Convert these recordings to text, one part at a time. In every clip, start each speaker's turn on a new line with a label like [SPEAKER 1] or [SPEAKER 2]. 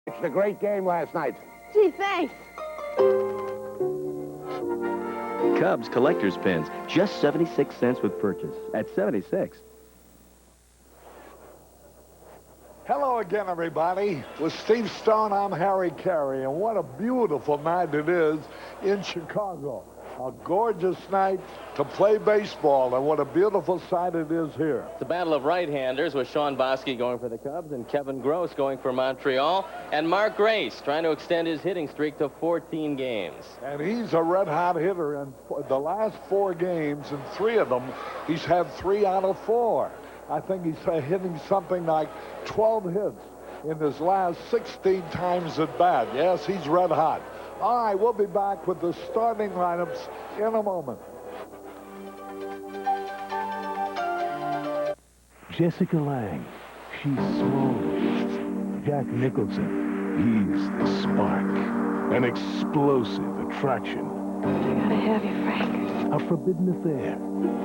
[SPEAKER 1] It's a great game last night.
[SPEAKER 2] Gee, thanks.
[SPEAKER 3] Cubs collector's pins, just 76 cents with purchase. At 76.
[SPEAKER 4] Hello again, everybody. With Steve Stone, I'm Harry Carey, and what a beautiful night it is in Chicago. A gorgeous night to play baseball, and what a beautiful sight it is here.
[SPEAKER 5] It's a battle of right-handers with Shawon going for the Cubs and Kevin Gross going for Montreal, and Mark Grace trying to extend his hitting streak to 14 games.
[SPEAKER 4] And he's a red-hot hitter, and the last 4 games, in 3 of them, he's had 3 out of 4. I think he's hitting something like 12 hits in his last 16 times at bat. Yes, he's red hot. All right, we'll be back with the starting lineups in a moment.
[SPEAKER 6] Jessica Lange, she's small. Jack Nicholson, he's the spark. An explosive attraction.
[SPEAKER 2] I gotta have you, Frank.
[SPEAKER 6] A forbidden affair.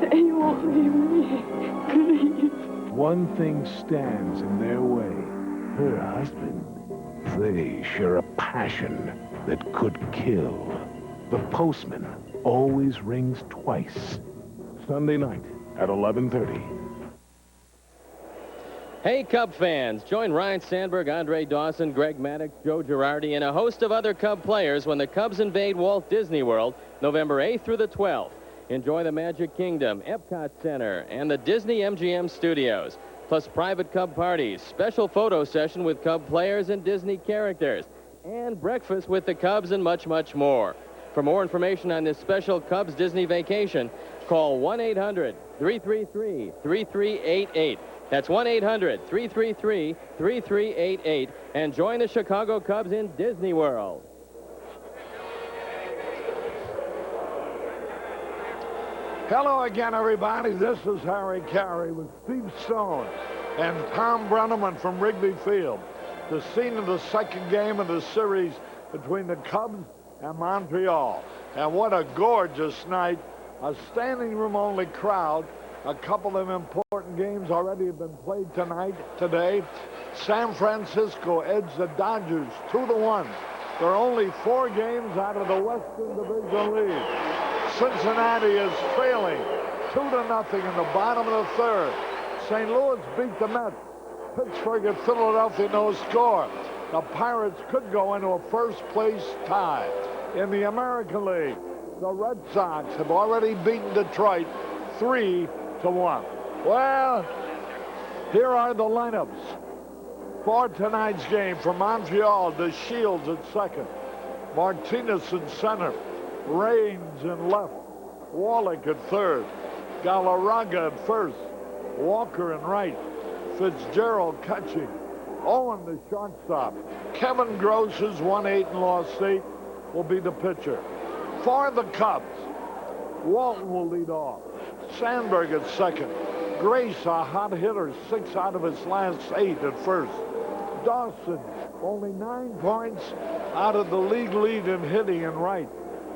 [SPEAKER 2] Say you won't leave me, please.
[SPEAKER 6] One thing stands in their way. Her husband. They share a passion that could kill. The Postman always rings twice. Sunday night at 11:30.
[SPEAKER 5] Hey, Cub fans, join Ryan Sandberg, Andre Dawson, Greg Maddux, Joe Girardi, and a host of other Cub players when the Cubs invade Walt Disney World, November 8th through the 12th. Enjoy the Magic Kingdom, Epcot Center, and the Disney MGM Studios, plus private Cub parties, special photo session with Cub players and Disney characters, and breakfast with the Cubs and much, much more. For more information on this special Cubs Disney vacation, call 1-800-333-3388. That's 1-800-333-3388, and join the Chicago Cubs in Disney World.
[SPEAKER 4] Hello again, everybody. This is Harry Carey with Steve Stone and Tom Brenneman from Wrigley Field. The scene of the second game of the series between the Cubs and Montreal. And what a gorgeous night. A standing room only crowd. A couple of important games already have been played today. San Francisco edged the Dodgers 2-1. There are only 4 games out of the Western Division lead. Cincinnati is trailing 2-0 in the bottom of the 3rd. St. Louis beat the Mets. Pittsburgh and Philadelphia no score. The Pirates could go into a first-place tie. In the American League, the Red Sox have already beaten Detroit 3-1. Well, here are the lineups for tonight's game. For Montreal, DeShields at second, Martinez in center, Raines in left, Wallach at third, Galarraga at first, Walker in right, Fitzgerald catching, Owen the shortstop. Kevin Gross, who's won 8 and lost 8, will be the pitcher. For the Cubs, Walton will lead off. Sandberg at second. Grace, a hot hitter, 6 out of his last 8 at first. Dawson, only 9 points out of the league lead in hitting in right.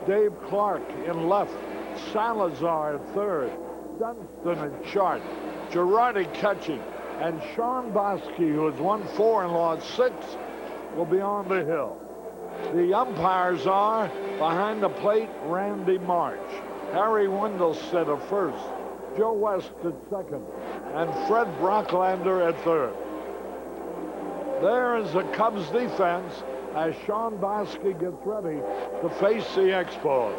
[SPEAKER 4] Dave Clark in left. Salazar at third. Dunston at short. Girardi catching. And Shawon, who has won 4 and lost 6, will be on the hill. The umpires are behind the plate, Randy March, Harry Wendelstedt at first, Joe West at second, and Fred Brocklander at third. There is the Cubs defense as Shawon gets ready to face the Expos.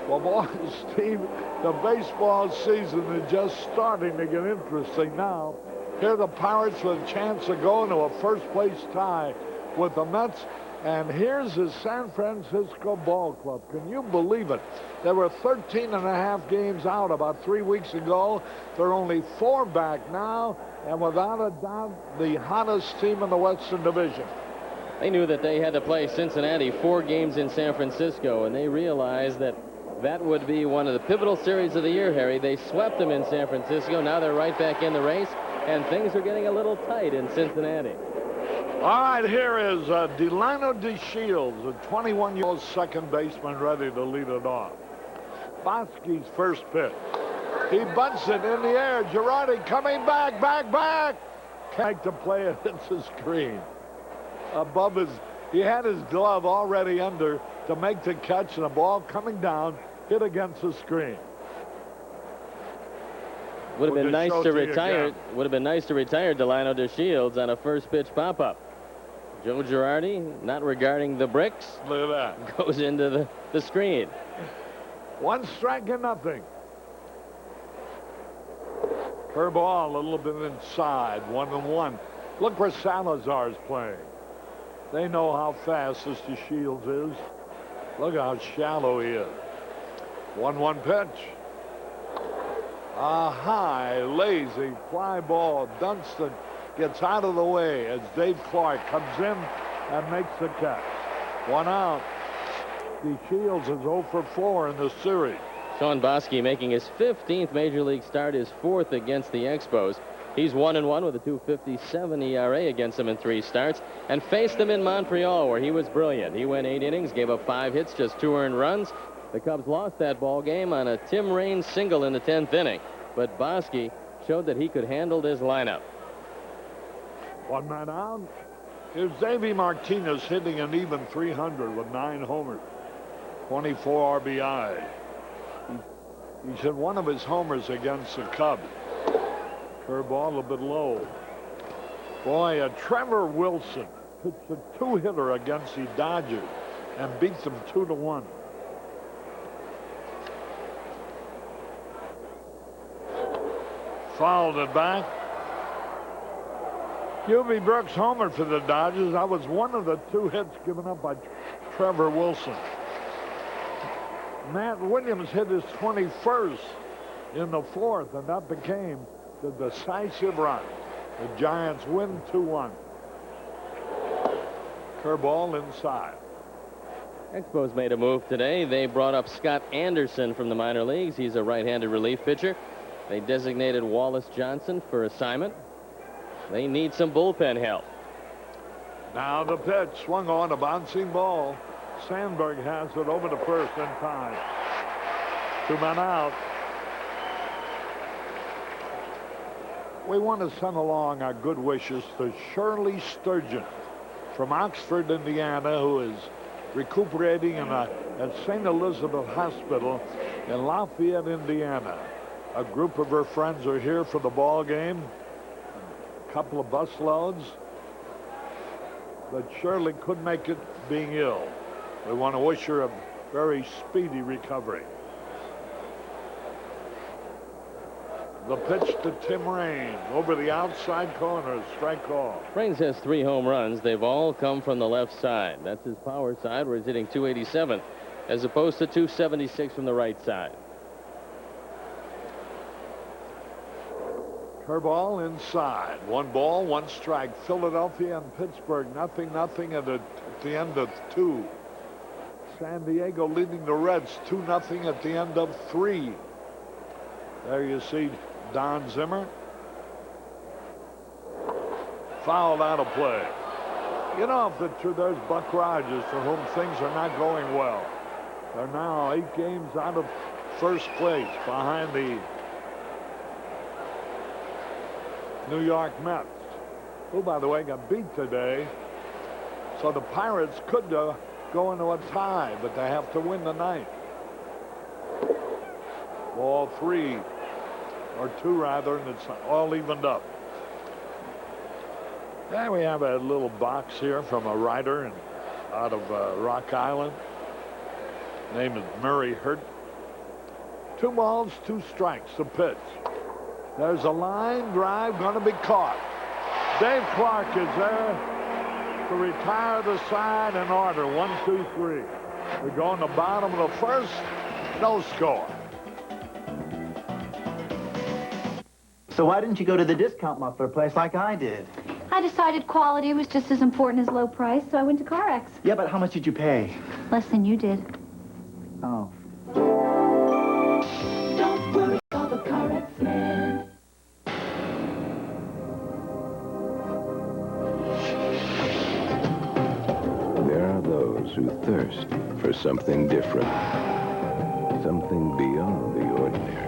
[SPEAKER 4] Well, boy, Steve, the baseball season is just starting to get interesting now. Here are the Pirates with a chance of going to a first-place tie with the Mets. And here's the San Francisco Ball Club. Can you believe it? There were 13.5 games out about 3 weeks ago. They're only 4 back now, and without a doubt, the hottest team in the Western Division.
[SPEAKER 5] They knew that they had to play Cincinnati 4 games in San Francisco, and they realized that that would be one of the pivotal series of the year, Harry. They swept them in San Francisco. Now they're right back in the race, and things are getting a little tight in Cincinnati.
[SPEAKER 4] All right, here is Delino DeShields, a 21-year-old second baseman, ready to lead it off. Bosky's first pitch. He bunts it in the air. Girardi coming back. Can't to play it. It's a screen above his He had his glove already under to make the catch, and the ball coming down, hit against the screen.
[SPEAKER 5] Would have been nice to retire.
[SPEAKER 4] again.
[SPEAKER 5] Would have been nice to retire Delano DeShields on a first pitch pop-up. Joe Girardi, not regarding the bricks,
[SPEAKER 4] Look at that.
[SPEAKER 5] goes into the screen.
[SPEAKER 4] 1 strike and nothing. Curveball a little bit inside. 1-1. Look where Salazar's playing. They know how fast this DeShields is. Look how shallow he is. 1-1 pitch. A high, lazy fly ball. Dunston gets out of the way as Dave Clark comes in and makes the catch. 1 out. DeShields is 0 for 4 in the series.
[SPEAKER 5] Sean Bosky making his 15th Major League start, his 4th against the Expos. He's 1-1 with a 2.57 ERA against them in 3 starts, and faced them in Montreal, where he was brilliant. He went 8 innings, gave up 5 hits, just 2 earned runs. The Cubs lost that ball game on a Tim Raines single in the 10th inning, but Bosky showed that he could handle this lineup.
[SPEAKER 4] 1 man out. Here's Davey Martinez hitting an even 300 with 9 homers, 24 RBI. He's hit one of his homers against the Cubs. Curveball a little bit low. Boy, Trevor Wilson pitched a 2-hitter against the Dodgers and beat them 2-1. Fouled it back. Hubie Brooks homered for the Dodgers. That was one of the 2 hits given up by Trevor Wilson. Matt Williams hit his 21st in the 4th, and that became the decisive run. The Giants win 2-1. Curveball inside.
[SPEAKER 5] Expos made a move today. They brought up Scott Anderson from the minor leagues. He's a right-handed relief pitcher. They designated Wallace Johnson for assignment. They need some bullpen help.
[SPEAKER 4] Now the pitch, swung on, a bouncing ball. Sandberg has it over to first in time. 2 men out. We want to send along our good wishes to Shirley Sturgeon from Oxford, Indiana, who is recuperating at St. Elizabeth Hospital in Lafayette, Indiana. A group of her friends are here for the ball game. A couple of bus loads. But Shirley could make it being ill. We want to wish her a very speedy recovery. The pitch to Tim Raines over the outside corner, strike call.
[SPEAKER 5] Raines has 3 home runs. They've all come from the left side. That's his power side, where he's hitting 287, as opposed to 276 from the right side.
[SPEAKER 4] Curveball inside. 1 ball, 1 strike. Philadelphia and Pittsburgh, 0-0 at the end of 2. San Diego leading the Reds 2-0 at the end of 3. There you see Don Zimmer. Fouled out of play. You know, there's Buck Rogers, for whom things are not going well. They're now 8 games out of first place behind the New York Mets, who, by the way, got beat today. So the Pirates could go into a tie, but they have to win tonight. Ball 3, or 2 rather, and it's all evened up. There we have a little box here from a writer out of Rock Island. Name is Murray Hurt. 2 balls, 2 strikes, the pitch. There's a line drive going to be caught. Dave Clark is there to retire the side in order. 1, 2, 3. We're going to bottom of the first. No score.
[SPEAKER 1] So why didn't you go to the discount muffler place like I did?
[SPEAKER 7] I decided quality was just as important as low price, so I went to CarX.
[SPEAKER 1] Yeah, but how much did you pay?
[SPEAKER 7] Less than you did.
[SPEAKER 1] Oh.
[SPEAKER 7] Don't worry about the CarX man.
[SPEAKER 6] There are those who thirst for something different, something beyond the ordinary.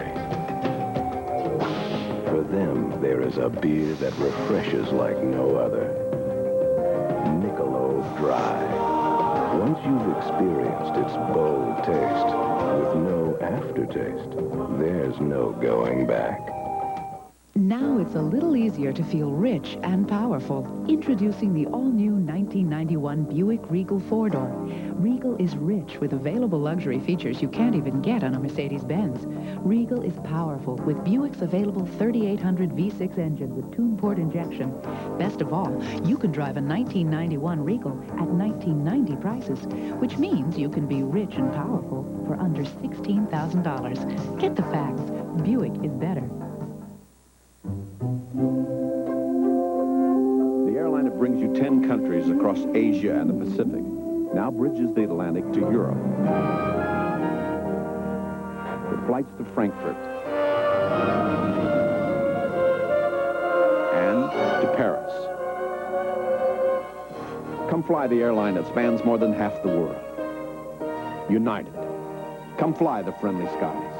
[SPEAKER 6] For them, there is a beer that refreshes like no other. Michelob Dry. Once you've experienced its bold taste, with no aftertaste, there's no going back.
[SPEAKER 8] Now it's a little easier to feel rich and powerful. Introducing the all-new 1991 Buick Regal 4-door. Regal is rich with available luxury features you can't even get on a Mercedes-Benz. Regal is powerful with Buick's available 3800 V6 engine with tune-port injection. Best of all, you can drive a 1991 Regal at 1990 prices, which means you can be rich and powerful for under $16,000. Get the facts. Buick is better.
[SPEAKER 9] The airline that brings you 10 countries across Asia and the Pacific now bridges the Atlantic to Europe. With flights to Frankfurt and to Paris. Come fly the airline that spans more than half the world. United. Come fly the friendly skies.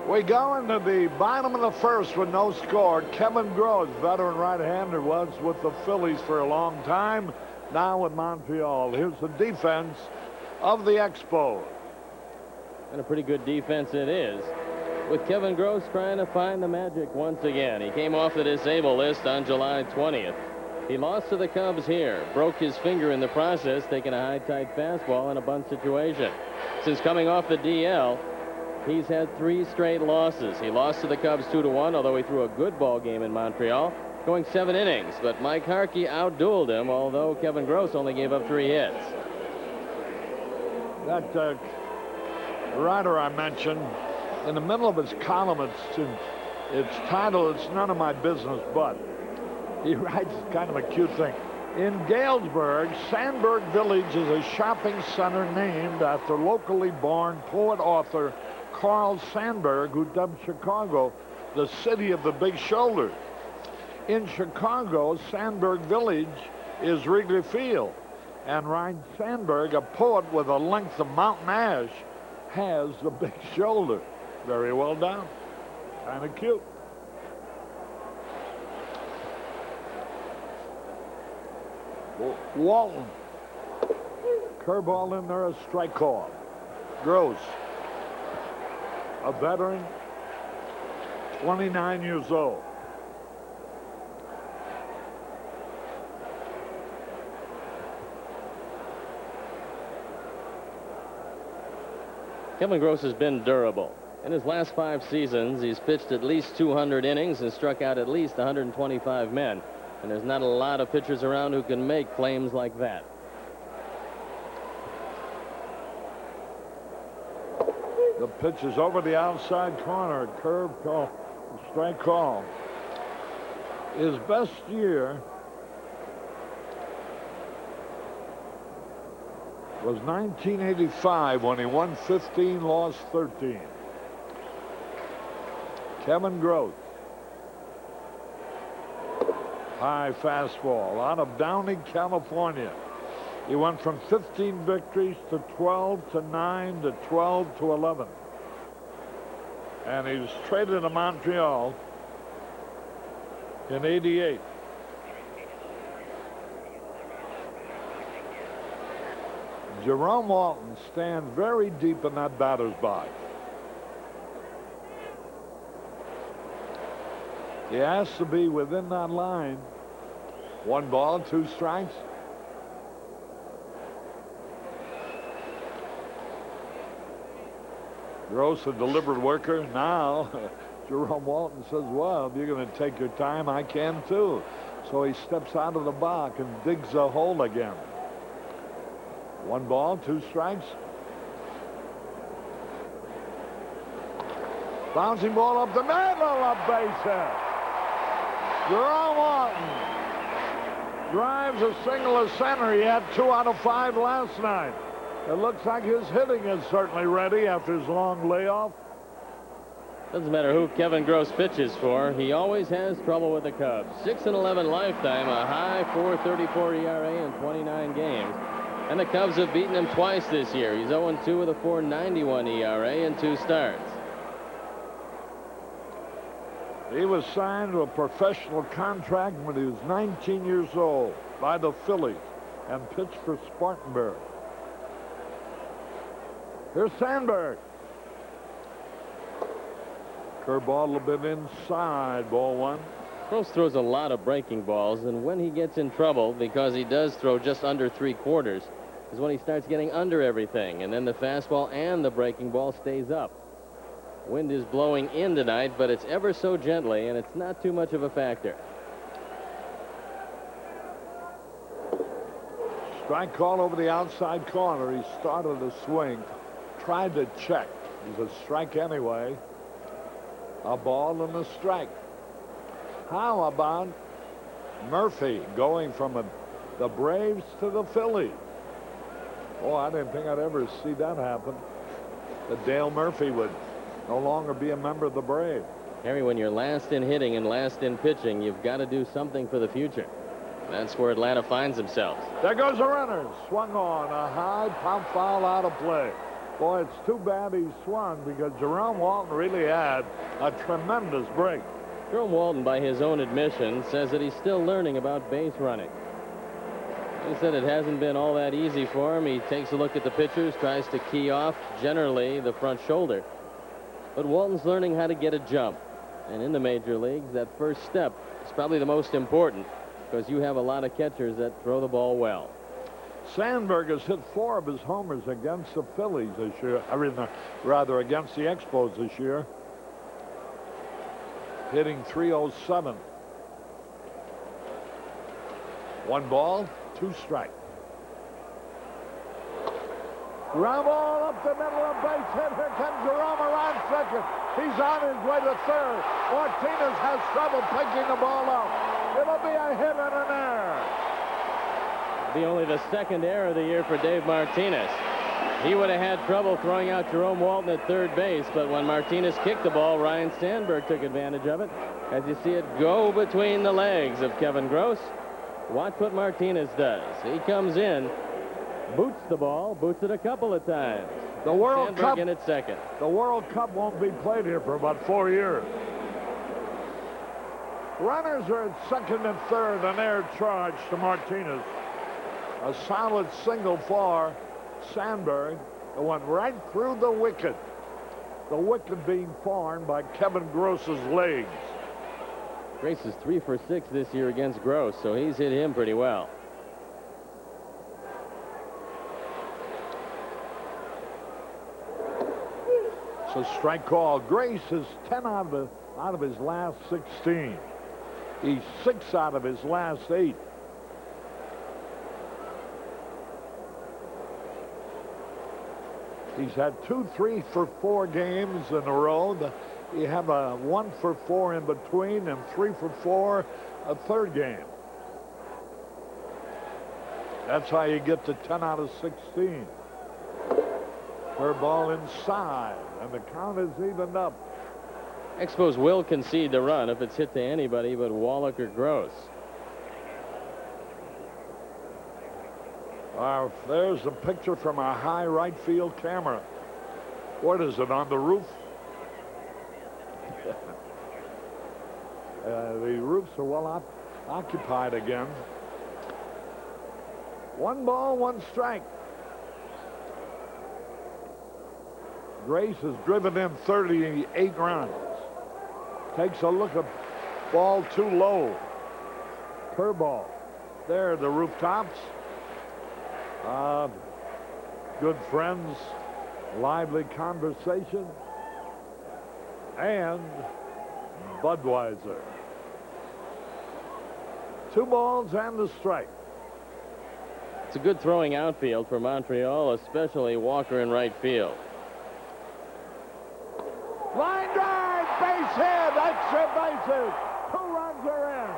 [SPEAKER 4] We go into the bottom of the first with no score. Kevin Gross, veteran right-hander, was with the Phillies for a long time, now with Montreal. Here's the defense of the Expos.
[SPEAKER 5] And a pretty good defense it is, with Kevin Gross trying to find the magic once again. He came off the disabled list on July 20th. He lost to the Cubs here, broke his finger in the process, taking a high-tight fastball in a bunt situation. Since coming off the DL, he's had 3 straight losses. He lost to the Cubs 2-1, although he threw a good ball game in Montreal, going 7 innings. But Mike Harkey outdueled him, although Kevin Gross only gave up 3 hits.
[SPEAKER 4] That writer I mentioned, in the middle of his column, it's titled, "It's None of My Business But." He writes kind of a cute thing. In Galesburg, Sandburg Village is a shopping center named after locally born poet-author Carl Sandburg, who dubbed Chicago the city of the big shoulders. In Chicago, Sandburg Village is Wrigley Field, and Ryan Sandberg, a poet with a length of mountain ash, has the big shoulder. Very well done. Kind of cute. Walton. Curveball in there, a strike call. Gross, a veteran, 29 years old.
[SPEAKER 5] Kevin Gross has been durable. In his last 5 seasons, he's pitched at least 200 innings and struck out at least 125 men. And there's not a lot of pitchers around who can make claims like that.
[SPEAKER 4] The pitch is over the outside corner. Curve call, strike call. His best year was 1985 when he won 15, lost 13. Kevin Gross. High fastball out of Downey, California. He went from 15 victories to 12 to 9 to 12 to 11. And he was traded to Montreal in '88. Jerome Walton stands very deep in that batter's box. He has to be within that line. 1 ball, 2 strikes. Gross, a deliberate worker. Now, Jerome Walton says, well, if you're going to take your time, I can too. So he steps out of the box and digs a hole again. 1 ball, 2 strikes. Bouncing ball up the middle of base hit. Jerome Walton drives a single to center. He had 2 out of 5 last night. It looks like his hitting is certainly ready after his long layoff.
[SPEAKER 5] Doesn't matter who Kevin Gross pitches for, he always has trouble with the Cubs. 6-11 lifetime, a high 4.34 ERA in 29 games. And the Cubs have beaten him twice this year. He's 0-2 with a 4.91 ERA in 2 starts.
[SPEAKER 4] He was signed to a professional contract when he was 19 years old by the Phillies and pitched for Spartanburg. Here's Sandberg. Curveball a little bit inside, ball one.
[SPEAKER 5] Gross throws a lot of breaking balls, and when he gets in trouble, because he does throw just under 3/4, is when he starts getting under everything, and then the fastball and the breaking ball stays up. Wind is blowing in tonight, but it's ever so gently, and it's not too much of a factor.
[SPEAKER 4] Strike call over the outside corner. He started to swing, tried to check. It was a strike anyway. A ball and a strike. How about Murphy going from the Braves to the Phillies? Oh, I didn't think I'd ever see that happen. That Dale Murphy would no longer be a member of the Braves.
[SPEAKER 5] Harry, when you're last in hitting and last in pitching, you've got to do something for the future. That's where Atlanta finds themselves.
[SPEAKER 4] There goes the runner. Swung on. A high pop foul out of play. Boy, it's too bad he swung because Jerome Walton really had a tremendous break.
[SPEAKER 5] Jerome Walton, by his own admission, says that he's still learning about base running. He said it hasn't been all that easy for him. He takes a look at the pitchers, tries to key off, generally, the front shoulder. But Walton's learning how to get a jump. And in the major leagues, that first step is probably the most important because you have a lot of catchers that throw the ball well.
[SPEAKER 4] Sandberg has hit 4 of his homers against the Phillies this year. Rather against the Expos this year. Hitting .307. 1 ball, 2 strikes. Ground ball up the middle of base hit. Here comes Jerome around second. He's on his way to third. Martinez has trouble picking the ball up. It'll be a hit and an error.
[SPEAKER 5] Be only the second error of the year for Dave Martinez. He would have had trouble throwing out Jerome Walton at third base, but when Martinez kicked the ball, Ryan Sandberg took advantage of it. As you see it go between the legs of Kevin Gross, watch what Martinez does. He comes in, boots the ball, boots it a couple of times.
[SPEAKER 4] The World
[SPEAKER 5] Sandberg
[SPEAKER 4] Cup
[SPEAKER 5] in at second.
[SPEAKER 4] The World Cup won't be played here for about 4 years. Runners are at second and third, an air charge to Martinez. A solid single for Sandberg. It went right through the wicket. The wicket being formed by Kevin Gross's legs.
[SPEAKER 5] Grace is 3 for 6 this year against Gross, so he's hit him pretty well.
[SPEAKER 4] So strike call. Grace is 10 out of his last 16. He's 6 out of his last 8. He's had 2 3-for-4 games in a row. You have a 1 for 4 in between and 3 for 4 a third game. That's how you get to 10 out of 16. Curveball inside, and the count is evened up.
[SPEAKER 5] Expos will concede the run if it's hit to anybody but Wallach or Gross.
[SPEAKER 4] There's a picture from a high right field camera. What is it, on the roof? The roofs are well occupied again. 1 ball, 1 strike. Grace has driven in 38 runs. Takes a look at ball too low. Curveball. There are the rooftops. Good friends, lively conversation, and Budweiser. 2 balls and a strike.
[SPEAKER 5] It's a good throwing outfield for Montreal, especially Walker in right field.
[SPEAKER 4] Line drive, base hit, extra bases. 2 runs are in.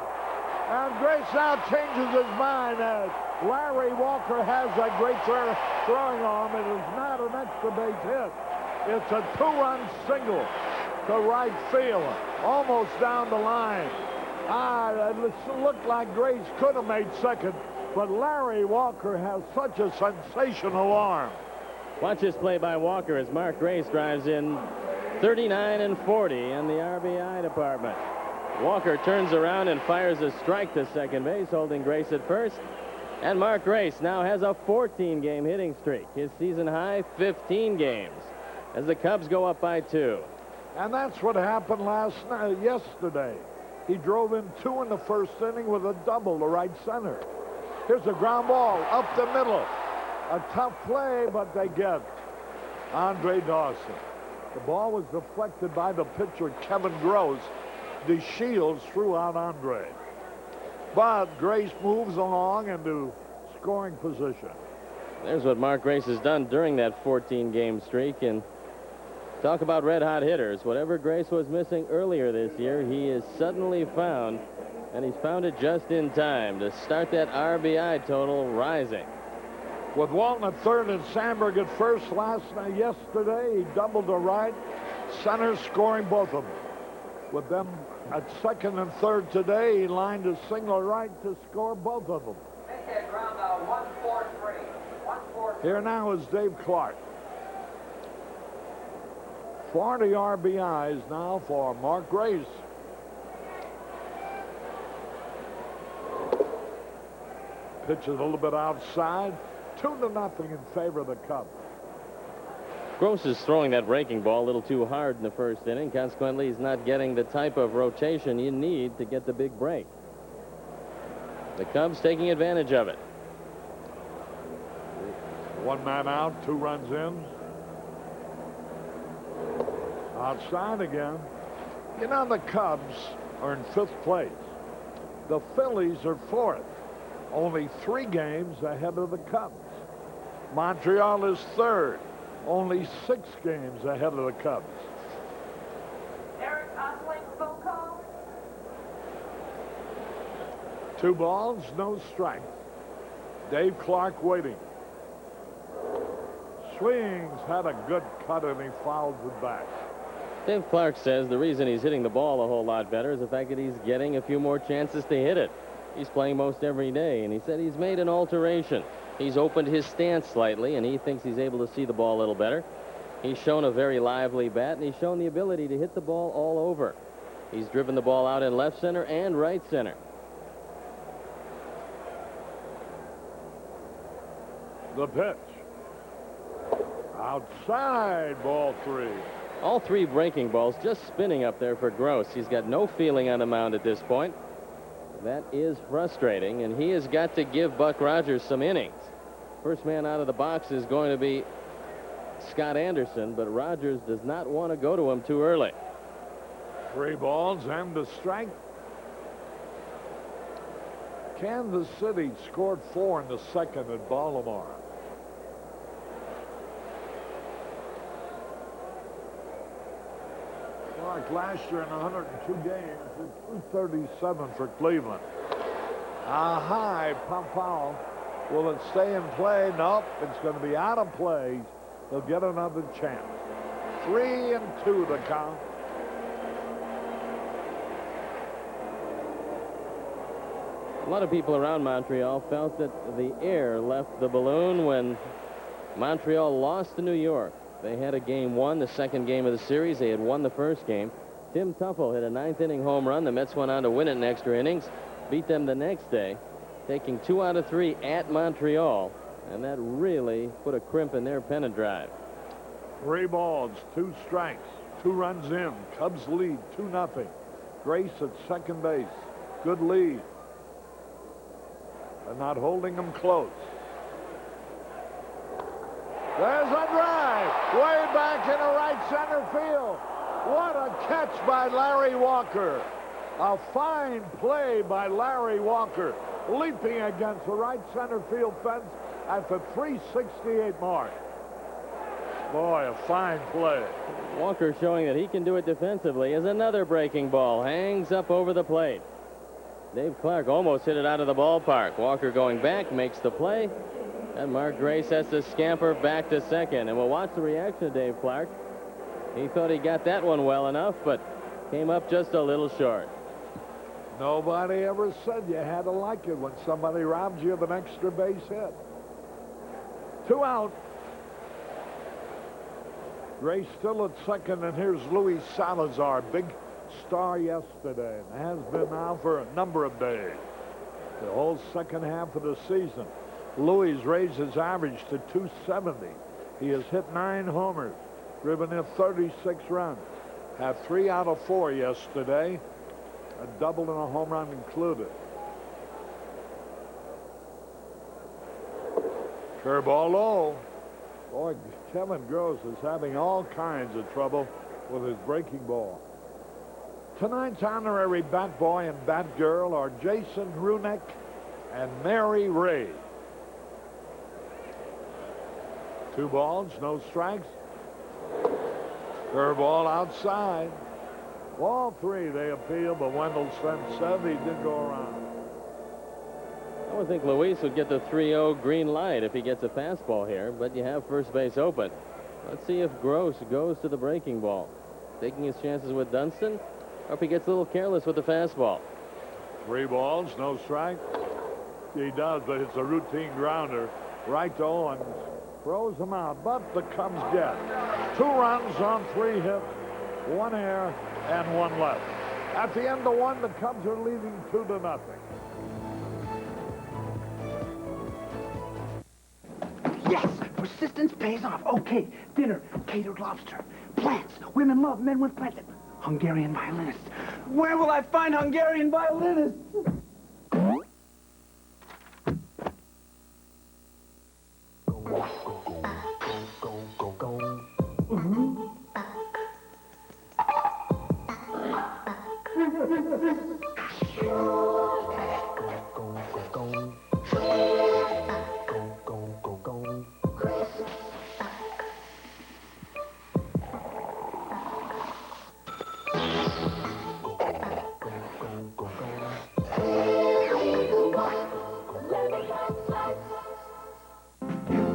[SPEAKER 4] And Grace now changes his mind as Larry Walker has a great throwing arm. It is not an extra base hit. It's a 2-run single to right field, almost down the line. It looked like Grace could have made second, but Larry Walker has such a sensational arm.
[SPEAKER 5] Watch this play by Walker as Mark Grace drives in 39 and 40 in the RBI department. Walker turns around and fires a strike to second base, holding Grace at first. And Mark Grace now has a 14-game hitting streak. His season high, 15 games, as the Cubs go up by 2.
[SPEAKER 4] And that's what happened yesterday. He drove in 2 in the first inning with a double to right center. Here's a ground ball up the middle. A tough play, but they get Andre Dawson. The ball was deflected by the pitcher, Kevin Gross. DeShields threw out Andre. But Grace moves along into scoring position.
[SPEAKER 5] There's what Mark Grace has done during that 14-game streak. And talk about red-hot hitters. Whatever Grace was missing earlier this year, he has suddenly found, and he's found it just in time to start that RBI total rising.
[SPEAKER 4] With Walton at third and Sandberg at first yesterday, he doubled to right. Center scoring both of them. With them at second and third today, he lined a single right to score both of them. Here now is Dave Clark. 40 RBIs now for Mark Grace. Pitch is a little bit outside. 2-0 in favor of the Cubs.
[SPEAKER 5] Gross is throwing that breaking ball a little too hard in the first inning. Consequently, he's not getting the type of rotation you need to get the big break. The Cubs taking advantage of it.
[SPEAKER 4] 1 man out, 2 runs in. Outside again. You know, the Cubs are in 5th place. The Phillies are 4th. Only 3 games ahead of the Cubs. Montreal is 3rd. Only 6 games ahead of the Cubs.
[SPEAKER 10] Eric Osling, phone call.
[SPEAKER 4] 2 balls, no strike. Dave Clark waiting. Swings, had a good cut, and he fouls it back.
[SPEAKER 5] Dave Clark says the reason he's hitting the ball a whole lot better is the fact that he's getting a few more chances to hit it. He's playing most every day, and he said he's made an alteration. He's opened his stance slightly, and he thinks he's able to see the ball a little better. He's shown a very lively bat, and he's shown the ability to hit the ball all over. He's driven the ball out in left center and right center.
[SPEAKER 4] The pitch. Outside, ball 3.
[SPEAKER 5] All 3 breaking balls just spinning up there for Gross. He's got no feeling on the mound at this point. That is frustrating, and he has got to give Buck Rogers some innings. First man out of the box is going to be Scott Anderson, but Rogers does not want to go to him too early.
[SPEAKER 4] 3 balls and a strike. Kansas City scored 4 in the second at Baltimore. Clark last year in 102 games at 237 for Cleveland. A high pop foul. Will it stay in play? Nope. It's going to be out of play. They'll get another chance. 3-2 to count.
[SPEAKER 5] A lot of people around Montreal felt that the air left the balloon when Montreal lost to New York. They had a game 1, the second game of the series. They had won the first game. Tim Tuffle hit a 9th-inning home run. The Mets went on to win it in extra innings. Beat them the next day, taking 2 out of 3 at Montreal. And that really put a crimp in their pennant drive.
[SPEAKER 4] 3 balls, 2 strikes, 2 runs in. Cubs lead 2-0. Grace at second base. Good lead. They're not holding them close. There's a drive. Way back into right center field. What a catch by Larry Walker. A fine play by Larry Walker. Leaping against the right center field fence at the 368 mark. Boy, a fine play.
[SPEAKER 5] Walker showing that he can do it defensively as another breaking ball hangs up over the plate. Dave Clark almost hit it out of the ballpark. Walker going back, makes the play. And Mark Grace has to scamper back to second. And we'll watch the reaction of Dave Clark. He thought he got that one well enough, but came up just a little short.
[SPEAKER 4] Nobody ever said you had to like it when somebody robs you of an extra base hit. 2 out. Grace still at second, and here's Luis Salazar. Big star yesterday and has been now for a number of days. The whole second half of the season. Louis raised his average to 270. He has hit 9 homers, driven in 36 runs. Had 3 out of 4 yesterday. A double and a home run included. Curveball low. Boy, Kevin Gross is having all kinds of trouble with his breaking ball. Tonight's honorary bat boy and bat girl are Jason Runick and Mary Ray. 2 balls, no strikes. Curveball outside. Ball 3, they appeal, but Wendell said he did go around.
[SPEAKER 5] I would think Luis would get the 3-0 green light if he gets a fastball here, but you have first base open. Let's see if Gross goes to the breaking ball. Taking his chances with Dunston, or if he gets a little careless with the fastball.
[SPEAKER 4] 3 balls, no strike. He does, but it's a routine grounder. Right to Owens. Throws him out, but the Cubs get 2 runs on 3 hits, 1 error, and 1 left. At the end of 1, the Cubs are leading 2-0.
[SPEAKER 1] Yes, persistence pays off. Okay, dinner, catered lobster, plants. Women love men with plants. Hungarian violinists. Where will I find Hungarian violinists?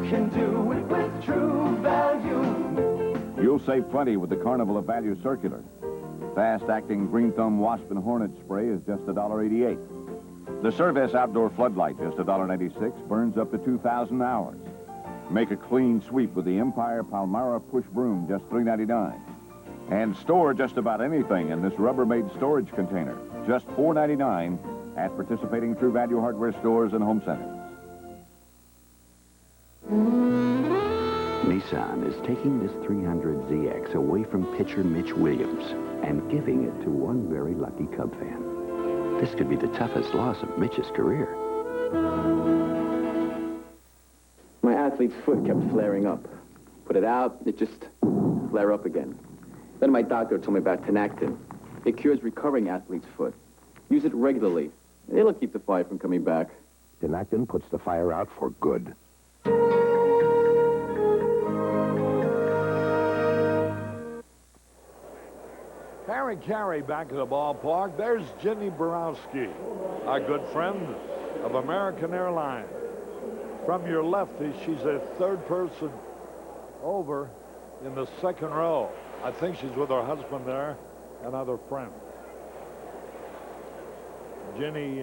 [SPEAKER 11] Can do it with True Value.
[SPEAKER 9] You'll save plenty with the Carnival of Value Circular. Fast-acting Green Thumb Wasp and Hornet Spray is just $1.88. The Service Outdoor Floodlight, just $1.96, burns up to 2,000 hours. Make a clean sweep with the Empire Palmyra Push Broom, just $3.99. And store just about anything in this Rubbermaid storage container, just $4.99 at participating True Value hardware stores and home centers.
[SPEAKER 3] Nissan is taking this 300ZX away from pitcher Mitch Williams and giving it to one very lucky Cub fan. This could be the toughest loss of Mitch's career.
[SPEAKER 12] My athlete's foot kept flaring up. Put it out, it just flare up again. Then my doctor told me about Tenactin. It cures recovering athlete's foot. Use it regularly. It'll keep the fire from coming back.
[SPEAKER 6] Tenactin puts the fire out for good.
[SPEAKER 4] Harry Carey back at the ballpark. There's Ginny Borowski, our good friend of American Airlines. From your left, she's a 3rd person over in the 2nd row. I think she's with her husband there and other friends. Ginny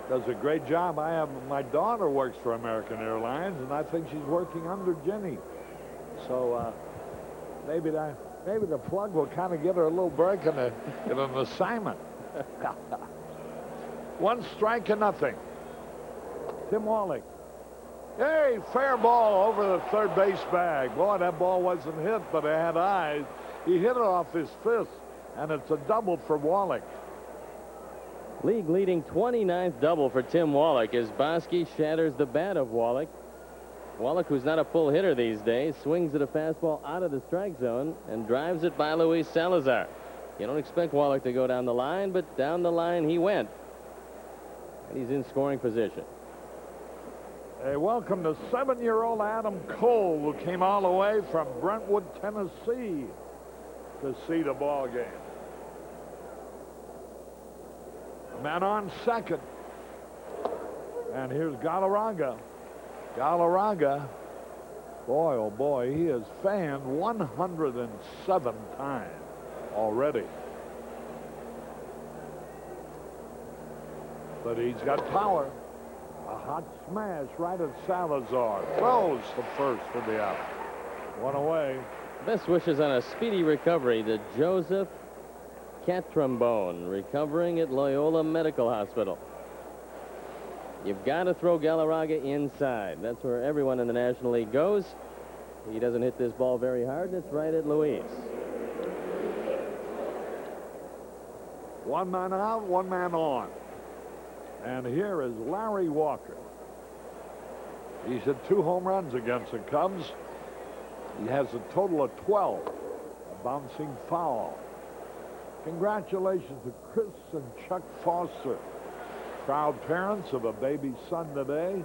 [SPEAKER 4] does a great job. My daughter works for American Airlines, and I think she's working under Ginny. So maybe the plug will kind of get her a little break in an assignment. 1 strike and nothing. Tim Wallach. Hey, fair ball over the 3rd base bag. Boy, that ball wasn't hit, but it had eyes. He hit it off his fist, and it's a double for Wallach.
[SPEAKER 5] League-leading 29th double for Tim Wallach as Bosky shatters the bat of Wallach. Wallach, who's not a full hitter these days, swings at a fastball out of the strike zone and drives it by Luis Salazar. You don't expect Wallach to go down the line, but down the line he went. And he's in scoring position.
[SPEAKER 4] Hey, welcome to 7-year-old Adam Cole, who came all the way from Brentwood, Tennessee, to see the ball game. Man on second. And here's Galarraga. Galarraga, boy, oh boy, he has fanned 107 times already. But he's got power. A hot smash right at Salazar. Throws the first for the out. 1 away.
[SPEAKER 5] Best wishes on a speedy recovery to Joseph Catrombone, recovering at Loyola Medical Hospital. You've got to throw Galarraga inside. That's where everyone in the National League goes. He doesn't hit this ball very hard, and it's right at Luis.
[SPEAKER 4] 1 man out, 1 man on. And here is Larry Walker. He's hit 2 home runs against the Cubs. He has a total of 12. A bouncing foul. Congratulations to Chris and Chuck Foster, proud parents of a baby son today.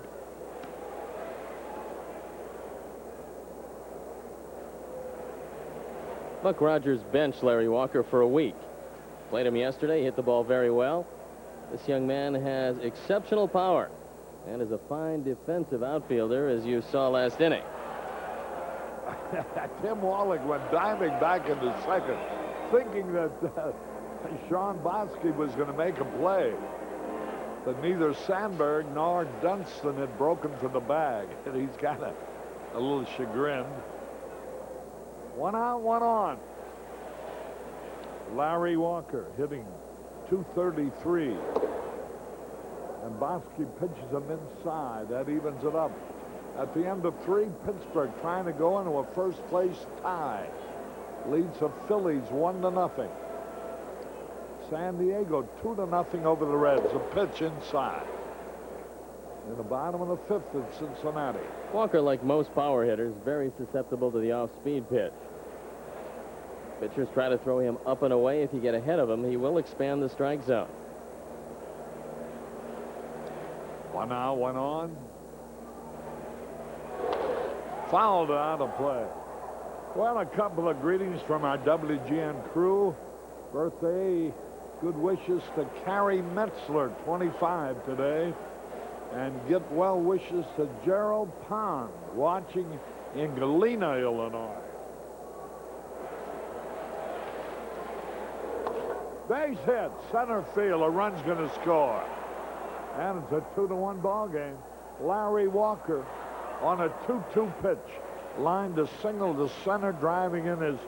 [SPEAKER 5] Buck Rogers benched Larry Walker for a week. Played him yesterday, hit the ball very well. This young man has exceptional power and is a fine defensive outfielder, as you saw last inning.
[SPEAKER 4] Tim Wallach went diving back into second, thinking that Shawon was going to make a play. But neither Sandberg nor Dunston had broken for the bag, and he's got a little chagrined. 1 out, 1 on. Larry Walker hitting .233. And Bosky pitches him inside. That evens it up. At the end of 3, Pittsburgh trying to go into a first-place tie. Leads the Phillies 1-0. San Diego 2-0 over the Reds. A pitch inside. In the bottom of the 5th in Cincinnati.
[SPEAKER 5] Walker, like most power hitters, very susceptible to the off-speed pitch. Pitchers try to throw him up and away. If you get ahead of him, he will expand the strike zone.
[SPEAKER 4] 1 out, 1 on. Fouled out of play. Well, a couple of greetings from our WGN crew. Birthday, good wishes to Carrie Metzler, 25 today. And get well wishes to Gerald Pond, watching in Galena, Illinois. Base hit, center field. A run's going to score. And it's a 2-1 ball game. Larry Walker on a 2-2 pitch. Lined a single to center, driving in his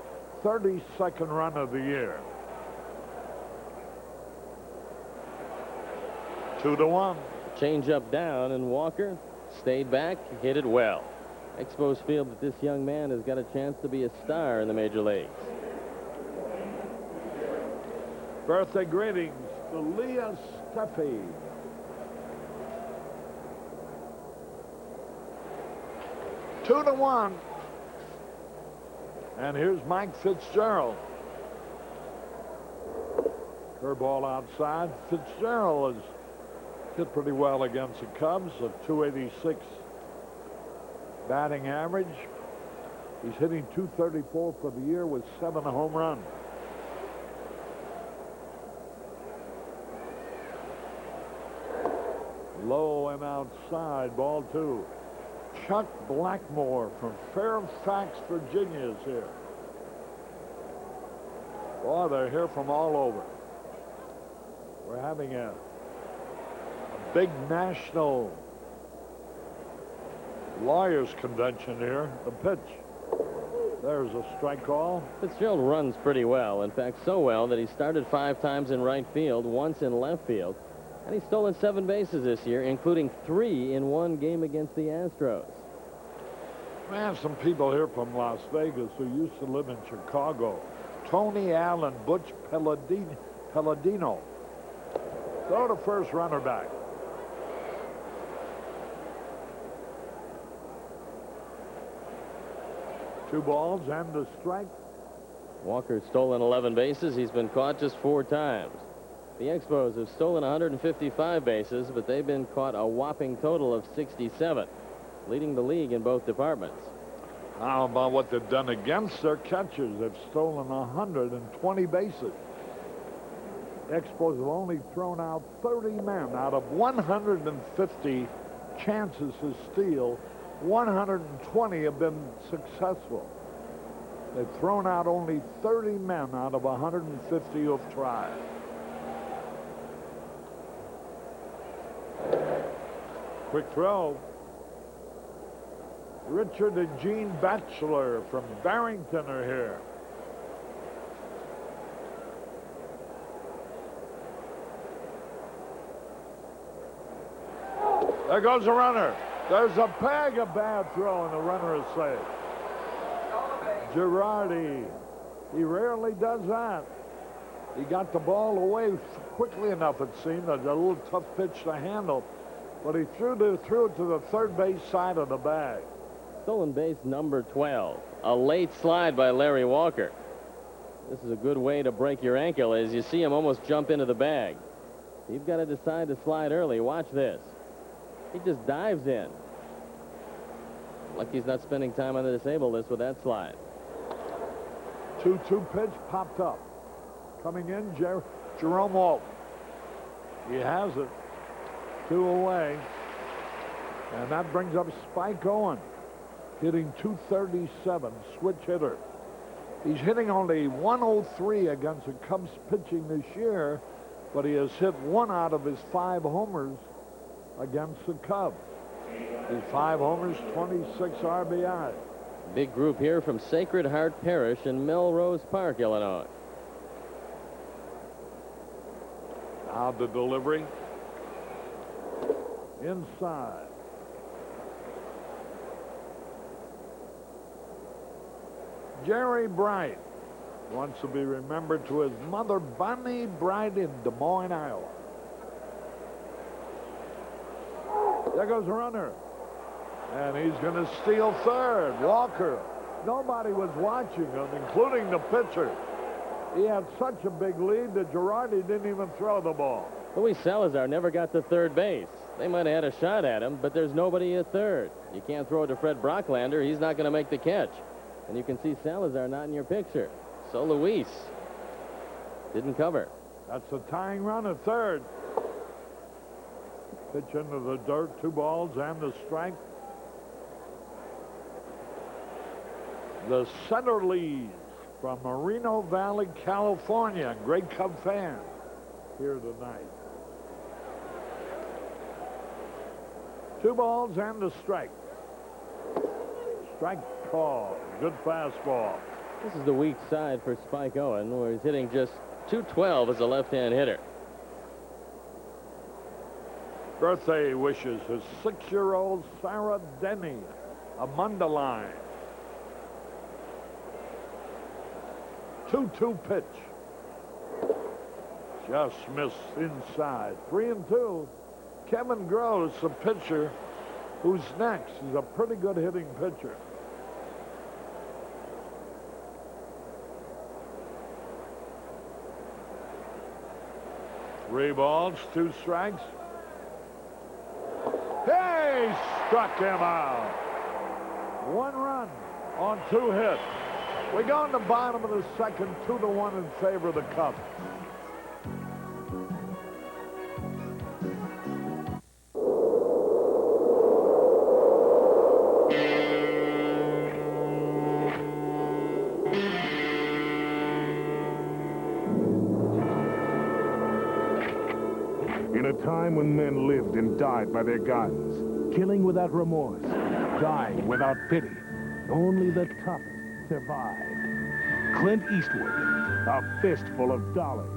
[SPEAKER 4] 32nd run of the year. 2-1.
[SPEAKER 5] Change up down, and Walker stayed back, hit it well. Expos feel that this young man has got a chance to be a star in the major leagues.
[SPEAKER 4] Birthday greetings to Leah Steffi. Two to 1. And here's Mike Fitzgerald. Curveball outside. Fitzgerald has hit pretty well against the Cubs. A .286 batting average. He's hitting .234 for the year with 7 home runs. Low and outside, ball 2. Chuck Blackmore from Fairfax, Virginia is here. Boy, they're here from all over. We're having a big national lawyers convention here. The pitch. There's a strike call.
[SPEAKER 5] Fitzgerald runs pretty well. In fact, so well that he started 5 times in right field, once in left field. And he's stolen 7 bases this year, including 3 in 1 game against the Astros.
[SPEAKER 4] We have some people here from Las Vegas who used to live in Chicago. Tony Allen, Butch Palladino. Throw to first, runner back. Two balls and a strike.
[SPEAKER 5] Walker's stolen 11 bases. He's been caught just 4 times. The Expos have stolen 155 bases, but they've been caught a whopping total of 67, leading the league in both departments.
[SPEAKER 4] How about what they've done against their catchers? They've stolen 120 bases. Expos have only thrown out 30 men out of 150 chances to steal. 120 have been successful. They've thrown out only 30 men out of 150 who've tried. Quick throw. Richard and Jean Batchelor from Barrington are here. There goes a runner. There's a bag of bad throw, and the runner is safe. Girardi, he rarely does that. He got the ball away quickly enough, it seemed. A little tough pitch to handle, but he threw it to the third base side of the bag.
[SPEAKER 5] Stolen base number 12. A late slide by Larry Walker. This is a good way to break your ankle as you see him almost jump into the bag. You've got to decide to slide early. Watch this. He just dives in. Like he's not spending time on the disabled list with that slide.
[SPEAKER 4] 2-2 pitch popped up. Coming in, Jerome Walton. He has it. 2 away. And that brings up Spike Owen, hitting .237, switch hitter. He's hitting only .103 against the Cubs pitching this year, but he has hit 1 out of his 5 homers against the Cubs. His 5 homers, 26 RBI.
[SPEAKER 5] Big group here from Sacred Heart Parish in Melrose Park, Illinois.
[SPEAKER 4] Now the delivery. Inside. Jerry Bright wants to be remembered to his mother, Bonnie Bright, in Des Moines, Iowa. There goes a runner. And he's going to steal third. Walker. Nobody was watching him, including the pitcher. He had such a big lead that Girardi didn't even throw the ball.
[SPEAKER 5] Luis Salazar never got to third base. They might have had a shot at him, but there's nobody at third. You can't throw it to Fred Brocklander. He's not going to make the catch. And you can see Salazar not in your picture. So Luis didn't cover.
[SPEAKER 4] That's a tying run at third. Pitch into the dirt, 2 balls and the strike. The Center Leads from Moreno Valley, California. Great Cub fans here tonight. 2 balls and the strike. Strike call. Good fastball.
[SPEAKER 5] This is the weak side for Spike Owen, where he's hitting just .212 as a left-hand hitter.
[SPEAKER 4] Birthday wishes his 6-year-old Sarah Denny, a Mundaline. 2-2 pitch. Just missed inside. 3-2. Kevin Gross, the pitcher, who's next, is a pretty good hitting pitcher. Three balls, 2 strikes. Hey, struck him out. 1 run on 2 hits. We go in the bottom of the second, 2-1 in favor of the Cubs.
[SPEAKER 6] In a time when men lived and died by their guns, killing without remorse, dying without pity, only the toughest survived. Clint Eastwood, A Fistful of Dollars.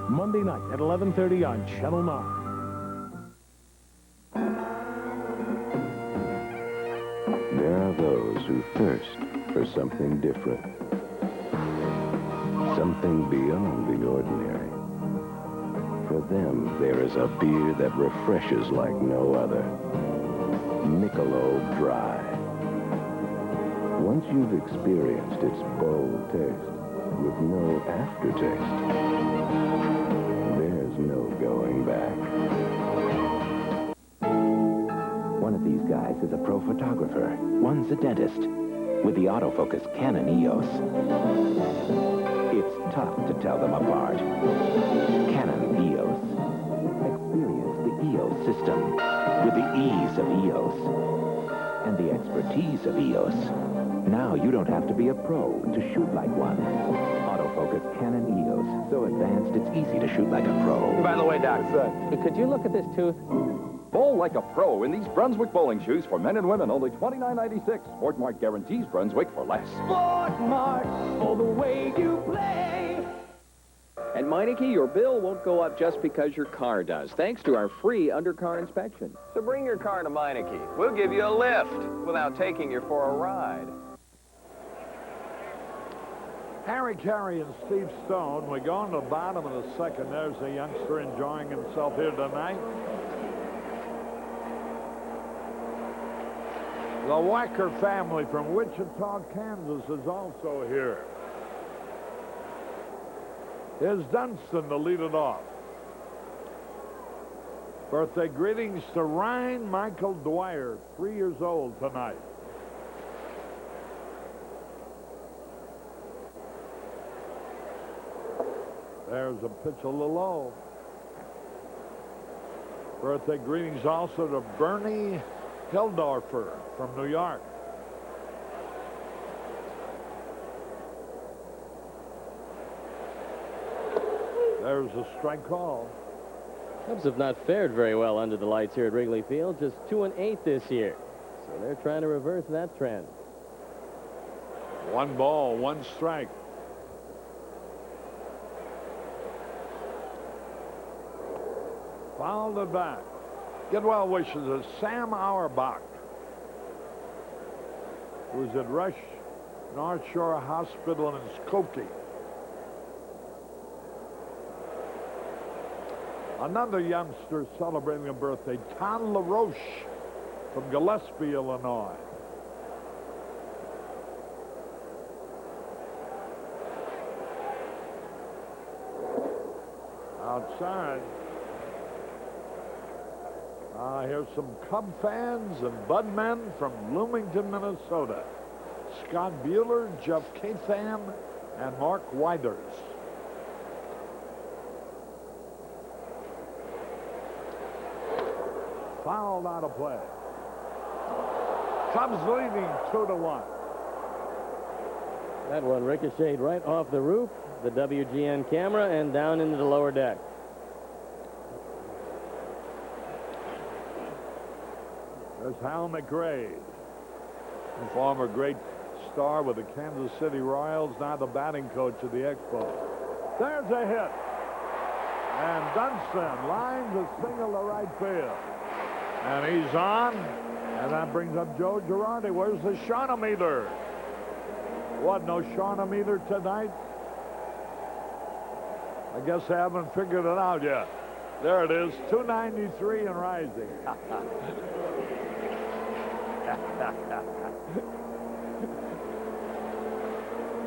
[SPEAKER 6] Monday night at 11:30 on Channel 9.
[SPEAKER 3] There are those who thirst for something different. Something beyond the ordinary. For them, there is a beer that refreshes like no other. Michelob Dry. Once you've experienced its bold taste, with no aftertaste, there's no going back.
[SPEAKER 13] One of these guys is a pro photographer. One's a dentist with the autofocus Canon EOS. It's tough to tell them apart. Canon EOS. Experience the EOS system with the ease of EOS and the expertise of EOS. Now you don't have to be a pro to shoot like one. Autofocus Canon EOS. So advanced, it's easy to shoot like a pro.
[SPEAKER 12] By the way, Doc,
[SPEAKER 5] Could you look at this tooth?
[SPEAKER 14] Bowl like a pro in these Brunswick bowling shoes for men and women, only $29.96. Sportmark guarantees Brunswick for less.
[SPEAKER 11] Sportmark, all the way you play.
[SPEAKER 15] At Meineke, your bill won't go up just because your car does, thanks to our free undercar inspection. So bring your car to Meineke. We'll give you a lift without taking you for a ride.
[SPEAKER 4] Harry Carey and Steve Stone. We go on to the bottom of the second. There's a youngster enjoying himself here tonight. The Wacker family from Wichita, Kansas is also here. Here's Dunston to lead it off. Birthday greetings to Ryan Michael Dwyer, 3 years old tonight. There's a pitch a little low. Birthday greetings also to Bernie Hildorfer from New York. There's a strike call.
[SPEAKER 5] Cubs have not fared very well under the lights here at Wrigley Field. Just 2-8 this year. So they're trying to reverse that trend.
[SPEAKER 4] 1 ball, 1 strike. Fouled it back. Get well wishes of Sam Auerbach, who is at Rush North Shore Hospital in Skokie. Another youngster celebrating a birthday, Tom LaRoche from Gillespie, Illinois. Outside. Here's some Cub fans and Budmen from Bloomington, Minnesota. Scott Bueller, Jeff Catham, and Mark Widers. Fouled out of play. Cubs leading 2-1.
[SPEAKER 5] That one ricocheted right off the roof, the WGN camera, and down into the lower deck.
[SPEAKER 4] There's Hal McRae, a former great star with the Kansas City Royals, now the batting coach of the Expos. There's a hit. And Dunston lines a single to right field. And he's on. And that brings up Joe Girardi. Where's the Shawnometer? What, no Shawnometer tonight? I guess they haven't figured it out yet. There it is, 293 and rising.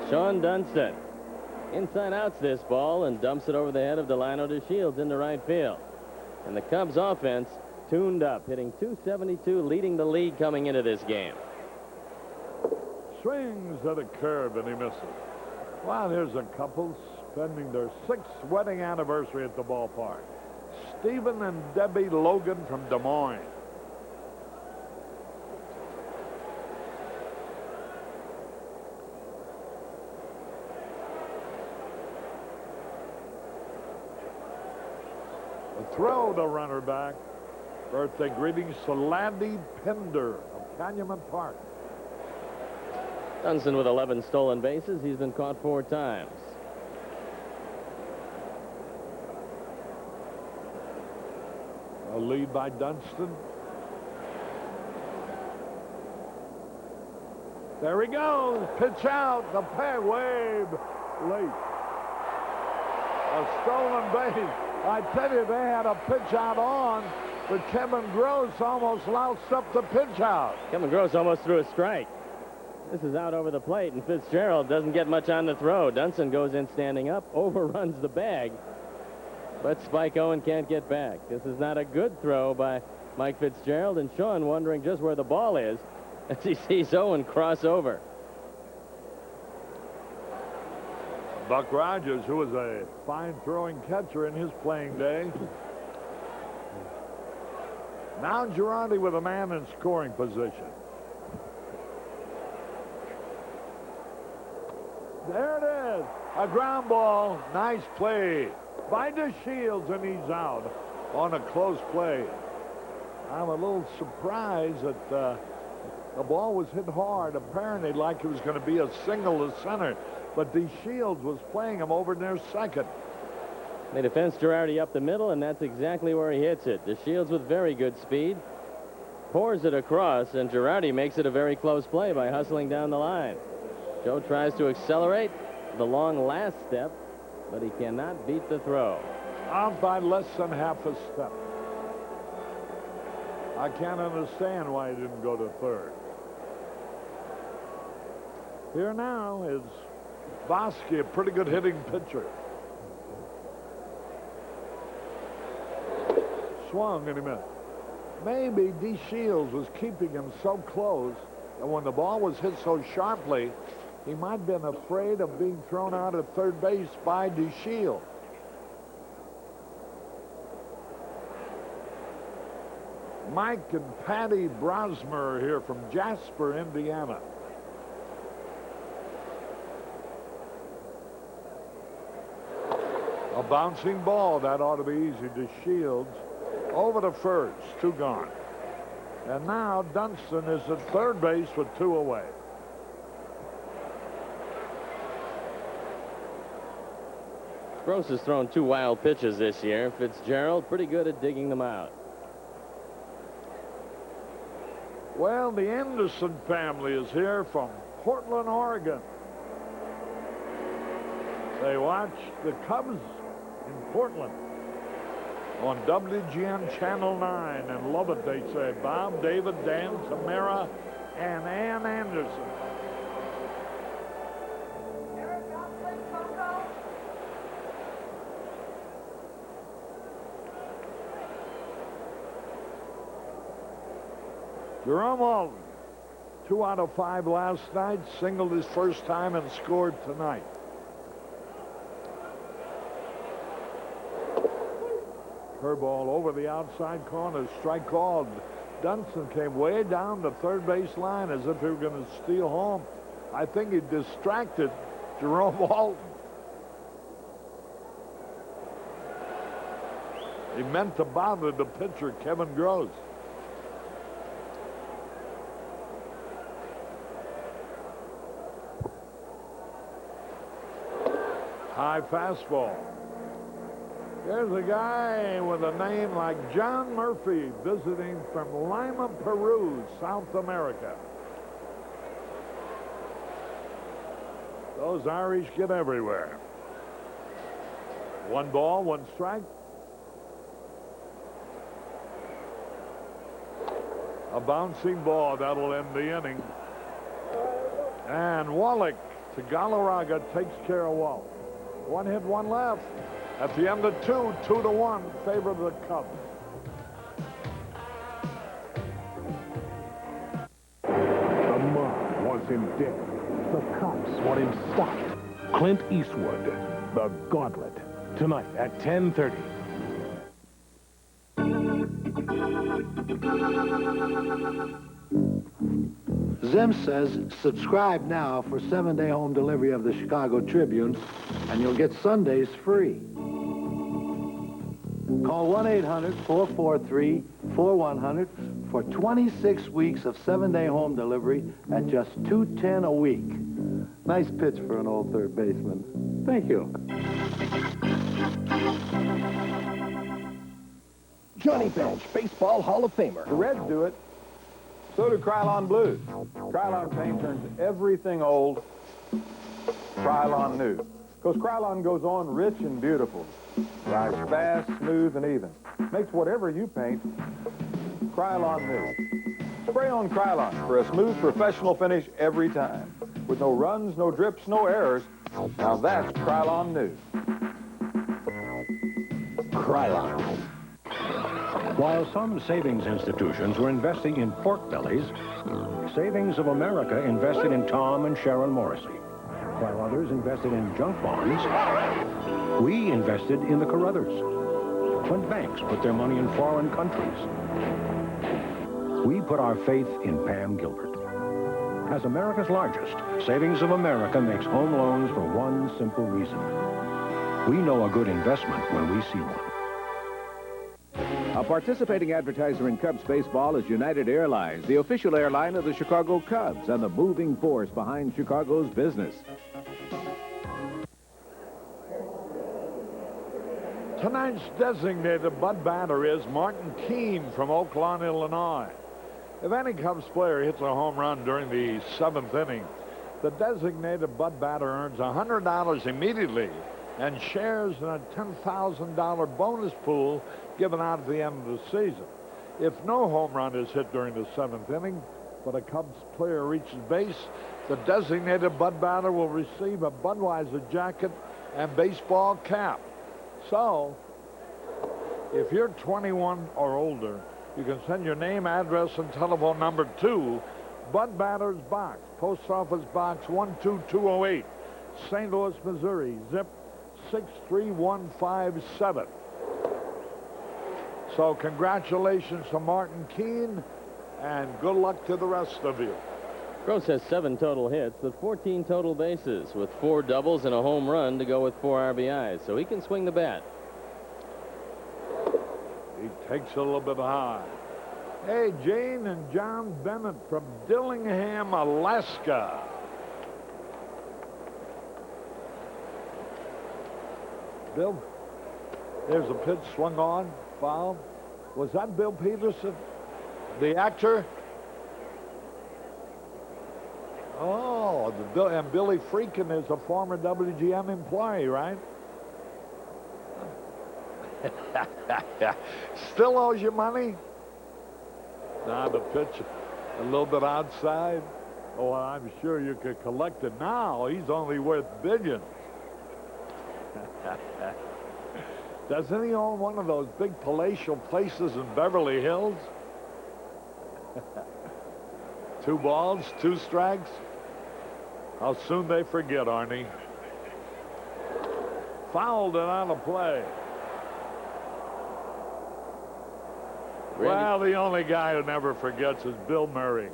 [SPEAKER 5] Shawon Dunston. Inside outs this ball and dumps it over the head of Delano DeShields into right field. And the Cubs offense tuned up, hitting .272, leading the league coming into this game.
[SPEAKER 4] Swings at a curve and he misses. Well, here's a couple spending their 6th wedding anniversary at the ballpark. Stephen and Debbie Logan from Des Moines. A throw to runner back. Birthday greetings to Landy Pinder of Calumet Park.
[SPEAKER 5] Dunston with 11 stolen bases. He's been caught 4 times.
[SPEAKER 4] A lead by Dunston. There he goes. Pitch out. The peg wave late. A stolen base. I tell you, they had a pitch out on, but Kevin Gross almost loused up the pitch out.
[SPEAKER 5] Kevin Gross almost threw a strike. This is out over the plate, and Fitzgerald doesn't get much on the throw. Dunston goes in standing up, overruns the bag, but Spike Owen can't get back. This is not a good throw by Mike Fitzgerald, and Shawon wondering just where the ball is as he sees Owen cross over.
[SPEAKER 4] Buck Rogers, who was a fine throwing catcher in his playing day. Now Girardi with a man in scoring position. There it is. A ground ball. Nice play by DeShields, and he's out on a close play. I'm a little surprised that the ball was hit hard, apparently like it was going to be a single to center. But DeShields was playing him over near second.
[SPEAKER 5] They defense Girardi up the middle, and that's exactly where he hits it. DeShields with very good speed. Pours it across, and Girardi makes it a very close play by hustling down the line. Joe tries to accelerate the long last step, but he cannot beat the throw.
[SPEAKER 4] Out by less than half a step. I can't understand why he didn't go to third. Here now is Bosky, a pretty good hitting pitcher. Swung and he missed. Maybe DeShields was keeping him so close that when the ball was hit so sharply, he might have been afraid of being thrown out at third base by DeShields. Mike and Patty Brosmer here from Jasper, Indiana. A bouncing ball, that ought to be easy. DeShields over to first, 2 gone. And now Dunston is at third base with 2 away.
[SPEAKER 5] Gross has thrown 2 wild pitches this year. Fitzgerald pretty good at digging them out.
[SPEAKER 4] Well, the Anderson family is here from Portland, Oregon. They watch the Cubs in Portland on WGN Channel 9 and love it, they say. Bob, David, Dan, Tamara, and Ann Anderson. Jerome Alden, 2 out of 5 last night, singled his first time and scored tonight. Curveball over the outside corner, strike called. Dunston came way down the third base line as if he were going to steal home. I think he distracted Jerome Alden. He meant to bother the pitcher, Kevin Gross. High fastball. There's a guy with a name like John Murphy visiting from Lima, Peru, South America. Those Irish get everywhere. 1 ball, 1 strike. A bouncing ball, that'll end the inning. And Wallach to Galarraga takes care of Walt. 1 hit, 1 left. At the end of 2, 2-1, favor of the Cubs.
[SPEAKER 6] The mob wants him dead. The cops want him stopped. Clint Eastwood, The Gauntlet, tonight at 10:30.
[SPEAKER 16] Zim says subscribe now for 7-day home delivery of the Chicago Tribune, and you'll get Sundays free. Call 1-800-443-4100 for 26 weeks of 7-day home delivery at just $2.10 a week. Nice pitch for an old third baseman. Thank you.
[SPEAKER 17] Johnny Bench, Baseball Hall of Famer.
[SPEAKER 14] The Reds do it. So do Krylon Blues. Krylon paint turns everything old Krylon new. Because Krylon goes on rich and beautiful. Dries fast, smooth, and even. Makes whatever you paint Krylon new. Spray on Krylon for a smooth, professional finish every time. With no runs, no drips, no errors. Now that's Krylon new.
[SPEAKER 17] Krylon.
[SPEAKER 18] While some savings institutions were investing in pork bellies, Savings of America invested in Tom and Sharon Morrissey. While others invested in junk bonds, we invested in the Carruthers. When banks put their money in foreign countries, we put our faith in Pam Gilbert. As America's largest, Savings of America makes home loans for one simple reason. We know a good investment when we see one.
[SPEAKER 19] A participating advertiser in Cubs baseball is United Airlines, the official airline of the Chicago Cubs and the moving force behind Chicago's business.
[SPEAKER 4] Tonight's designated butt batter is Martin Keene from Oak Lawn, Illinois. If any Cubs player hits a home run during the 7th inning, the designated butt batter earns $100 immediately and shares in a $10,000 bonus pool given out at the end of the season. If no home run is hit during the 7th inning, but a Cubs player reaches base, the designated butt batter will receive a Budweiser jacket and baseball cap. So, if you're 21 or older, you can send your name, address, and telephone number to Bud Batter's Box, Post Office Box 12208, St. Louis, Missouri, zip 63157. So congratulations to Martin Keene, and good luck to the rest of you.
[SPEAKER 5] Gross has 7 total hits with 14 total bases, with 4 doubles and a home run to go with 4 RBIs, so he can swing the bat.
[SPEAKER 4] He takes a little bit high. Hey, Jane and John Bennett from Dillingham, Alaska. Bill, there's a pitch swung on, foul. Was that Bill Peterson, the actor? Oh, and Billy Freakin is a former WGM employee, right? Still owes you money? Nah, the pitch a little bit outside. Oh, I'm sure you could collect it now. He's only worth billions. Doesn't he own one of those big palatial places in Beverly Hills? 2 balls, 2 strikes. How soon they forget, Arnie. Fouled it out of play. Well, the only guy who never forgets is Bill Murray.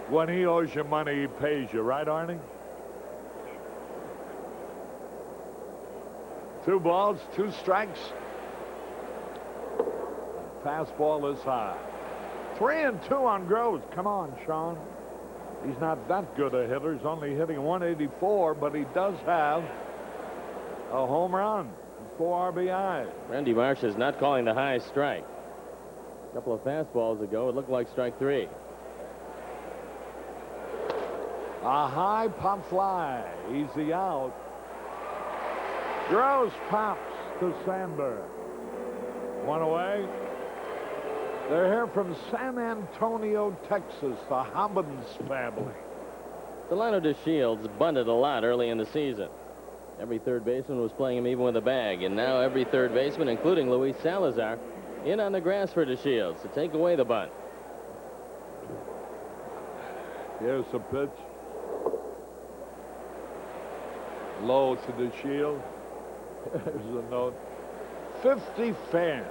[SPEAKER 4] When he owes you money, he pays you, right, Arnie? 2 balls, 2 strikes. Fastball is high. 3-2 on Groves. Come on, Shawon. He's not that good a hitter. He's only hitting 184, but he does have a home run, 4 RBIs.
[SPEAKER 5] Randy Marsh is not calling the high strike. A couple of fastballs ago, it looked like strike 3.
[SPEAKER 4] A high pop fly. Easy out. Gross pops to Sandberg. 1 away. They're here from San Antonio, Texas, the Hobbins family.
[SPEAKER 5] Delano DeShields bunted a lot early in the season. Every third baseman was playing him even with a bag, and now every third baseman, including Luis Salazar, in on the grass for DeShields to take away the bunt.
[SPEAKER 4] Here's the pitch. Low to DeShields. There's a note. 50 fans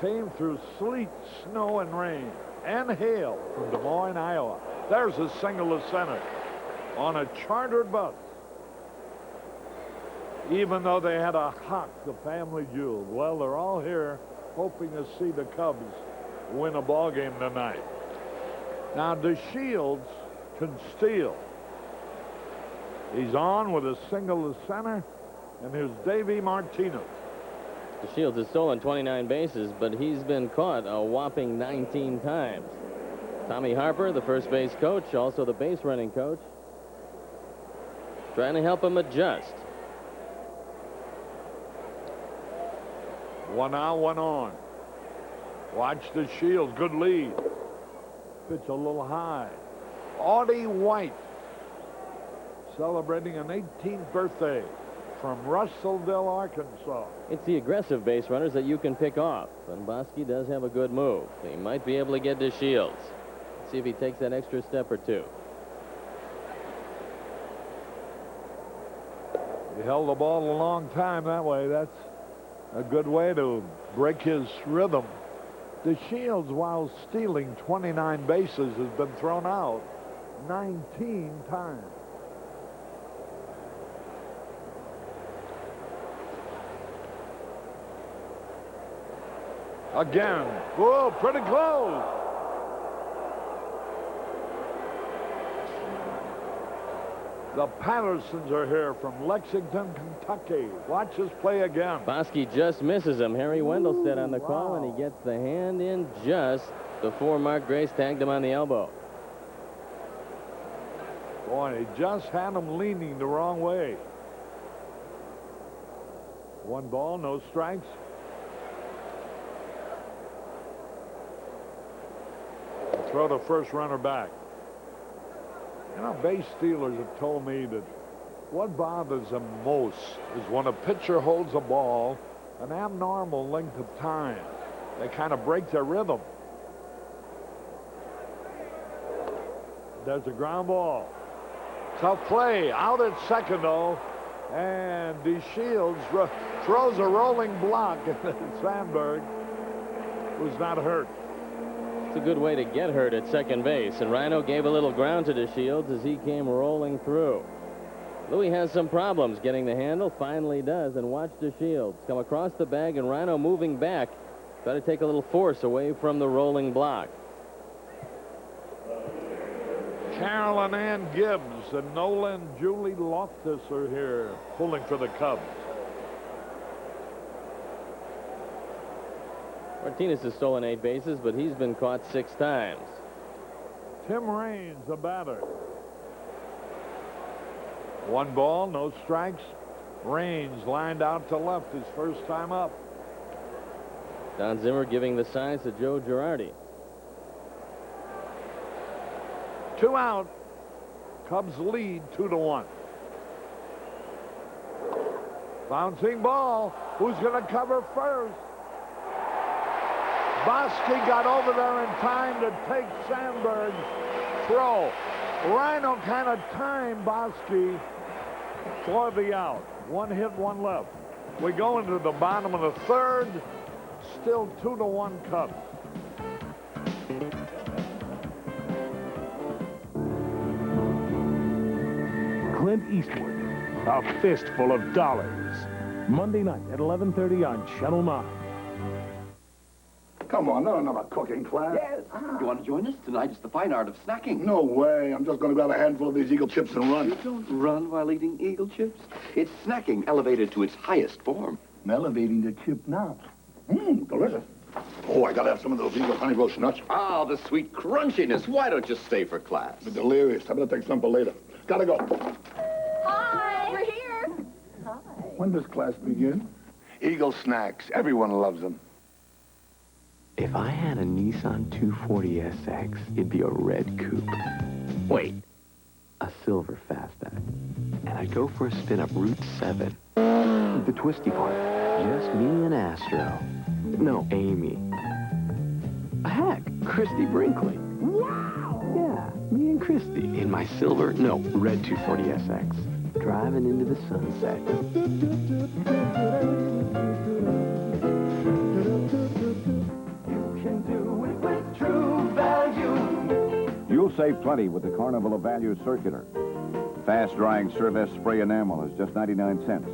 [SPEAKER 4] came through sleet, snow, and rain and hail from Des Moines, Iowa. There's a single to center on a chartered bus. Even though they had a hawk, the family jewel. Well, they're all here hoping to see the Cubs win a ball game tonight. Now, DeShields can steal. He's on with a single to center, and here's Davey Martinez.
[SPEAKER 5] DeShields has stolen 29 bases, but he's been caught a whopping 19 times. Tommy Harper, the first base coach, also the base running coach, trying to help him adjust.
[SPEAKER 4] 1 out, 1 on. Watch DeShields, good lead. Pitch a little high. Audie White celebrating an 18th birthday from Russellville, Arkansas.
[SPEAKER 5] It's the aggressive base runners that you can pick off, and Bosky does have a good move. He might be able to get DeShields. See if he takes that extra step or 2.
[SPEAKER 4] He held the ball a long time that way. That's a good way to break his rhythm. DeShields, while stealing 29 bases, has been thrown out 19 times. Again. Whoa, pretty close. The Pattersons are here from Lexington, Kentucky. Watch this play again.
[SPEAKER 5] Bosky just misses him. Harry Wendelstedt on the call, and he gets the hand in just before Mark Grace tagged him on the elbow.
[SPEAKER 4] Boy, he just had him leaning the wrong way. 1 ball, no strikes. Throw the first runner back. You know, base stealers have told me that what bothers them most is when a pitcher holds a ball an abnormal length of time. They kind of break their rhythm. There's a ground ball. Tough play. Out at second, though. And DeShields throws a rolling block. Sandberg was not hurt.
[SPEAKER 5] It's a good way to get hurt at second base, and Rhino gave a little ground to DeShields as he came rolling through. Louis has some problems getting the handle, finally does, and watch DeShields come across the bag, and Rhino moving back. Got to take a little force away from the rolling block.
[SPEAKER 4] Carolyn Ann Gibbs and Nolan Julie Loftus are here pulling for the Cubs.
[SPEAKER 5] Martinez has stolen 8 bases, but he's been caught 6 times.
[SPEAKER 4] Tim Raines, the batter. 1 ball, no strikes. Raines lined out to left his first time up.
[SPEAKER 5] Don Zimmer giving the signs to Joe Girardi.
[SPEAKER 4] 2 out. Cubs lead 2-1. Bouncing ball. Who's going to cover first? Bosky got over there in time to take Sandberg's throw. Rhino kind of timed Bosky for the out. 1 hit, 1 left. We go into the bottom of the 3rd. Still 2-1 Cubs.
[SPEAKER 6] Clint Eastwood, A Fistful of Dollars. Monday night at 11:30 on Channel 9.
[SPEAKER 20] Come on, not another cooking class.
[SPEAKER 21] Yes. You want to join us? Tonight is the fine art of snacking.
[SPEAKER 20] No way. I'm just going to grab a handful of these Eagle chips and run.
[SPEAKER 21] You don't run while eating Eagle chips. It's snacking elevated to its highest form.
[SPEAKER 20] I'm elevating the chip now. Delicious. Oh, I got to have some of those Eagle honey roast nuts.
[SPEAKER 21] Ah, the sweet crunchiness. Why don't you stay for class?
[SPEAKER 20] I'm delirious. I better take some for later. Gotta go.
[SPEAKER 10] Hi. We're here. Hi.
[SPEAKER 20] When does class begin? Eagle snacks. Everyone loves them.
[SPEAKER 3] If I had a Nissan 240SX, it'd be a red coupe. Wait, a silver fastback. And I'd go for a spin up Route 7. The twisty part. Just me and Astro. No, Amy. Heck, Christy Brinkley. Wow! Yeah, me and Christy. In my silver, no, red 240SX. Driving into the sunset.
[SPEAKER 9] You'll save plenty with the Carnival of Value Circular. Fast-drying Cervest spray enamel is just 99 cents.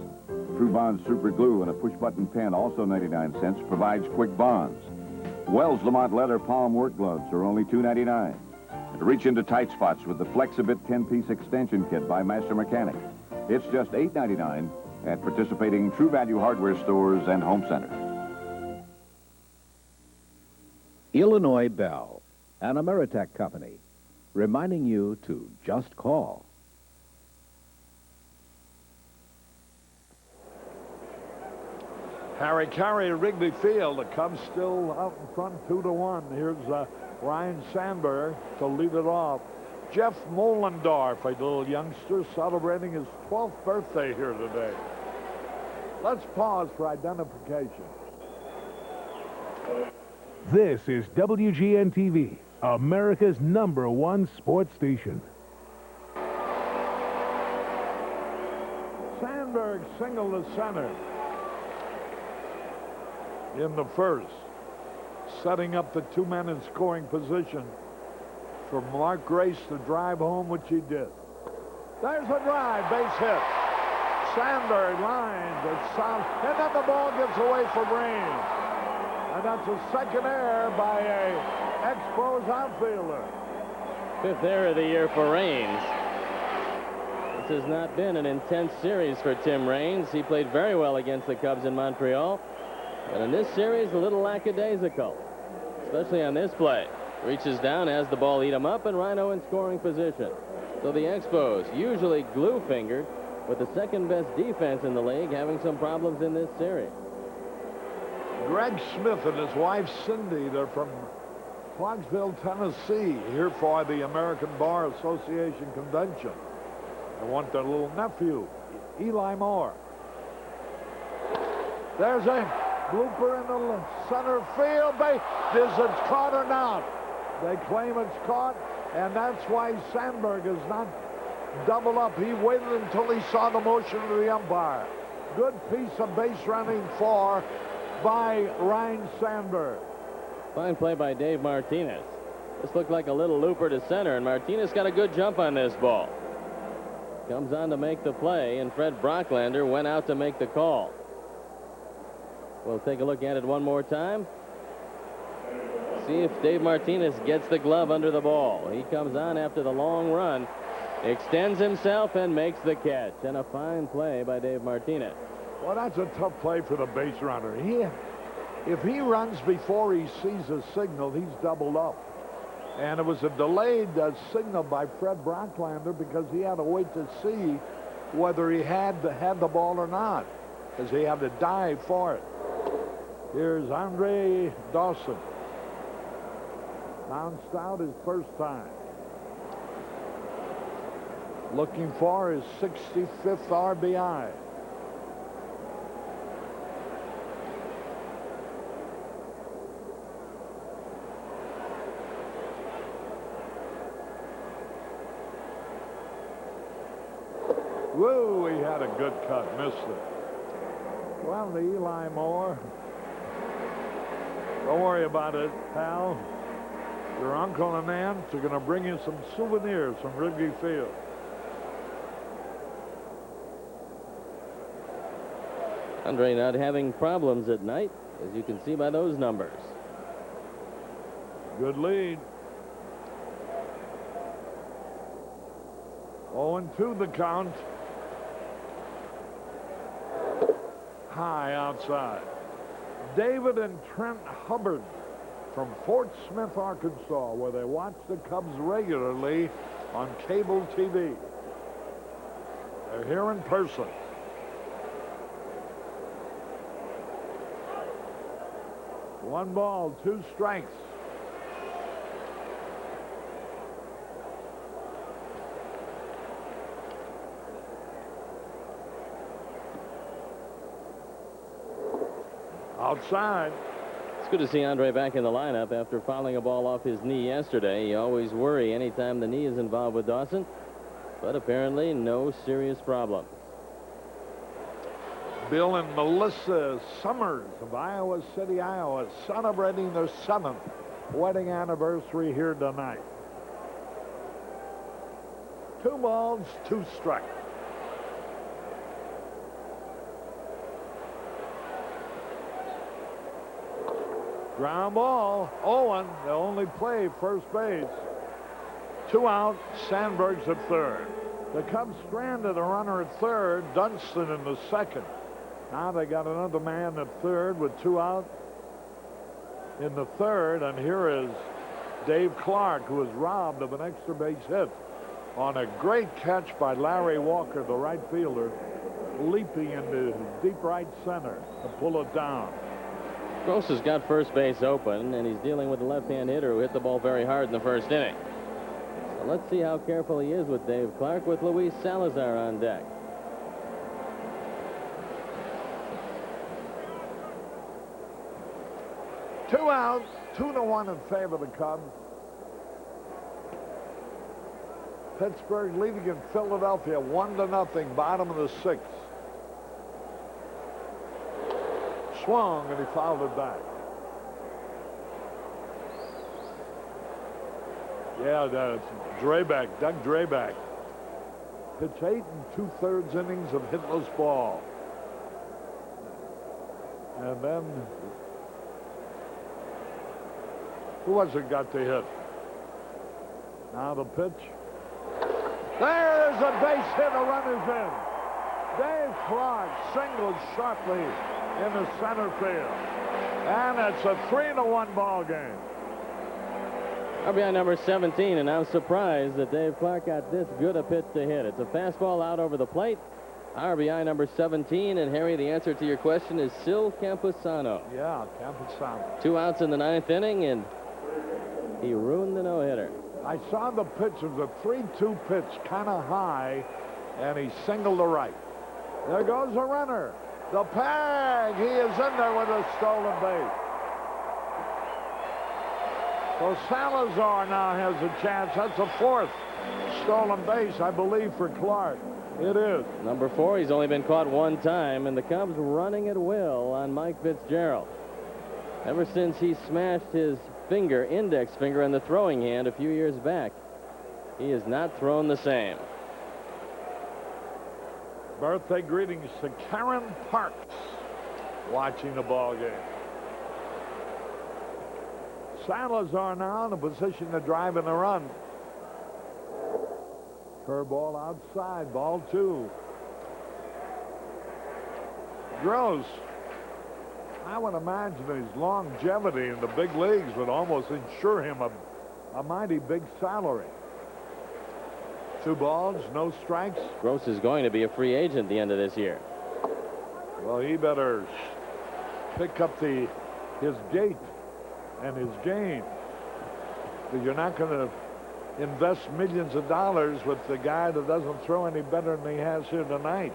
[SPEAKER 9] True Bond Super Glue and a push-button pen, also 99 cents, provides quick bonds. Wells Lamont leather palm work gloves are only $2.99. And reach into tight spots with the Flexibit 10-piece extension kit by Master Mechanic. It's just $8.99 at participating True Value hardware stores and home centers.
[SPEAKER 19] Illinois Bell, an Ameritech company, reminding you to just call.
[SPEAKER 4] Harry Carey at Wrigley Field. The Cubs still out in front 2-1. Here's Ryan Sandberg to lead it off. Jeff Mollendorf, a little youngster, celebrating his 12th birthday here today. Let's pause for identification.
[SPEAKER 6] This is WGN-TV, America's #1 sports station.
[SPEAKER 4] Sandberg single to center in the first, setting up the 2 men in scoring position for Mark Grace to drive home, which he did. There's a drive, base hit. Sandberg lines at south, and then the ball gets away from Raines. And that's a second error by a Expos outfielder.
[SPEAKER 5] 5th error of the year for Raines. This has not been an intense series for Tim Raines. He played very well against the Cubs in Montreal. But in this series, a little lackadaisical, especially on this play. Reaches down, has the ball eat him up, and Rhino in scoring position. So the Expos, usually glue-fingered, with the second-best defense in the league, having some problems in this series.
[SPEAKER 4] Greg Smith and his wife Cindy, they're from Clarksville, Tennessee, here for the American Bar Association convention. They want their little nephew, Eli Moore. There's a blooper in the center field. Is it caught or not? They claim it's caught, and that's why Sandberg is not double up. He waited until he saw the motion of the umpire. Good piece of base running by Ryne Sandberg.
[SPEAKER 5] Fine play by Dave Martinez. This looked like a little looper to center, and Martinez got a good jump on this ball. Comes on to make the play, and Fred Brocklander went out to make the call. We'll take a look at it one more time. See if Dave Martinez gets the glove under the ball. He comes on after the long run, extends himself, and makes the catch. And a fine play by Dave Martinez.
[SPEAKER 4] Well, that's a tough play for the base runner. If he runs before he sees a signal, he's doubled up. And it was a delayed signal by Fred Brocklander because he had to wait to see whether he had the ball or not, because he had to dive for it. Here's Andre Dawson. Bounced out his first time. Looking for his 65th RBI. Woo, he had a good cut, missed it. Well, to Eli Moore. Don't worry about it, pal. Your uncle and aunt are going to bring you some souvenirs from Wrigley Field.
[SPEAKER 5] Andre not having problems at night, as you can see by those numbers.
[SPEAKER 4] Good lead. 0-2 the count. High outside. David and Trent Hubbard from Fort Smith, Arkansas, where they watch the Cubs regularly on cable TV. They're here in person. One ball, 2 strikes. Outside.
[SPEAKER 5] It's good to see Andre back in the lineup after fouling a ball off his knee yesterday. You always worry anytime the knee is involved with Dawson, but apparently no serious problem.
[SPEAKER 4] Bill and Melissa Summers of Iowa City, Iowa, celebrating their 7th wedding anniversary here tonight. 2 balls, 2 strikes. Ground ball. Owen, they only play first base. 2 out. Sandberg's at third. The Cubs stranded a runner at third. Dunston in the second. Now they got another man at third with 2 out in the third. And here is Dave Clark, who was robbed of an extra base hit on a great catch by Larry Walker, the right fielder, leaping into deep right center to pull it down.
[SPEAKER 5] Gross has got first base open, and he's dealing with a left-hand hitter who hit the ball very hard in the first inning. So let's see how careful he is with Dave Clark, with Luis Salazar on deck.
[SPEAKER 4] Two outs, 2-1 in favor of the Cubs. Pittsburgh leading in Philadelphia 1-0, bottom of the 6th. Swung, and he fouled it back. Yeah, that's Drabek, Doug Drabek. Pitch 8 2/3 innings of hitless ball. And then Who was it got the hit? Now the pitch. There's a base hit. A run is in. Dave Clark singles sharply in the center field. And it's a 3-1 ball game.
[SPEAKER 5] RBI number 17, and I'm surprised that Dave Clark got this good a pitch to hit. It's a fastball out over the plate. RBI number 17, and Harry, the answer to your question is Sil Campusano.
[SPEAKER 4] Yeah, Campusano.
[SPEAKER 5] 2 outs in the 9th inning, and he ruined the no-hitter.
[SPEAKER 4] I saw the pitch. It was a 3-2 pitch, kind of high, and he singled to right. There goes a runner. The Pag. He is in there with a stolen base. So Salazar now has a chance. That's a 4th stolen base, I believe, for Clark. It is.
[SPEAKER 5] Number 4, he's only been caught 1 time, and the Cubs running at will on Mike Fitzgerald. Ever since he smashed his index finger in the throwing hand a few years back, he has not thrown the same.
[SPEAKER 4] Birthday greetings to Karen Parks watching the ball game. Salazar now in a position to drive in the run. Curveball outside, ball 2. Gross. I would imagine his longevity in the big leagues would almost ensure him a mighty big salary. 2 balls, no strikes.
[SPEAKER 5] Gross is going to be a free agent at the end of this year.
[SPEAKER 4] Well, he better pick up his gait and his game. Because you're not going to invest millions of dollars with the guy that doesn't throw any better than he has here tonight.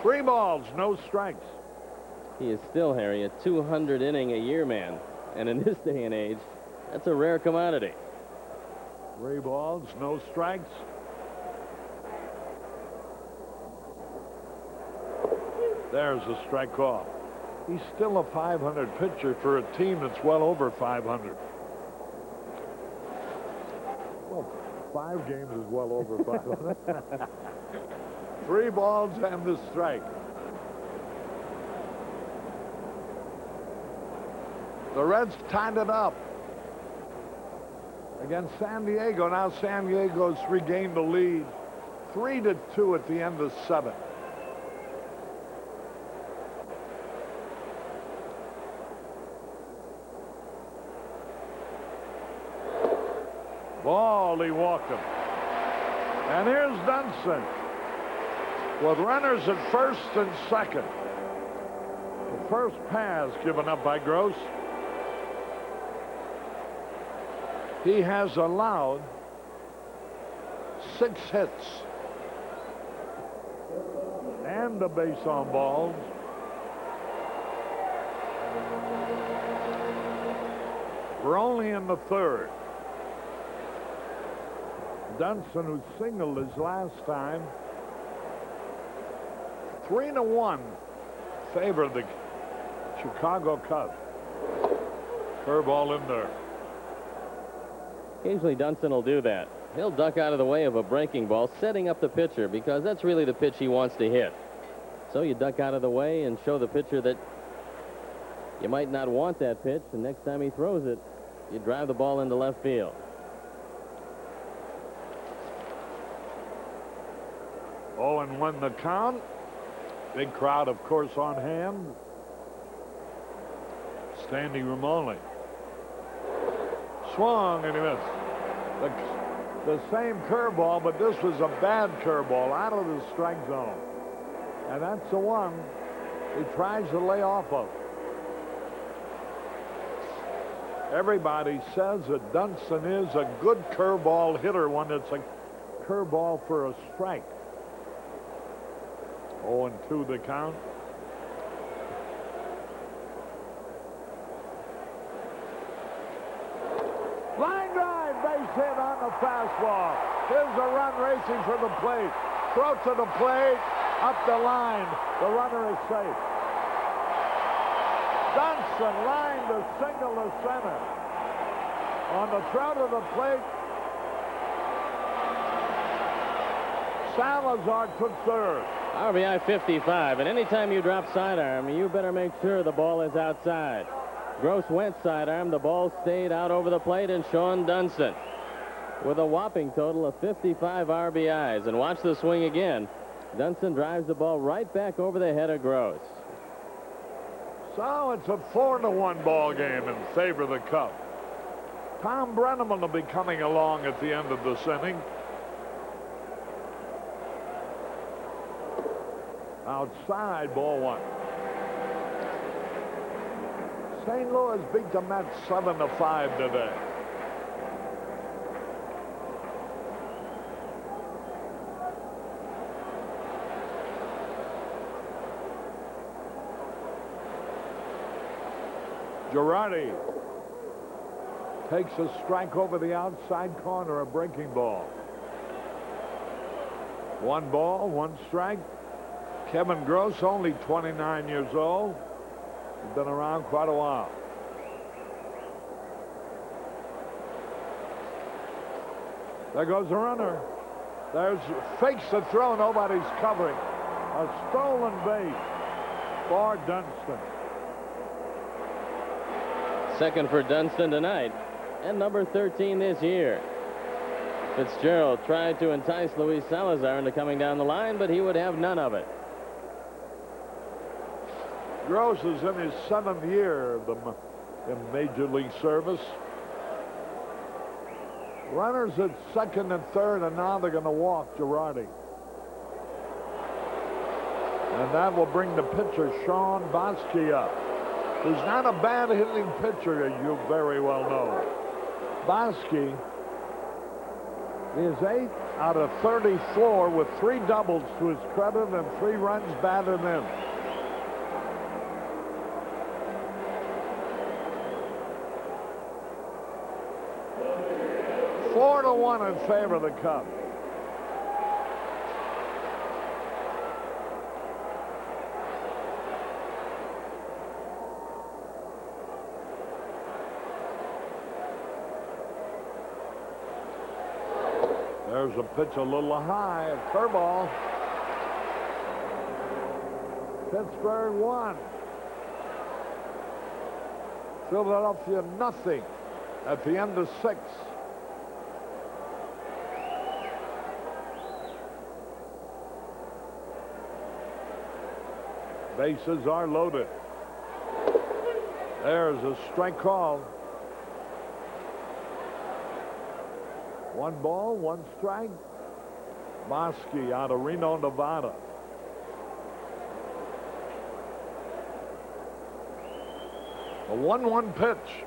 [SPEAKER 4] 3 balls, no strikes.
[SPEAKER 5] He is still, Harry, a 200-inning-a-year man. And in this day and age, that's a rare commodity.
[SPEAKER 4] 3 balls, no strikes. There's a strike call. He's still a 500 pitcher for a team that's well over 500. Well, 5 games is well over 500. 3 balls and the strike. The Reds tied it up against San Diego. Now San Diego's regained the lead 3-2 at the end of 7. Ball, he walked him. And here's Dunston with runners at first and second. The first pass given up by Gross. He has allowed 6 hits and a base on balls. We're only in the 3rd. Dunston, who singled his last time, 3-1 favor the Chicago Cubs. Curveball in there.
[SPEAKER 5] Occasionally Dunston will do that. He'll duck out of the way of a breaking ball, setting up the pitcher, because that's really the pitch he wants to hit. So you duck out of the way and show the pitcher that you might not want that pitch, and next time he throws it, you drive the ball into left field.
[SPEAKER 4] Oh, and 1 the count. Big crowd, of course, on hand. Standing room only. Swung and he missed. The same curveball, but this was a bad curveball out of the strike zone. And that's the one he tries to lay off of. Everybody says that Dunston is a good curveball hitter when it's a curveball for a strike. 0-2 the count. Line drive, base hit on the fastball. Here's a run racing for the plate. Throw to the plate, up the line. The runner is safe. Dunston lined to single to center. On the throw to the plate, Salazar took 3rd.
[SPEAKER 5] RBI 55, and anytime you drop sidearm, you better make sure the ball is outside. Gross went sidearm. The ball stayed out over the plate, and Shawon Dunston with a whopping total of 55 RBIs. And watch the swing again. Dunston drives the ball right back over the head of Gross.
[SPEAKER 4] So it's a 4-1 ball game in favor of the Cubs. Tom Brenneman will be coming along at the end of this inning. Outside, ball 1. St. Louis beat the Mets 7-5 today. Girardi takes a strike over the outside corner, a breaking ball. 1 ball, 1 strike. Kevin Gross, only 29 years old. He's been around quite a while. There goes the runner. There's fakes the throw, nobody's covering. A stolen base for Dunston.
[SPEAKER 5] Second for Dunston tonight, and number 13 this year. Fitzgerald tried to entice Luis Salazar into coming down the line, but he would have none of it.
[SPEAKER 4] Gross is in his 7th year in Major League service. Runners at second and third, and now they're going to walk Girardi. And that will bring the pitcher, Shawon Bosky, up. Who's not a bad hitting pitcher, as you very well know. Bosky is 8 out of 34 with 3 doubles to his credit and 3 runs batted in. Four to 1 in favor of the Cubs. There's a pitch a little high, a curveball. Pittsburgh 1. Philadelphia nothing at the end of 6. Bases are loaded. There's a strike call. 1 ball, 1 strike. Bosky out of Reno, Nevada. A 1-1 pitch.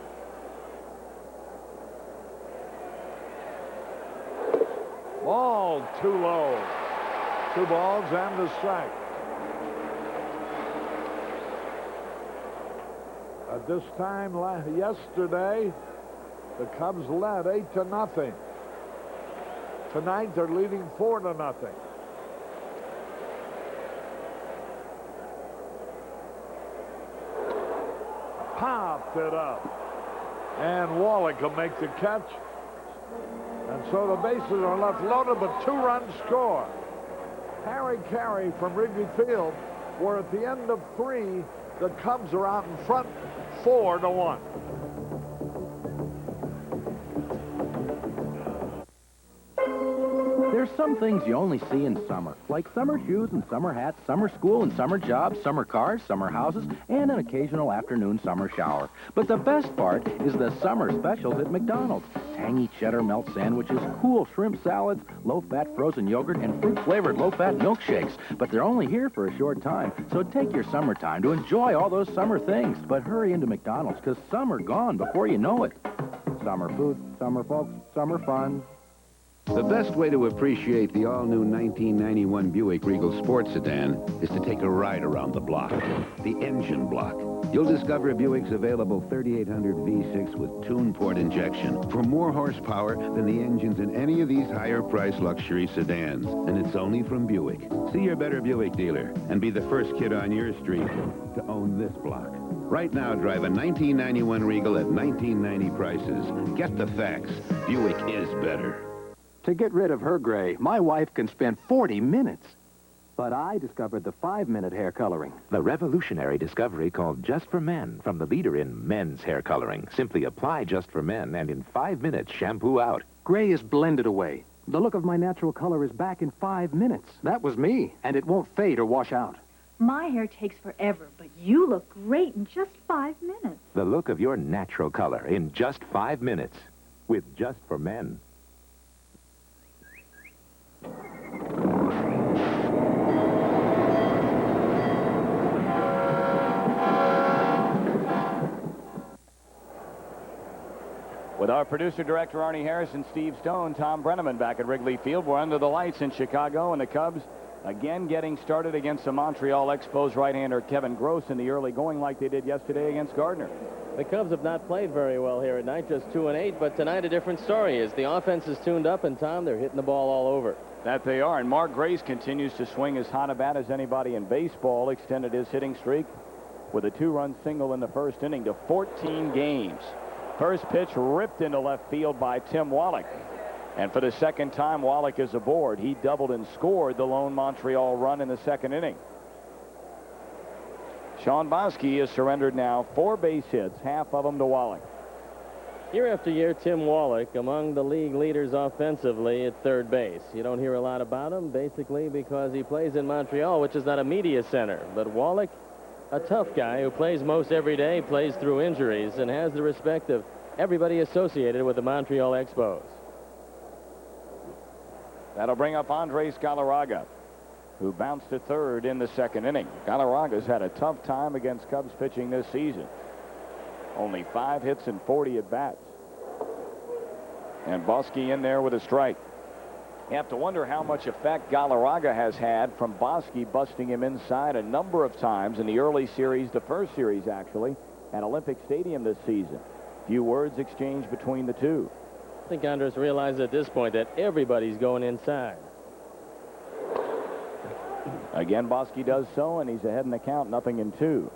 [SPEAKER 4] Ball too low. 2 balls and a strike. At this time yesterday, the Cubs led 8-0. Tonight they're leading 4-0. Popped it up. And Wallach will make the catch. And so the bases are left loaded, but 2 runs score. Harry Carey from Wrigley Field, where at the end of 3, the Cubs are out in front 4-1.
[SPEAKER 17] There's some things you only see in summer, like summer shoes and summer hats, summer school and summer jobs, summer cars, summer houses, and an occasional afternoon summer shower. But the best part is the summer specials at McDonald's. Tangy cheddar melt sandwiches, cool shrimp salads, low-fat frozen yogurt, and fruit-flavored low-fat milkshakes. But they're only here for a short time, so take your summertime to enjoy all those summer things. But hurry into McDonald's, because summer gone before you know it. Summer food, summer folks, summer fun.
[SPEAKER 2] The best way to appreciate the all-new 1991 Buick Regal Sport Sedan is to take a ride around the block, the engine block. You'll discover Buick's available 3800 V6 with tune port injection for more horsepower than the engines in any of these higher-priced luxury sedans. And it's only from Buick. See your better Buick dealer and be the first kid on your street to own this block. Right now, drive a 1991 Regal at 1990 prices. Get the facts. Buick is better.
[SPEAKER 17] To get rid of her gray, my wife can spend 40 minutes. But I discovered the 5-minute hair coloring.
[SPEAKER 13] The revolutionary discovery called Just for Men from the leader in men's hair coloring. Simply apply Just for Men, and in 5 minutes, shampoo out.
[SPEAKER 17] Gray is blended away. The look of my natural color is back in 5 minutes. That was me, and it won't fade or wash out.
[SPEAKER 10] My hair takes forever, but you look great in just 5 minutes.
[SPEAKER 13] The look of your natural color in just 5 minutes with Just for Men.
[SPEAKER 7] With our producer-director Arnie Harris and Steve Stone, Tom Brenneman back at Wrigley Field. We're under the lights in Chicago, and the Cubs again getting started against the Montreal Expos right-hander Kevin Gross in the early going like they did yesterday against Gardner.
[SPEAKER 5] The Cubs have not played very well here at night, just 2-8, but tonight a different story is the offense is tuned up, and Tom, they're hitting the ball all over.
[SPEAKER 7] That they are, and Mark Grace continues to swing as hot a bat as anybody in baseball, extended his hitting streak with a 2-run single in the first inning to 14 games. First pitch ripped into left field by Tim Wallach. And for the second time, Wallach is aboard. He doubled and scored the lone Montreal run in the second inning. Shawon has surrendered now 4 base hits, half of them to Wallach.
[SPEAKER 5] Year after year, Tim Wallach among the league leaders offensively at third base. You don't hear a lot about him, basically because he plays in Montreal, which is not a media center. But Wallach, a tough guy who plays most every day, plays through injuries, and has the respect of everybody associated with the Montreal Expos.
[SPEAKER 7] That'll bring up Andres Galarraga, who bounced to third in the second inning. Galarraga's had a tough time against Cubs pitching this season. Only 5 hits and 40 at-bats. And Bosque in there with a strike. You have to wonder how much effect Galarraga has had from Bosque busting him inside a number of times in the early series, the first series actually, at Olympic Stadium this season. Few words exchanged between the two.
[SPEAKER 5] I think Andres realized at this point that everybody's going inside.
[SPEAKER 7] Again, Bosque does so, and he's ahead in the count, 0-2.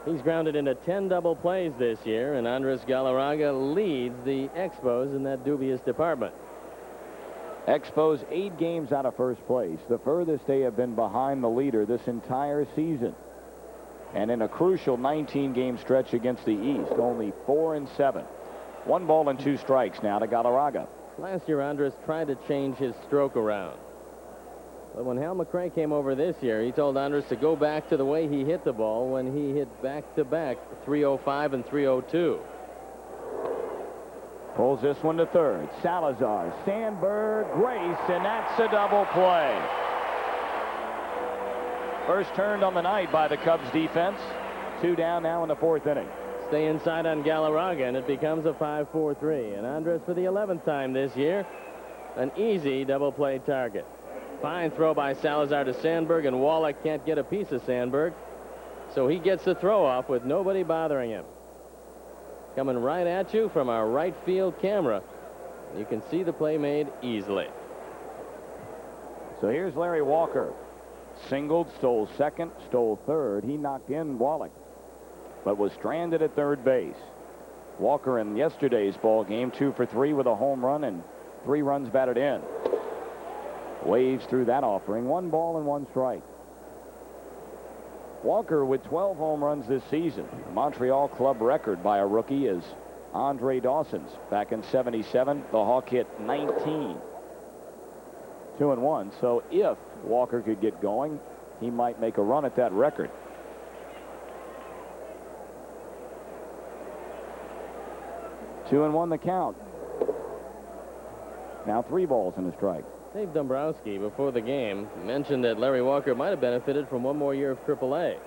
[SPEAKER 5] He's grounded into 10 double plays this year, and Andres Galarraga leads the Expos in that dubious department.
[SPEAKER 7] Expos 8 games out of first place, the furthest they have been behind the leader this entire season. And in a crucial 19-game stretch against the East, only 4-7. 1 ball and 2 strikes now to Galarraga.
[SPEAKER 5] Last year, Andres tried to change his stroke around. But when Hal McRae came over this year, he told Andres to go back to the way he hit the ball when he hit back-to-back 305 and 302.
[SPEAKER 7] Pulls this one to third. Salazar, Sandberg, Grace, and that's a double play. First turned on the night by the Cubs defense. 2 down now in the 4th inning.
[SPEAKER 5] Stay inside on Galarraga, and it becomes a 5-4-3. And Andres, for the 11th time this year, an easy double play target. Fine throw by Salazar to Sandberg, and Wallach can't get a piece of Sandberg. So he gets the throw off with nobody bothering him. Coming right at you from our right field camera. You can see the play made easily.
[SPEAKER 7] So here's Larry Walker. Singled, stole second, stole third. He knocked in Wallach, but was stranded at third base. Walker in yesterday's ball game, 2 for 3 with a home run and 3 runs batted in. Waves through that offering. 1 ball and 1 strike. Walker with 12 home runs this season. The Montreal club record by a rookie is Andre Dawson's. Back in '77, the Hawk hit 19. 2-1. So if Walker could get going, he might make a run at that record. Two and 1 the count. Now 3 balls and a strike.
[SPEAKER 5] Dave Dombrowski, before the game, mentioned that Larry Walker might have benefited from 1 more year of AAA.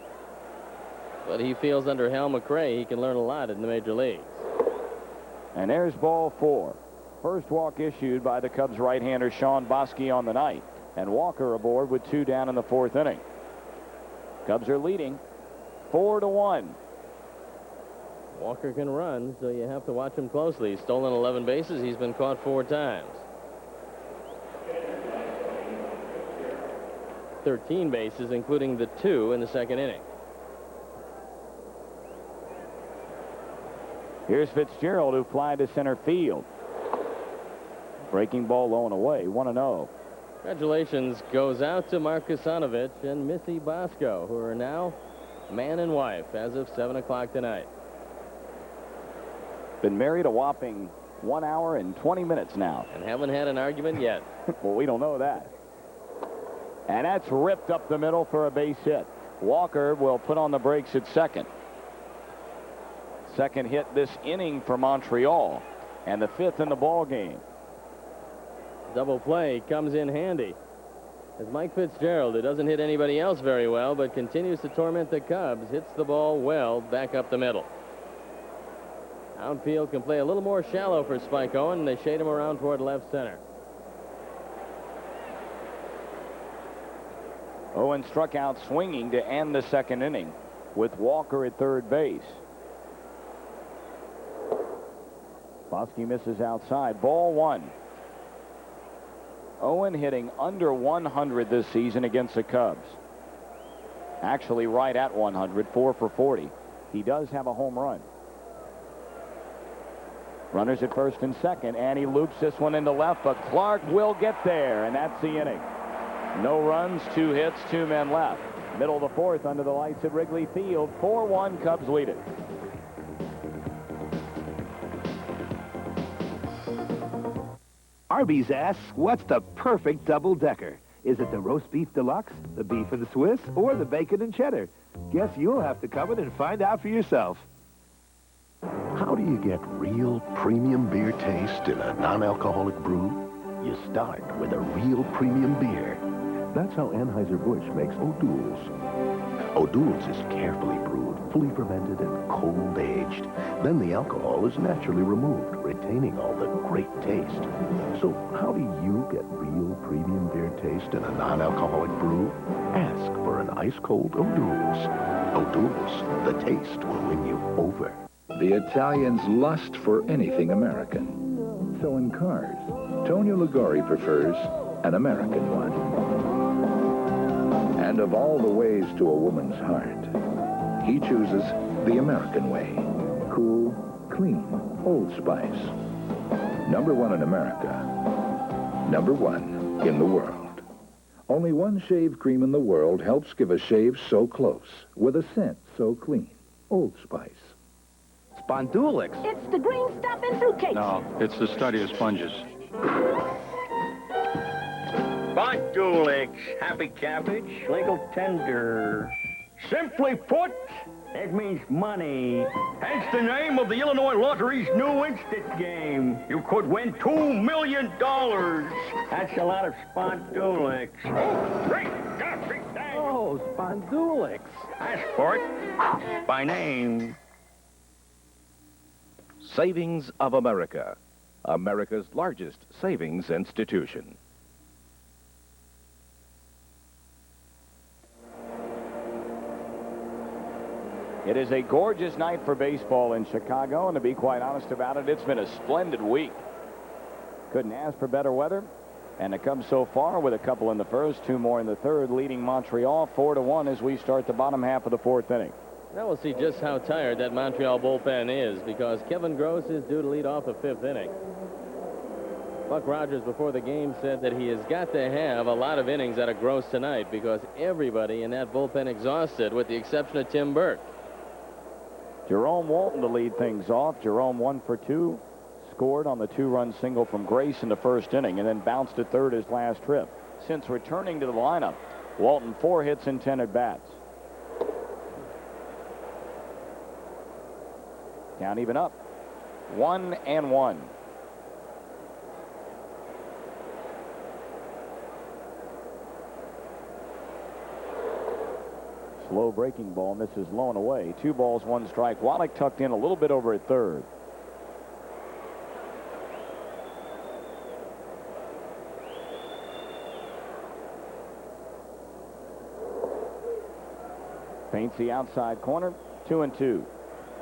[SPEAKER 5] But he feels under Hal McRae he can learn a lot in the major leagues.
[SPEAKER 7] And there's ball 4. First walk issued by the Cubs right-hander Shawon Bosque on the night. And Walker aboard with 2 down in the 4th inning. Cubs are leading 4-1.
[SPEAKER 5] Walker can run, so you have to watch him closely. He's stolen 11 bases. He's been caught 4 times. 13 bases, including the 2 in the second inning.
[SPEAKER 7] Here's Fitzgerald, who fly to center field. Breaking ball low and away, 1-0.
[SPEAKER 5] Congratulations goes out to Mark Kusanovich and Missy Bosco, who are now man and wife as of 7 o'clock tonight.
[SPEAKER 7] Been married a whopping 1 hour and 20 minutes now.
[SPEAKER 5] And haven't had an argument yet.
[SPEAKER 7] Well, we don't know that. And that's ripped up the middle for a base hit. Walker will put on the brakes at second. Second hit this inning for Montreal, and the 5th in the ball game.
[SPEAKER 5] Double play comes in handy as Mike Fitzgerald, who doesn't hit anybody else very well but continues to torment the Cubs, hits the ball well back up the middle. Outfield can play a little more shallow for Spike Owen, and they shade him around toward left center.
[SPEAKER 7] Owen struck out swinging to end the second inning with Walker at third base. Bosky misses outside. Ball 1. Owen hitting under 100 this season against the Cubs. Actually right at 100, 4 for 40. He does have a home run. Runners at first and second, and he loops this one into left, but Clark will get there, and that's the inning. No runs, 2 hits, 2 men left. Middle of the 4th under the lights at Wrigley Field. 4-1, Cubs lead it.
[SPEAKER 8] Arby's asks, what's the perfect double-decker? Is it the roast beef deluxe, the beef and the Swiss, or the bacon and cheddar? Guess you'll have to come in and find out for yourself.
[SPEAKER 6] How do you get real premium beer taste in a non-alcoholic brew? You start with a real premium beer. That's how Anheuser-Busch makes O'Doul's. O'Doul's is carefully brewed, fully fermented, and cold-aged. Then the alcohol is naturally removed, retaining all the great taste. So how do you get real premium beer taste in a non-alcoholic brew? Ask for an ice-cold O'Doul's. O'Doul's, the taste will win you over.
[SPEAKER 22] The Italians lust for anything American. So in cars, Tonio Liguori prefers an American one. And of all the ways to a woman's heart, he chooses the American way. Cool, clean, Old Spice. Number 1 in America. Number 1 in the world. Only one shave cream in the world helps give a shave so close, with a scent so clean. Old Spice.
[SPEAKER 17] Spondulix.
[SPEAKER 23] It's the green stuff in fruitcakes.
[SPEAKER 24] No, it's the study of sponges.
[SPEAKER 25] Spondulix, happy cabbage, legal tender. Simply put, it means money. Hence the name of the Illinois Lottery's new instant game. You could win $2 million. That's a lot of Spondulix. Oh, great! Got a big thing.
[SPEAKER 17] Oh, Spondulix.
[SPEAKER 25] Ask for it by name.
[SPEAKER 13] Savings of America, America's largest savings institution.
[SPEAKER 7] It is a gorgeous night for baseball in Chicago, and to be quite honest about it, it's been a splendid week. Couldn't ask for better weather. And the Cubs so far with a couple in the first, 2 more in the third, leading Montreal 4-1 as we start the bottom half of the 4th inning.
[SPEAKER 5] Now we'll see just how tired that Montreal bullpen is, because Kevin Gross is due to lead off the 5th inning. Buck Rogers before the game said that he has got to have a lot of innings out of Gross tonight because everybody in that bullpen exhausted with the exception of Tim Burke.
[SPEAKER 7] Jerome Walton to lead things off. Jerome 1 for 2. Scored on the 2-run single from Grace in the first inning and then bounced at third his last trip. Since returning to the lineup, Walton 4 hits and 10 at-bats. Count even up. 1-1. Slow breaking ball misses low and away. 2 balls, 1 strike. Wallach tucked in a little bit over at third. Paints the outside corner. 2-2.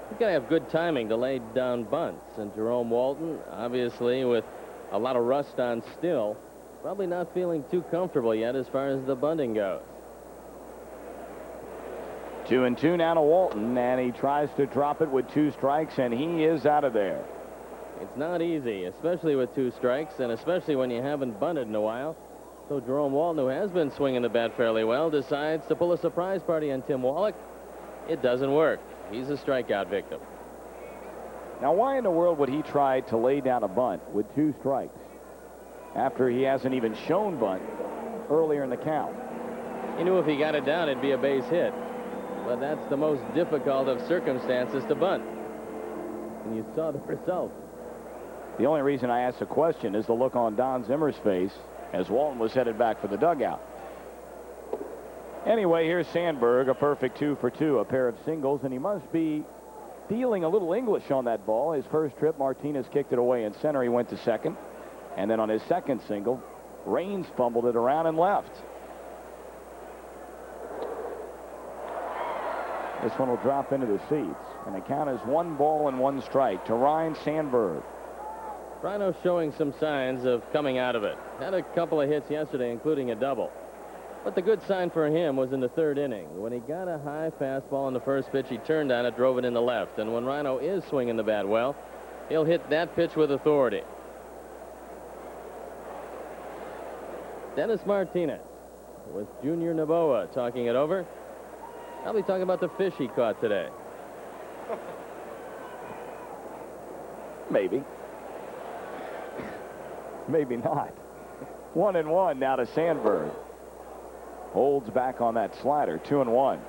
[SPEAKER 5] You've got to have good timing to lay down bunts. And Jerome Walton, obviously with a lot of rust on still, probably not feeling too comfortable yet as far as the bunting goes.
[SPEAKER 7] 2-2 now to Walton, and he tries to drop it with 2 strikes, and he is out of there.
[SPEAKER 5] It's not easy, especially with 2 strikes, and especially when you haven't bunted in a while. So Jerome Walton, who has been swinging the bat fairly well, decides to pull a surprise party on Tim Wallach. It doesn't work. He's a strikeout victim.
[SPEAKER 7] Now, why in the world would he try to lay down a bunt with 2 strikes after he hasn't even shown bunt earlier in the count?
[SPEAKER 5] He knew if he got it down, it'd be a base hit. But that's the most difficult of circumstances to bunt. And you saw the result.
[SPEAKER 7] The only reason I asked the question is the look on Don Zimmer's face as Walton was headed back for the dugout. Anyway, here's Sandberg, a perfect 2 for 2, a pair of singles, and he must be feeling a little English on that ball. His first trip, Martinez kicked it away in center. He went to second. And then on his second single, Raines fumbled it around and left. This one will drop into the seats, and the count is 1 ball and 1 strike to Ryne Sandberg.
[SPEAKER 5] Rhino showing some signs of coming out of it. Had a couple of hits yesterday, including a double. But the good sign for him was in the 3rd inning. When he got a high fastball on the first pitch, he turned on it, drove it in the left. And when Rhino is swinging the bat well, he'll hit that pitch with authority. Dennis Martinez with Junior Novoa talking it over. Probably talking about the fish he caught today.
[SPEAKER 7] Maybe. Maybe not. 1-1 now to Sandberg. Holds back on that slider. 2-1.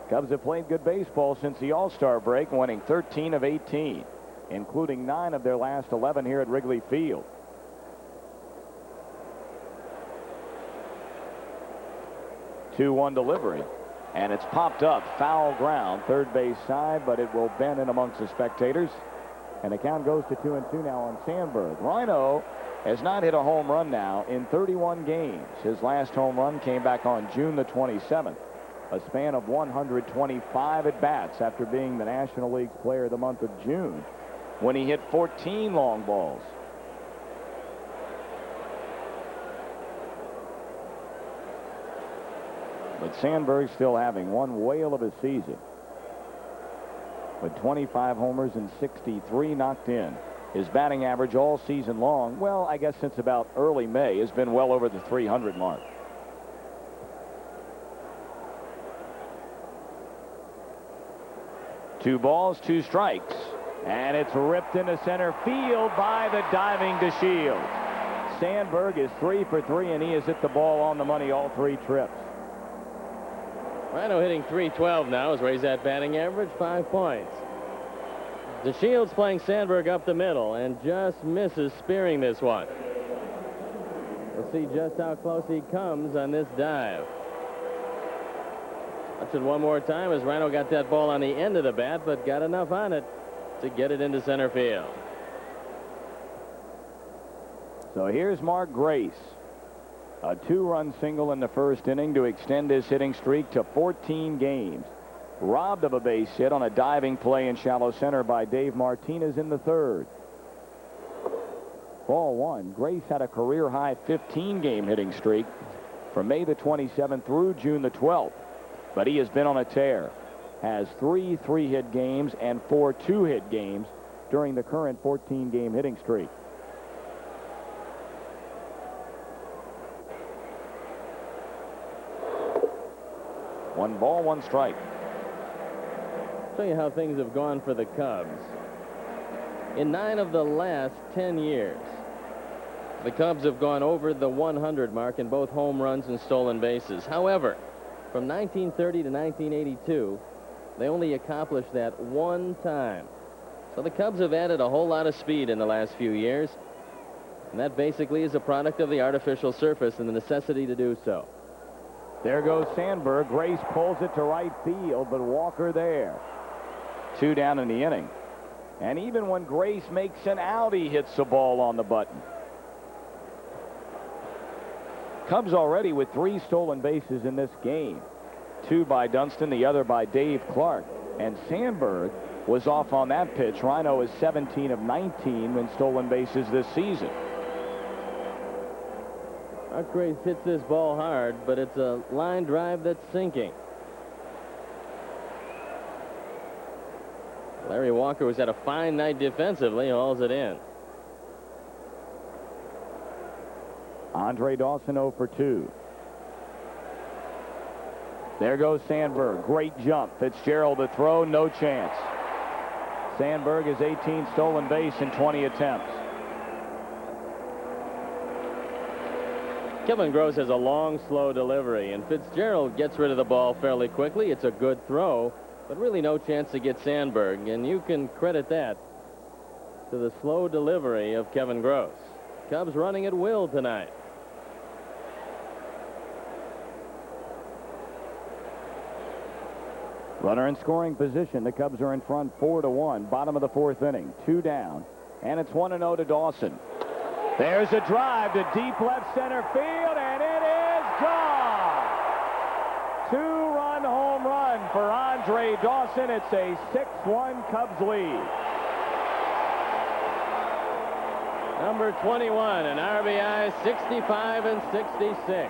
[SPEAKER 7] Cubs have played good baseball since the All-Star break, winning 13 of 18, including 9 of their last 11 here at Wrigley Field. Two-one delivery, and it's popped up, foul ground, third base side, but it will bend in amongst the spectators, and the count goes to 2-2 now on Sandberg. Rhino has not hit a home run now in 31 games. His last home run came back on June the 27th, a span of 125 at-bats after being the National League's Player of the Month of June, when he hit 14 long balls. But Sandberg's still having one whale of a season, with 25 homers and 63 knocked in. His batting average all season long, well, I guess since about early May, has been well over the 300 mark. Two balls, 2 strikes, and it's ripped into center field by the diving DeShields. Sandberg is 3 for 3, and he has hit the ball on the money all 3 trips.
[SPEAKER 5] Rhino hitting .312 now has raised that batting average 5 points. DeShields playing Sandberg up the middle and just misses spearing this one. We'll see just how close he comes on this dive. Watch it one more time as Rhino got that ball on the end of the bat, but got enough on it to get it into center field.
[SPEAKER 7] So here's Mark Grace. A 2-run single in the first inning to extend his hitting streak to 14 games. Robbed of a base hit on a diving play in shallow center by Dave Martinez in the 3rd. Ball 1. Grace had a career-high 15-game hitting streak from May the 27th through June the 12th. But he has been on a tear. Has 3 3-hit games and 4 2-hit games during the current 14-game hitting streak. One ball, 1 strike.
[SPEAKER 5] Show you how things have gone for the Cubs. In 9 of the last 10 years, the Cubs have gone over the 100 mark in both home runs and stolen bases. However, from 1930 to 1982, they only accomplished that 1 time. So the Cubs have added a whole lot of speed in the last few years, and that basically is a product of the artificial surface and the necessity to do so.
[SPEAKER 7] There goes Sandberg. Grace pulls it to right field, but Walker there. 2 down in the inning. And even when Grace makes an out, he hits the ball on the button. Cubs already with 3 stolen bases in this game. 2 by Dunston, the other by Dave Clark. And Sandberg was off on that pitch. Rhino is 17 of 19 in stolen bases this season.
[SPEAKER 5] Mark Grace hits this ball hard, but it's a line drive that's sinking. Larry Walker was had a fine night defensively, hauls it in.
[SPEAKER 7] Andre Dawson 0 for 2. There goes Sandberg. Great jump. Fitzgerald to throw. No chance. Sandberg has 18 stolen base in 20 attempts.
[SPEAKER 5] Kevin Gross has a long, slow delivery, and Fitzgerald gets rid of the ball fairly quickly. It's a good throw, but really no chance to get Sandberg, and you can credit that to the slow delivery of Kevin Gross. Cubs running at will tonight.
[SPEAKER 7] Runner in scoring position. The Cubs are in front 4-1. Bottom of the 4th inning. 2 down. And it's 1-0 to Dawson. There's a drive to deep left center field, and it is gone. 2-run home run for Andre Dawson. It's a 6-1 Cubs lead.
[SPEAKER 5] Number 21, an RBI, 65 and 66.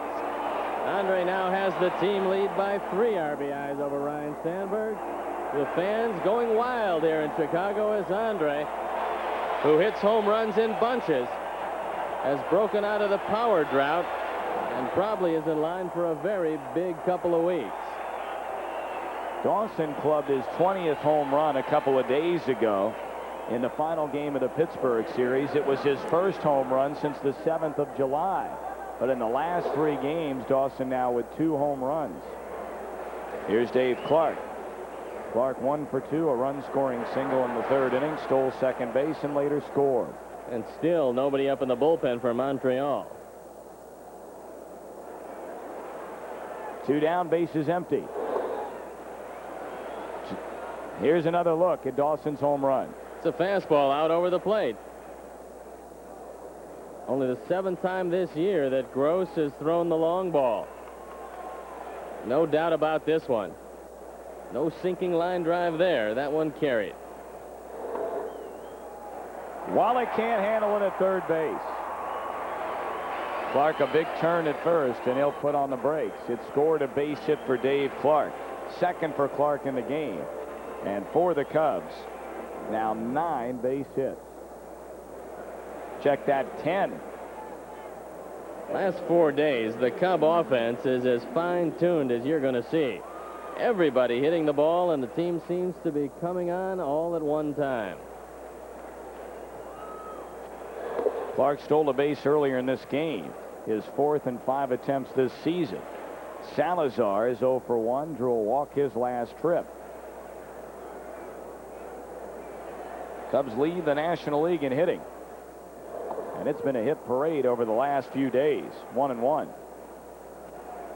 [SPEAKER 5] Andre now has the team lead by 3 RBIs over Ryne Sandberg. The fans going wild here in Chicago as Andre, who hits home runs in bunches, has broken out of the power drought and probably is in line for a very big couple of weeks.
[SPEAKER 7] Dawson clubbed his 20th home run a couple of days ago in the final game of the Pittsburgh series. It was his first home run since the 7th of July. But in the last 3 games, Dawson now with 2 home runs. Here's Dave Clark. Clark 1 for 2, a run-scoring single in the 3rd inning, stole second base and later scored.
[SPEAKER 5] And still nobody up in the bullpen for Montreal.
[SPEAKER 7] 2 down, bases empty. Here's another look at Dawson's home run.
[SPEAKER 5] It's a fastball out over the plate. Only the 7th time this year that Gross has thrown the long ball. No doubt about this one. No sinking line drive there. That one carried.
[SPEAKER 7] Wallach can't handle it at third base. Clark a big turn at first, and he'll put on the brakes. It scored a base hit for Dave Clark. 2nd for Clark in the game. And for the Cubs, now 9 base hits. Check that, 10.
[SPEAKER 5] Last 4 days, the Cub offense is as fine-tuned as you're going to see. Everybody hitting the ball, and the team seems to be coming on all at one time.
[SPEAKER 7] Clark stole a base earlier in this game. His 4th in 5 attempts this season. Salazar is 0 for 1, drew a walk his last trip. Cubs lead the National League in hitting. And it's been a hit parade over the last few days. 1-1.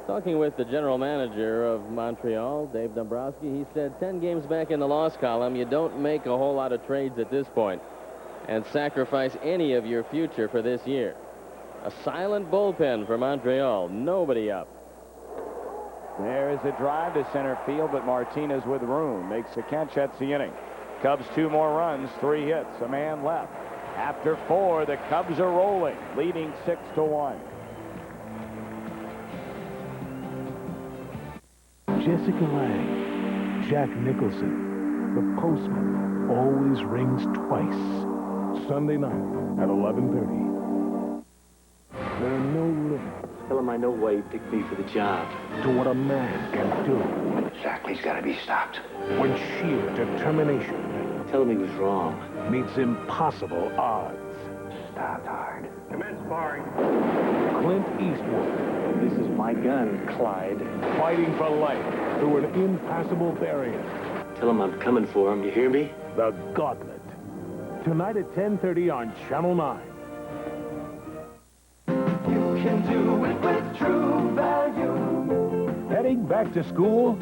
[SPEAKER 5] Talking with the general manager of Montreal, Dave Dombrowski, he said 10 games back in the loss column, you don't make a whole lot of trades at this point and sacrifice any of your future for this year. A silent bullpen for Montreal. Nobody up.
[SPEAKER 7] There's a drive to center field, but Martinez with room makes a catch. That's the inning. Cubs 2 more runs, 3 hits, a man left. After 4, the Cubs are rolling, leading 6-1.
[SPEAKER 6] Jessica Lange, Jack Nicholson, the postman always rings twice. Sunday night at 11:30. There are no limits.
[SPEAKER 3] Tell him I know why he picked me for the job.
[SPEAKER 6] To what a man can do.
[SPEAKER 20] Exactly's got to be stopped.
[SPEAKER 6] When sheer determination
[SPEAKER 3] Tell him he was wrong.
[SPEAKER 6] meets impossible odds.
[SPEAKER 20] Stopped hard.
[SPEAKER 24] Commence firing.
[SPEAKER 6] Clint Eastwood.
[SPEAKER 3] This is my gun, Clyde.
[SPEAKER 6] Fighting for life through an impassable barrier.
[SPEAKER 3] Tell him I'm coming for him. You hear me?
[SPEAKER 6] The Gauntlet. Tonight at 10:30 on Channel 9.
[SPEAKER 1] You can do it with True Value.
[SPEAKER 6] Heading back to school?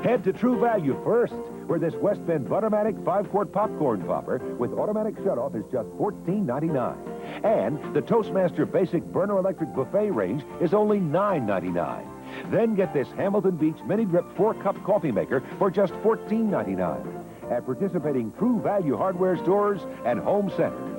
[SPEAKER 6] Head to True Value first, where this West Bend Buttermatic 5-quart popcorn popper with automatic shutoff is just $14.99. And the Toastmaster Basic Burner Electric Buffet range is only $9.99. Then get this Hamilton Beach Mini Drip 4-cup coffee maker for just $14.99 at participating True Value hardware stores and home centers.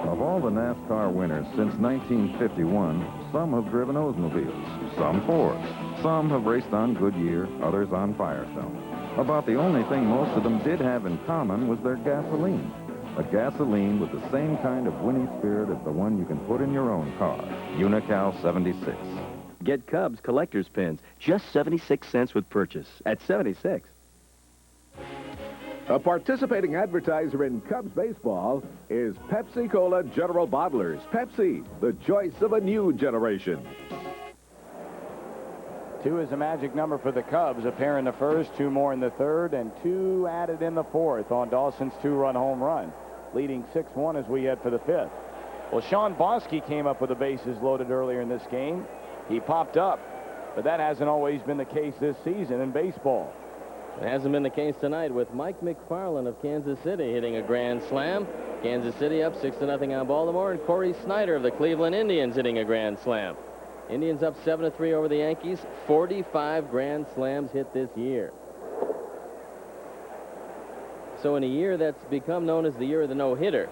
[SPEAKER 11] Of all the NASCAR winners since 1951, some have driven Oldsmobiles, some Fords, some have raced on Goodyear, others on Firestone. About the only thing most of them did have in common was their gasoline. A gasoline with the same kind of winning spirit as the one you can put in your own car. Unical 76.
[SPEAKER 12] Get Cubs collector's pins, just 76 cents with purchase. At 76.
[SPEAKER 19] A participating advertiser in Cubs baseball is Pepsi-Cola General Bottlers. Pepsi, the choice of a new generation.
[SPEAKER 7] 2 is the magic number for the Cubs. A pair in the first, 2 more in the third, and 2 added in the fourth on Dawson's 2-run home run, leading 6-1 as we head for the 5th. Well, Shawon Bosky came up with the bases loaded earlier in this game. He popped up, but that hasn't always been the case this season in baseball.
[SPEAKER 5] It hasn't been the case tonight with Mike McFarland of Kansas City hitting a grand slam. Kansas City up 6-0 on Baltimore, and Corey Snyder of the Cleveland Indians hitting a grand slam. Indians up 7-3 over the Yankees. 45 grand slams hit this year. So in a year that's become known as the year of the no-hitter,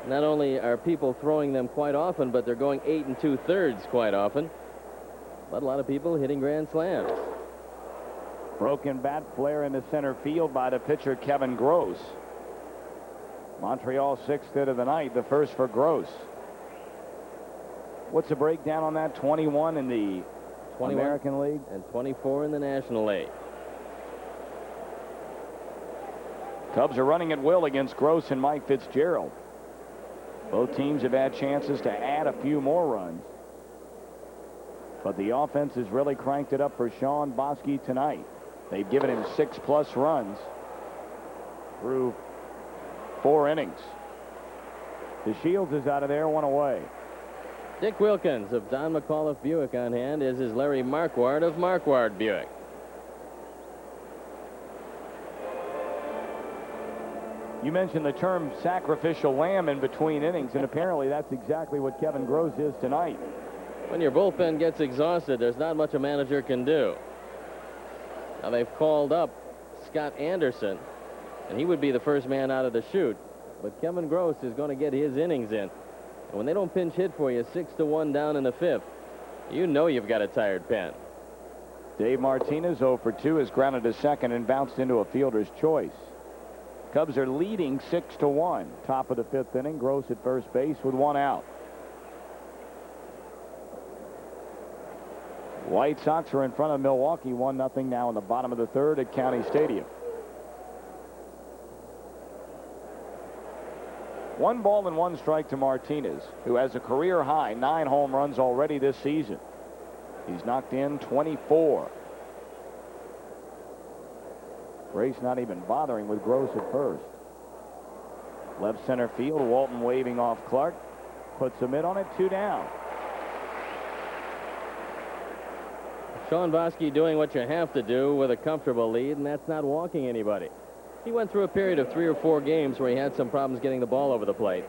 [SPEAKER 5] not only are people throwing them quite often, but they're going 8 2/3 quite often. But a lot of people hitting grand slams.
[SPEAKER 7] Broken bat flare into center field by the pitcher Kevin Gross. Montreal 6th hit of the night, the first for Gross. What's the breakdown on that? 21 in the
[SPEAKER 5] 21
[SPEAKER 7] American League
[SPEAKER 5] and 24 in the National League.
[SPEAKER 7] Cubs are running at will against Gross and Mike Fitzgerald. Both teams have had chances to add a few more runs, but the offense has really cranked it up for Shawon Bosky tonight. They've given him 6+ runs through 4 innings. The Shields is out of there, 1 away.
[SPEAKER 5] Dick Wilkins of Don McAuliffe Buick on hand, as is Larry Marquardt of Marquardt Buick.
[SPEAKER 7] You mentioned the term sacrificial lamb in between innings, and apparently that's exactly what Kevin Gross is tonight.
[SPEAKER 5] When your bullpen gets exhausted, there's not much a manager can do. Now they've called up Scott Anderson, and he would be the first man out of the chute. But Kevin Gross is going to get his innings in. And when they don't pinch hit for you 6-1 down in the 5th, you know you've got a tired pen.
[SPEAKER 7] Dave Martinez 0 for 2 has grounded to second and bounced into a fielder's choice. Cubs are leading 6-1. Top of the 5th inning. Gross at first base with 1 out. White Sox are in front of Milwaukee 1-0 now in the bottom of the 3rd at County Stadium. 1 ball and 1 strike to Martinez, who has a career high 9 home runs already this season. He's knocked in 24. Grace not even bothering with Gross at first. Left center field, Walton waving off Clark. Puts a mid on it, 2 down.
[SPEAKER 5] Shawon Bosky doing what you have to do with a comfortable lead, and that's not walking anybody. He went through a period of 3 or 4 games where he had some problems getting the ball over the plate.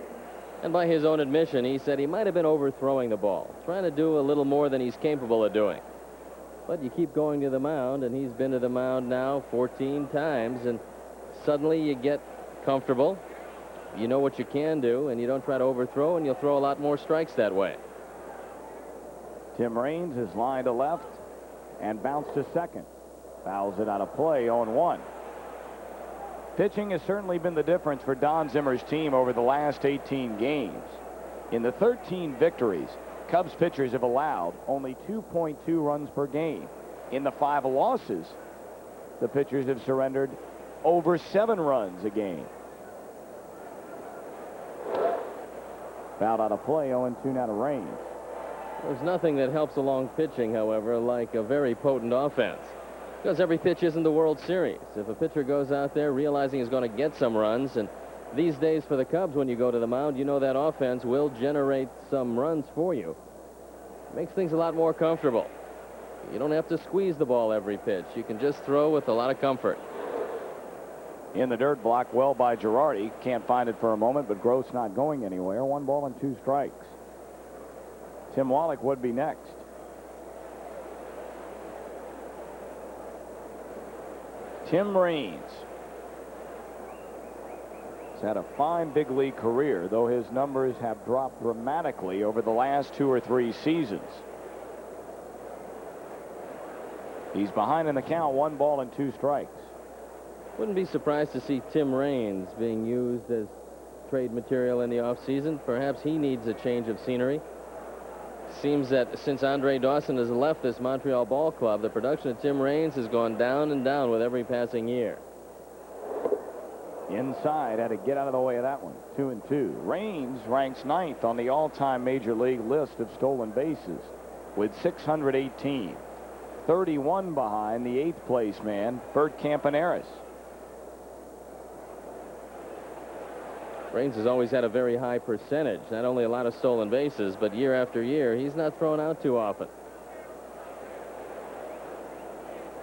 [SPEAKER 5] And by his own admission, he said he might have been overthrowing the ball, trying to do a little more than he's capable of doing. But you keep going to the mound, and he's been to the mound now 14 times, and suddenly you get comfortable. You know what you can do, and you don't try to overthrow, and you'll throw a lot more strikes that way.
[SPEAKER 7] Tim Raines is lined to left and bounced to second. Fouls it out of play, 0-1. Pitching has certainly been the difference for Don Zimmer's team over the last 18 games. In the 13 victories, Cubs pitchers have allowed only 2.2 runs per game. In the 5 losses, the pitchers have surrendered over 7 runs a game. Fouled out of play, 0-2 now to Raines.
[SPEAKER 5] There's nothing that helps along pitching, however, like a very potent offense. Because every pitch isn't the World Series. If a pitcher goes out there realizing he's going to get some runs, and these days for the Cubs, when you go to the mound, you know that offense will generate some runs for you. It makes things a lot more comfortable. You don't have to squeeze the ball every pitch. You can just throw with a lot of comfort.
[SPEAKER 7] In the dirt, blocked well by Girardi. Can't find it for a moment, but Gross not going anywhere. 1 ball and 2 strikes. Tim Wallach would be next. Tim Raines has had a fine big league career, though his numbers have dropped dramatically over the last 2 or 3 seasons. He's behind in the count, 1 ball and 2 strikes.
[SPEAKER 5] Wouldn't be surprised to see Tim Raines being used as trade material in the offseason. Perhaps he needs a change of scenery. Seems that since Andre Dawson has left this Montreal ball club, the production of Tim Raines has gone down and down with every passing year.
[SPEAKER 7] Inside, had to get out of the way of that one. 2-2. Raines ranks 9th on the all-time Major League list of stolen bases with 618. 31 behind the 8th place man, Bert Campaneris.
[SPEAKER 5] Raines has always had a very high percentage, not only a lot of stolen bases, but year after year, he's not thrown out too often.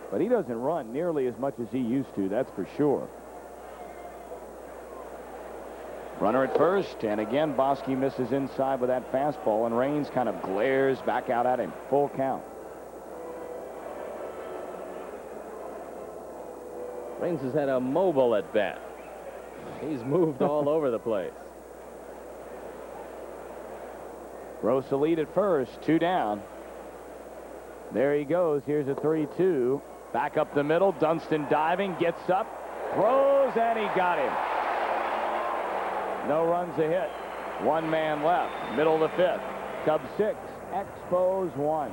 [SPEAKER 7] But he doesn't run nearly as much as he used to, that's for sure. Runner at first, and again, Bosque misses inside with that fastball, and Raines kind of glares back out at him. Full count.
[SPEAKER 5] Raines has had a mobile at bat. He's moved all over the place.
[SPEAKER 7] Gross a lead at first, 2 down. There he goes. Here's a 3-2. Back up the middle. Dunston diving, gets up, throws, and he got him. No runs a hit. 1 man left. Middle of the 5th. Cubs 6, Expos 1.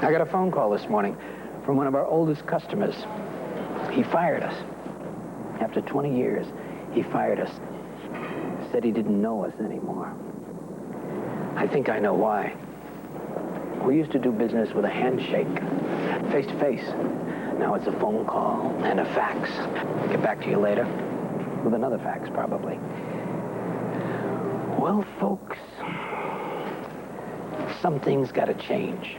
[SPEAKER 14] I got a phone call this morning from one of our oldest customers. He fired us. After 20 years, he fired us. Said he didn't know us anymore. I think I know why. We used to do business with a handshake, face to face. Now it's a phone call and a fax. Get back to you later. With another fax, probably. Well, folks, some things got to change.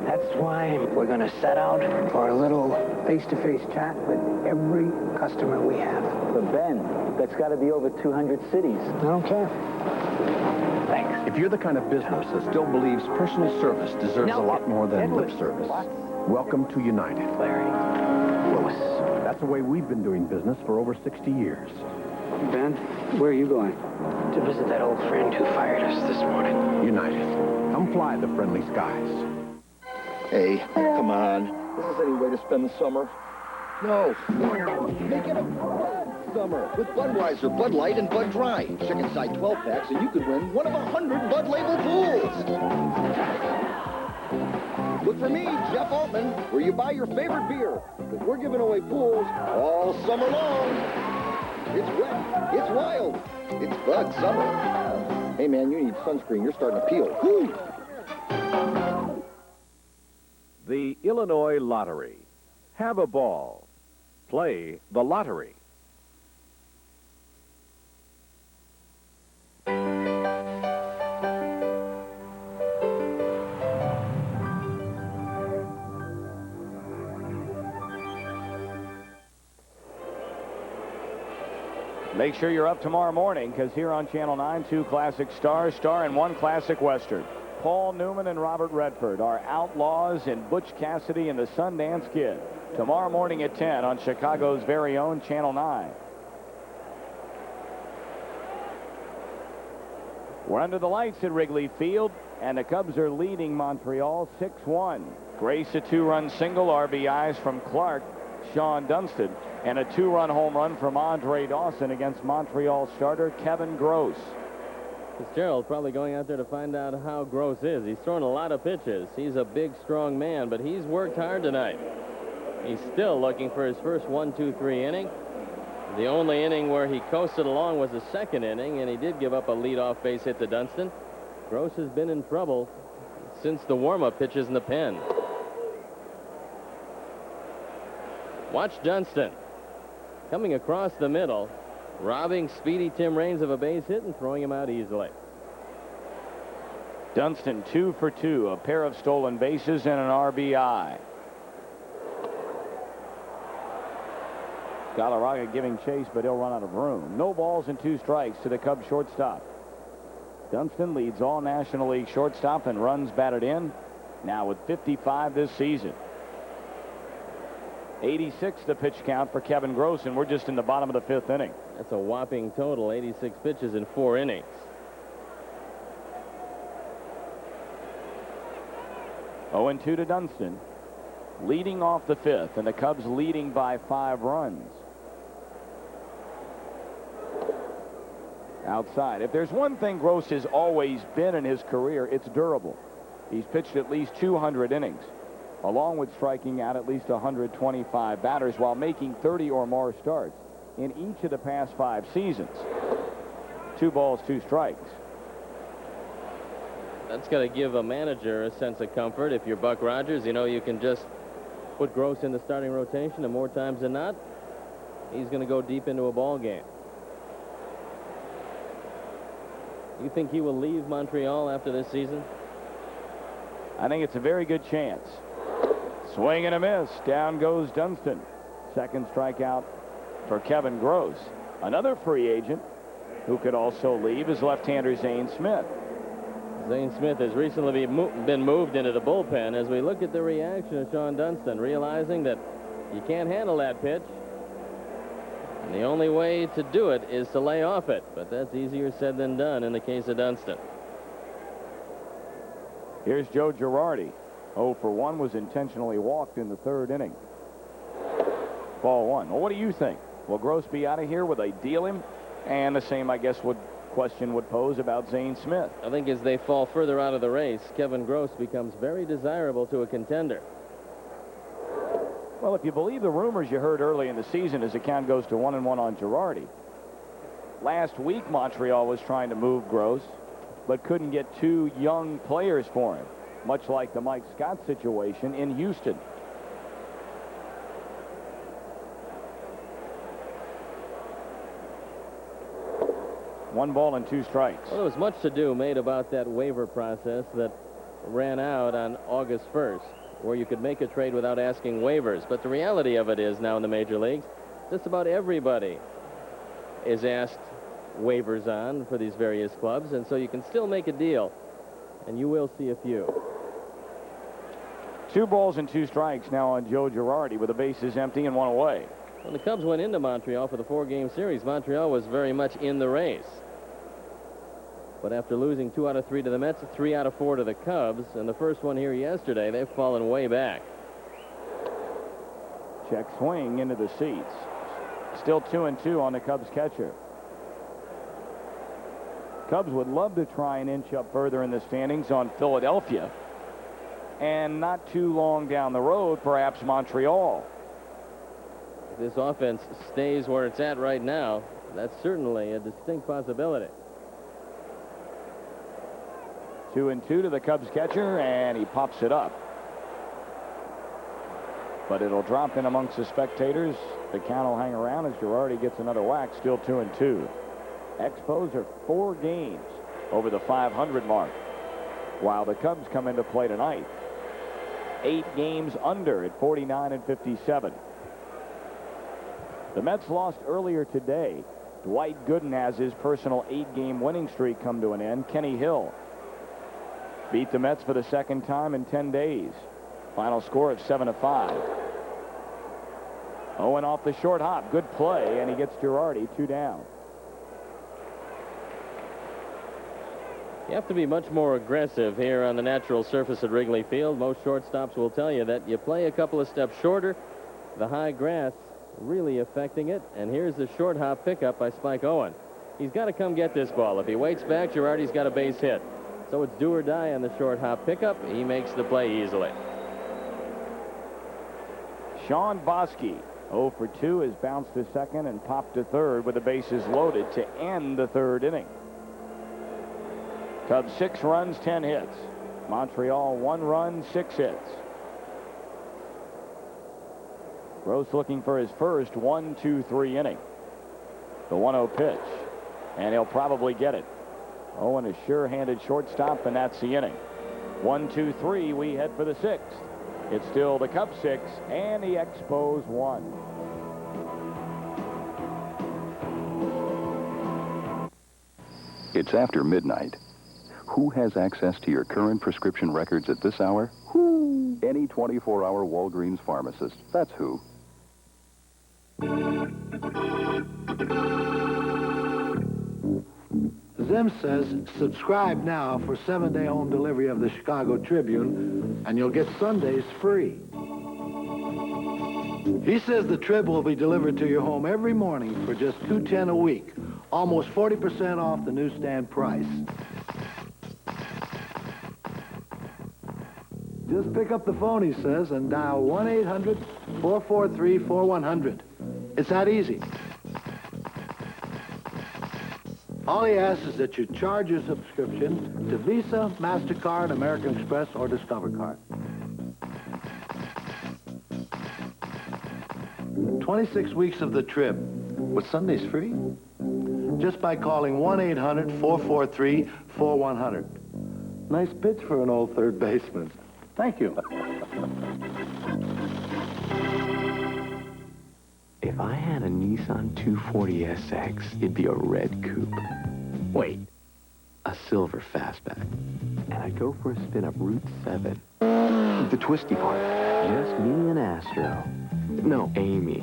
[SPEAKER 14] That's why we're going to set out for a little face-to-face chat with every customer we have.
[SPEAKER 15] But Ben, that's got to be over 200 cities.
[SPEAKER 14] I don't care. Thanks.
[SPEAKER 16] If you're the kind of business that still believes personal service deserves a lot more than lip service, welcome to United.
[SPEAKER 14] Larry. Lewis.
[SPEAKER 16] That's the way we've been doing business for over 60 years.
[SPEAKER 14] Ben, where are you going? To visit that old friend who fired us this morning.
[SPEAKER 16] United. Come fly the friendly skies.
[SPEAKER 18] Hey, come on. Is this any way to spend the summer? No. Make it a Bud summer with Budweiser, Bud Light, and Bud Dry. Check inside 12 packs and you could win one of 100 Bud label pools. Look for me, Jeff Altman, where you buy your favorite beer, because we're giving away pools all summer long. It's wet. It's wild. It's Bud summer. Hey, man, you need sunscreen. You're starting to peel. Woo!
[SPEAKER 19] The Illinois Lottery. Have a ball. Play the lottery.
[SPEAKER 7] Make sure you're up tomorrow morning, because here on Channel 9, 2 classic stars, and 1 classic western. Paul Newman and Robert Redford are outlaws in Butch Cassidy and the Sundance Kid. Tomorrow morning at 10 on Chicago's very own Channel 9. We're under the lights at Wrigley Field, and the Cubs are leading Montreal 6-1. Grace a 2-run single, RBIs from Clark, Shawon Dunston, and a 2-run home run from Andre Dawson against Montreal starter Kevin Gross.
[SPEAKER 5] Fitzgerald probably going out there to find out how Gross is. He's thrown a lot of pitches. He's a big, strong man, but he's worked hard tonight. He's still looking for his first 1-2-3 inning. The only inning where he coasted along was the 2nd inning, and he did give up a leadoff base hit to Dunston. Gross has been in trouble since the warm-up pitches in the pen. Watch Dunston coming across the middle, robbing speedy Tim Raines of a base hit and throwing him out easily.
[SPEAKER 7] Dunston 2 for 2, a pair of stolen bases and an RBI. Galarraga giving chase, but he'll run out of room. No balls and 2 strikes to the Cubs shortstop. Dunston leads all National League shortstop and runs batted in, now with 55 this season. 86 the pitch count for Kevin Gross, and we're just in the bottom of the 5th inning.
[SPEAKER 5] That's a whopping total, 86 pitches in 4 innings.
[SPEAKER 7] Oh, 0-2 to Dunston. leading off the fifth, and the Cubs leading by 5 runs. Outside. If there's one thing Gross has always been in his career, it's durable. He's pitched at least 200 innings, along with striking out at least 125 batters while making 30 or more starts in each of the past 5 seasons. 2 balls, 2 strikes.
[SPEAKER 5] That's got to give a manager a sense of comfort. If you're Buck Rogers, you know you can just put Gross in the starting rotation, and more times than not, he's going to go deep into a ball game. You think he will leave Montreal after this season?
[SPEAKER 7] I think it's a very good chance. Swing and a miss. Down goes Dunston. Second strikeout for Kevin Gross. Another free agent who could also leave is left-hander Zane Smith.
[SPEAKER 5] Zane Smith has recently been moved into the bullpen. As we look at the reaction of Shawon Dunston, realizing that you can't handle that pitch, and the only way to do it is to lay off it. But that's easier said than done in the case of Dunston.
[SPEAKER 7] Here's Joe Girardi. 0 for 1, was intentionally walked in the 3rd inning. Ball 1. Well, what do you think? Will Gross be out of here? Will they deal him? And the same, I guess, question would pose about Zane Smith.
[SPEAKER 5] I think as they fall further out of the race, Kevin Gross becomes very desirable to a contender.
[SPEAKER 7] Well, if you believe the rumors you heard early in the season as the count goes to 1-1 on Girardi. Last week, Montreal was trying to move Gross, but couldn't get 2 young players for him, much like the Mike Scott situation in Houston. One ball and 2 strikes.
[SPEAKER 5] Well, there was much to do made about that waiver process that ran out on August 1st, where you could make a trade without asking waivers. But the reality of it is now in the major leagues, just about everybody is asked waivers on for these various clubs, and so you can still make a deal, and you will see a few.
[SPEAKER 7] 2 balls and 2 strikes now on Joe Girardi with the bases empty and 1 away.
[SPEAKER 5] When the Cubs went into Montreal for the 4-game series, Montreal was very much in the race. But after losing 2 out of 3 to the Mets, 3 out of 4 to the Cubs, and the first one here yesterday, they've fallen way back.
[SPEAKER 7] Check swing into the seats. Still 2-2 on the Cubs catcher. Cubs would love to try and inch up further in the standings on Philadelphia. And not too long down the road, perhaps Montreal.
[SPEAKER 5] If this offense stays where it's at right now, that's certainly a distinct possibility.
[SPEAKER 7] 2-2 to the Cubs catcher, and he pops it up. But it'll drop in amongst the spectators. The count will hang around as Girardi gets another whack. Still 2-2. Expos are 4 games over the 500 mark, while the Cubs come into play tonight 8 games under at 49-57. The Mets lost earlier today. Dwight Gooden has his personal 8-game winning streak come to an end. Kenny Hill beat the Mets for the 2nd time in 10 days. Final score of 7-5. Owen off the short hop. Good play, and he gets Girardi 2 down.
[SPEAKER 5] You have to be much more aggressive here on the natural surface at Wrigley Field. Most shortstops will tell you that you play a couple of steps shorter. The high grass really affecting it. And here's the short hop pickup by Spike Owen. He's got to come get this ball. If he waits back, Girardi's got a base hit. So it's do or die on the short hop pickup. He makes the play easily.
[SPEAKER 7] Sean Bosky, 0 for 2, has bounced to second and popped to third with the bases loaded to end the 3rd inning. Cubs 6 runs, 10 hits. Montreal 1 run, 6 hits. Gross looking for his first 1-2-3 inning. The 1-0 pitch, and he'll probably get it. Owen is sure-handed shortstop, and that's the inning. 1-2-3, we head for the 6th. It's still the Cubs 6 and the Expos 1.
[SPEAKER 2] It's after midnight. Who has access to your current prescription records at this hour? Who? Any 24-hour Walgreens pharmacist. That's who.
[SPEAKER 4] Zim says, subscribe now for 7-day home delivery of the Chicago Tribune, and you'll get Sundays free. He says the Trib will be delivered to your home every morning for just $2.10 a week, almost 40% off the newsstand price. Just pick up the phone, he says, and dial 1-800-443-4100. It's that easy. All he asks is that you charge your subscription to Visa, MasterCard, American Express, or Discover Card. 26 weeks of the Trib, with Sundays free, just by calling 1-800-443-4100. Nice pitch for an old third baseman. Thank you.
[SPEAKER 3] If I had a Nissan 240 SX, it'd be a red coupe. Wait, a silver fastback. And I'd go for a spin up Route 7. The twisty part. Just me and Astro. No, Amy.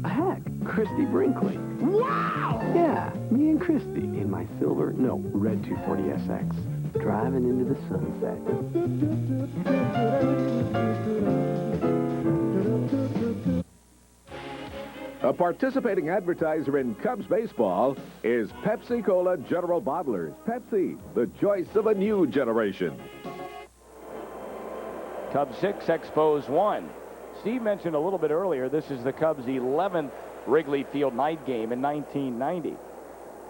[SPEAKER 3] Heck, Christy Brinkley. Wow! Yeah, me and Christy in my silver, no, red 240 SX. Driving into the sunset.
[SPEAKER 19] A participating advertiser in Cubs baseball is Pepsi-Cola General Bottlers. Pepsi, the choice of a new generation.
[SPEAKER 7] Cubs 6, Expos 1. Steve mentioned a little bit earlier, this is the Cubs' 11th Wrigley Field night game in 1990.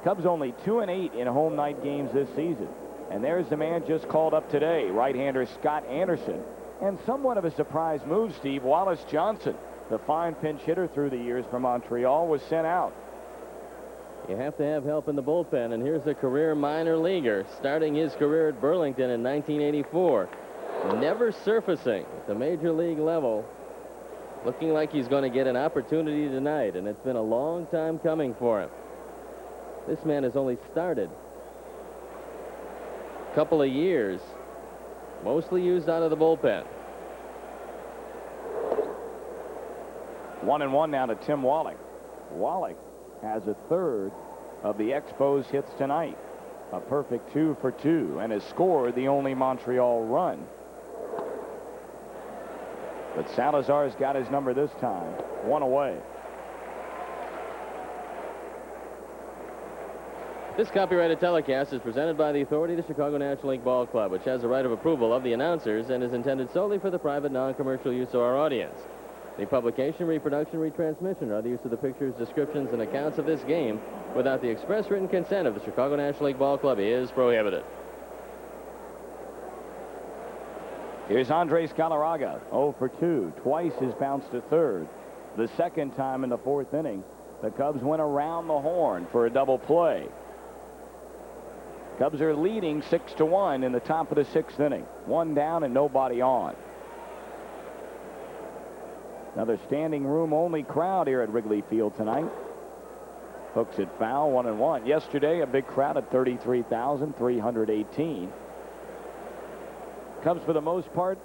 [SPEAKER 7] Cubs only 2-8 in home night games this season. And there's the man just called up today, right-hander Scott Anderson. And somewhat of a surprise move, Steve, Wallace Johnson, the fine pinch hitter through the years for Montreal, was sent out.
[SPEAKER 5] You have to have help in the bullpen, and here's a career minor leaguer starting his career at Burlington in 1984. Never surfacing at the major league level. Looking like he's going to get an opportunity tonight, and it's been a long time coming for him. This man has only started a couple of years, mostly used out of the bullpen.
[SPEAKER 7] 1-1 now to Tim Wallach. Wallach has a third of the Expos hits tonight. A perfect 2 for 2, and has scored the only Montreal run. But Salazar's got his number this time. 1 away.
[SPEAKER 5] This copyrighted telecast is presented by the authority of the Chicago National League Ball Club, which has the right of approval of the announcers and is intended solely for the private, non-commercial use of our audience. The publication, reproduction, retransmission, or the use of the pictures, descriptions, and accounts of this game without the express written consent of the Chicago National League Ball Club is prohibited.
[SPEAKER 7] Here's Andres Galarraga, 0 for 2. Twice has bounced to third. The second time in the fourth inning, the Cubs went around the horn for a double play. Cubs are leading 6-1 in the top of the sixth inning. 1 down and nobody on. Another standing room only crowd here at Wrigley Field tonight. Hooks it foul, 1-1. Yesterday, a big crowd at 33,318. Cubs, for the most part,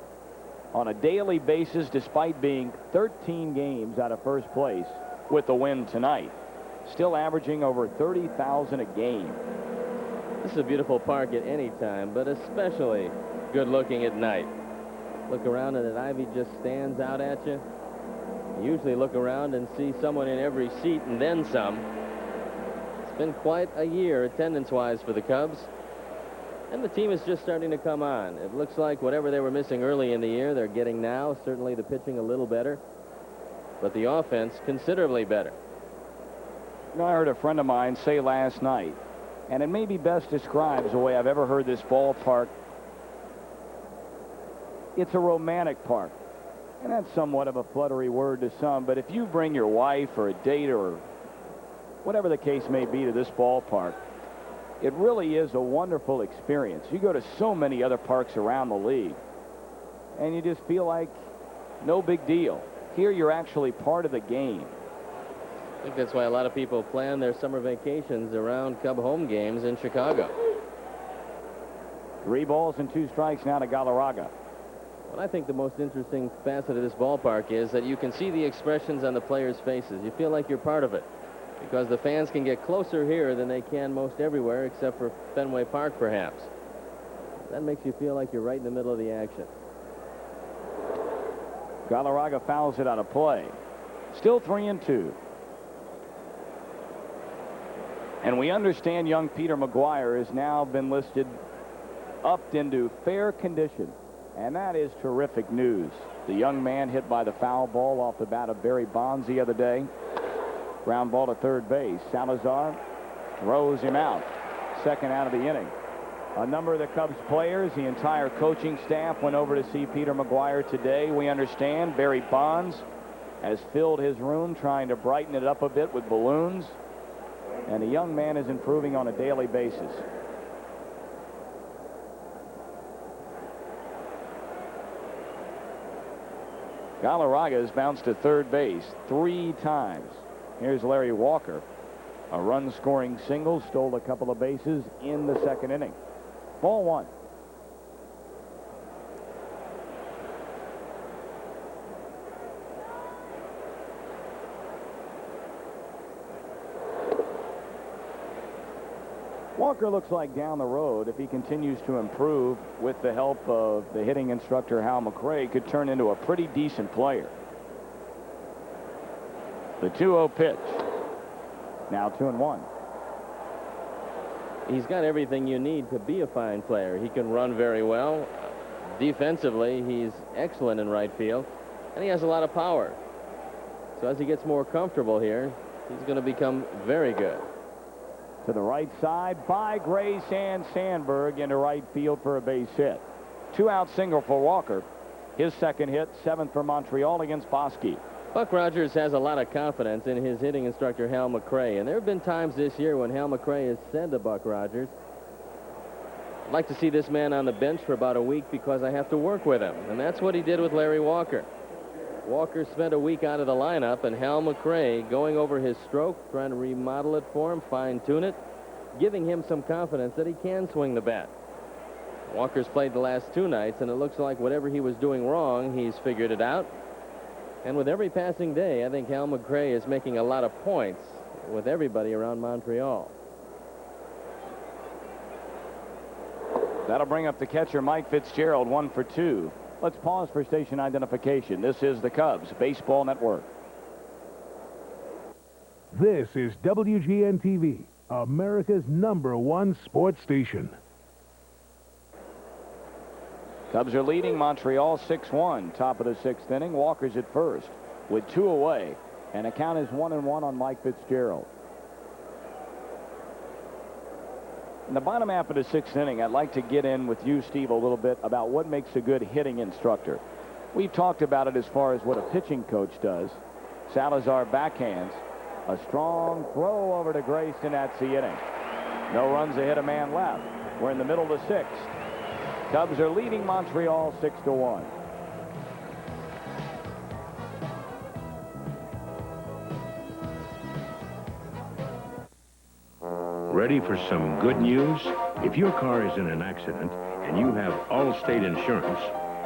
[SPEAKER 7] on a daily basis, despite being 13 games out of first place with the win tonight, still averaging over 30,000 a game.
[SPEAKER 5] This is a beautiful park at any time, but especially good looking at night. Look around and an ivy just stands out at you. You usually look around and see someone in every seat and then some. It's been quite a year attendance-wise for the Cubs. And the team is just starting to come on. It looks like whatever they were missing early in the year, they're getting now. Certainly the pitching a little better, but the offense considerably better.
[SPEAKER 7] You know, I heard a friend of mine say last night, and it maybe best describes the way I've ever heard this ballpark. It's a romantic park. And that's somewhat of a fluttery word to some, but if you bring your wife or a date or whatever the case may be to this ballpark, it really is a wonderful experience. You go to so many other parks around the league, and you just feel like no big deal. Here you're actually part of the game.
[SPEAKER 5] I think that's why a lot of people plan their summer vacations around Cub home games in Chicago.
[SPEAKER 7] 3 balls and 2 strikes now to Galarraga.
[SPEAKER 5] What I think the most interesting facet of this ballpark is that you can see the expressions on the players' faces. You feel like you're part of it, because the fans can get closer here than they can most everywhere except for Fenway Park, perhaps. That makes you feel like you're right in the middle of the action.
[SPEAKER 7] Galarraga fouls it out of play. Still 3-2. And we understand young Peter McGuire has now been listed upped into fair condition. And that is terrific news. The young man hit by the foul ball off the bat of Barry Bonds the other day. Ground ball to third base. Salazar throws him out. Second out of the inning. A number of the Cubs players, the entire coaching staff went over to see Peter McGuire today. We understand Barry Bonds has filled his room trying to brighten it up a bit with balloons. And the young man is improving on a daily basis. Galarraga has bounced to third base 3 times. Here's Larry Walker. A run-scoring single, stole a couple of bases in the second inning. Ball 1. Walker looks like down the road, if he continues to improve with the help of the hitting instructor Hal McRae, could turn into a pretty decent player. The 2-0 pitch. Now 2-1.
[SPEAKER 5] He's got everything you need to be a fine player. He can run very well. Defensively, he's excellent in right field, and he has a lot of power. So as he gets more comfortable here, he's going to become very good.
[SPEAKER 7] To the right side by Grace and Sandberg into right field for a base hit. 2-out single for Walker. His second hit, 7th for Montreal against Bosky.
[SPEAKER 5] Buck Rogers has a lot of confidence in his hitting instructor, Hal McRae. And there have been times this year when Hal McRae has said to Buck Rogers, I'd like to see this man on the bench for about a week because I have to work with him. And that's what he did with Larry Walker. Walker spent a week out of the lineup, and Hal McRae going over his stroke, trying to remodel it for him, fine-tune it, giving him some confidence that he can swing the bat. Walker's played the last 2 nights, and it looks like whatever he was doing wrong, he's figured it out. And with every passing day, I think Hal McRae is making a lot of points with everybody around Montreal.
[SPEAKER 7] That'll bring up the catcher, Mike Fitzgerald, 1 for 2. Let's pause for station identification. This is the Cubs Baseball Network.
[SPEAKER 6] This is WGN-TV, America's #1 sports station.
[SPEAKER 7] Cubs are leading Montreal 6-1. Top of the 6th inning. Walker's at first with 2 away. And a count is 1-1 on Mike Fitzgerald. In the bottom half of the 6th inning, I'd like to get in with you, Steve, a little bit about what makes a good hitting instructor. We've talked about it as far as what a pitching coach does. Salazar backhands. A strong throw over to Grace, and that's the inning. No runs ahead, a man left. We're in the middle of the 6th. Cubs are leading Montreal 6-1.
[SPEAKER 6] Ready for some good news? If your car is in an accident and you have Allstate insurance,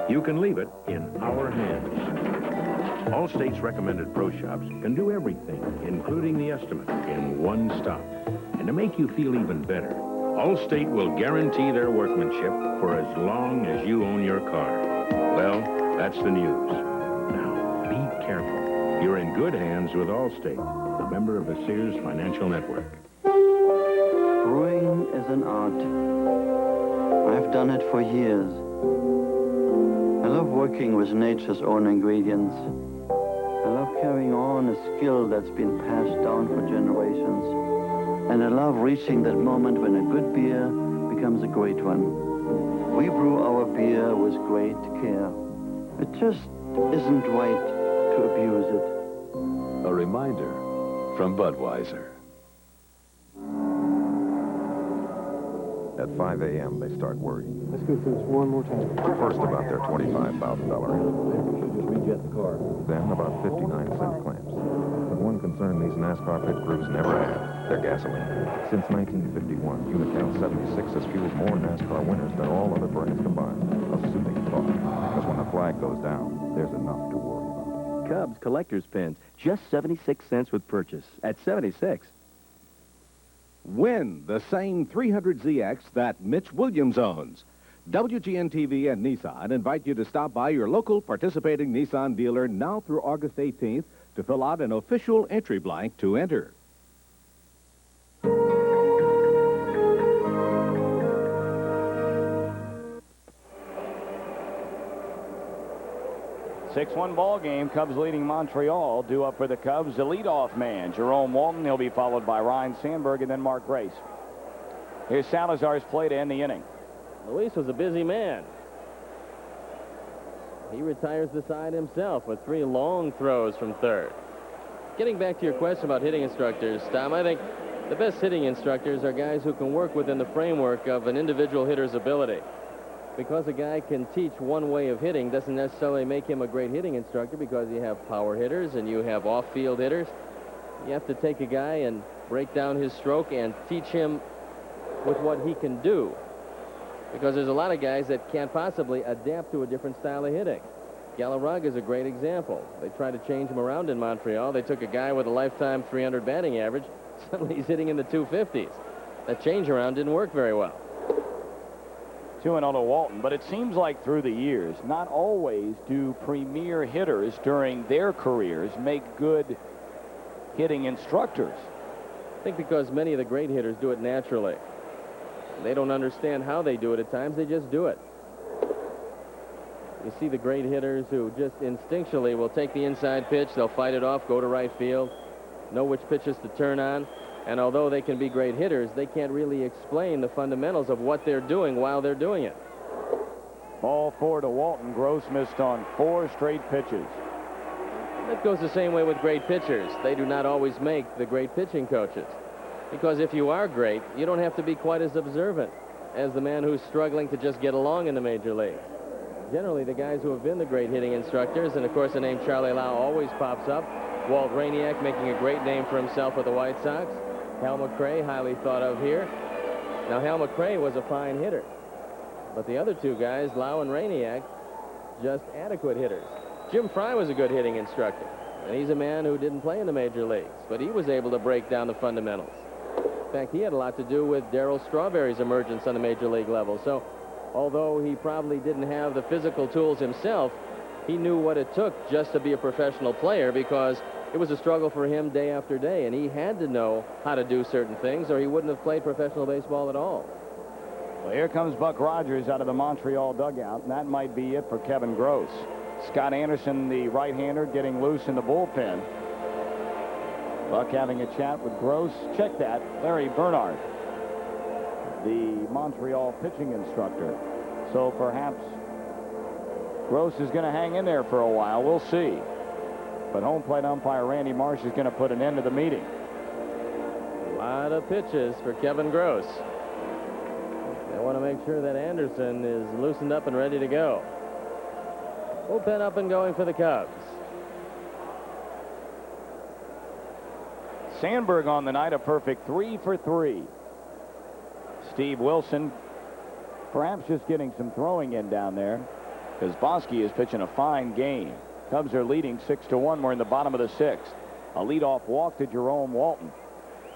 [SPEAKER 6] you can leave it in our hands. Allstate's recommended pro shops can do everything, including the estimate, in one stop. And to make you feel even better, Allstate will guarantee their workmanship for as long as you own your car. Well, that's the news. Now, be careful. You're in good hands with Allstate, a member of the Sears Financial Network.
[SPEAKER 8] Brewing is an art. I've done it for years. I love working with nature's own ingredients. I love carrying on a skill that's been passed down for generations. And I love reaching that moment when a good beer becomes a great one. We brew our beer with great care. It just isn't right to abuse it.
[SPEAKER 9] A reminder from Budweiser.
[SPEAKER 11] At 5 a.m., they start worrying.
[SPEAKER 10] Let's go through this one more time.
[SPEAKER 11] First about their $25,000 hit.
[SPEAKER 10] We should just rejet the car.
[SPEAKER 11] Then about 59-cent claims. But one concern these NASCAR pit crews never had, their gasoline. Since 1951, Unicount 76 has fueled more NASCAR winners than all other brands combined. A soothing thought, because when the flag goes down, there's enough to worry about.
[SPEAKER 12] Cubs collector's pins, just 76 cents with purchase. At 76.
[SPEAKER 21] Win the same 300ZX that Mitch Williams owns.
[SPEAKER 19] WGN-TV and Nissan invite you to stop by your local participating Nissan dealer now through August 18th to fill out an official entry blank to enter.
[SPEAKER 7] 6-1 ball game. Cubs leading Montreal. Due up for the Cubs, the leadoff man, Jerome Walton. He'll be followed by Ryan Sandberg and then Mark Grace. Here's Salazar's play to end the inning.
[SPEAKER 5] Luis was a busy man. He retires the side himself with 3 long throws from third. Getting back to your question about hitting instructors, Tom, I think the best hitting instructors are guys who can work within the framework of an individual hitter's ability. Because a guy can teach one way of hitting doesn't necessarily make him a great hitting instructor, because you have power hitters and you have off-field hitters. You have to take a guy and break down his stroke and teach him with what he can do. Because there's a lot of guys that can't possibly adapt to a different style of hitting. Galarraga is a great example. They tried to change him around in Montreal. They took a guy with a lifetime 300 batting average. Suddenly he's hitting in the 250s. That change around didn't work very well.
[SPEAKER 7] 2-0 to Walton, but it seems like through the years, not always do premier hitters during their careers make good hitting instructors.
[SPEAKER 5] I think because many of the great hitters do it naturally. They don't understand how they do it at times. They just do it. You see the great hitters who just instinctually will take the inside pitch. They'll fight it off, go to right field, know which pitches to turn on. And although they can be great hitters, they can't really explain the fundamentals of what they're doing while they're doing it.
[SPEAKER 7] Ball 4 to Walton. Gross missed on 4 straight pitches.
[SPEAKER 5] That goes the same way with great pitchers. They do not always make the great pitching coaches. Because if you are great, you don't have to be quite as observant as the man who's struggling to just get along in the major leagues. Generally, the guys who have been the great hitting instructors, and of course the name Charlie Lau always pops up. Walt Rainiac making a great name for himself with the White Sox. Hal McRae, highly thought of here. Now, Hal McRae was a fine hitter. But the other 2 guys, Lau and Rainiac, just adequate hitters. Jim Fry was a good hitting instructor. And he's a man who didn't play in the major leagues. But he was able to break down the fundamentals. In fact, he had a lot to do with Darryl Strawberry's emergence on the major league level. So, although he probably didn't have the physical tools himself, he knew what it took just to be a professional player, because it was a struggle for him day after day, and he had to know how to do certain things, or he wouldn't have played professional baseball at all.
[SPEAKER 7] Well, here comes Buck Rogers out of the Montreal dugout, and that might be it for Kevin Gross. Scott Anderson, the right-hander, getting loose in the bullpen. Buck having a chat with Gross. Check that, Larry Bernard, the Montreal pitching instructor. So perhaps Gross is going to hang in there for a while. We'll see. But home plate umpire Randy Marsh is going to put an end to the meeting.
[SPEAKER 5] A lot of pitches for Kevin Gross. They want to make sure that Anderson is loosened up and ready to go. Bullpen up and going for the Cubs.
[SPEAKER 7] Sandberg on the night, a perfect 3 for 3. Steve Wilson perhaps just getting some throwing in down there, because Bosky is pitching a fine game. Cubs are leading 6-1. We're in the bottom of the 6th. A leadoff walk to Jerome Walton.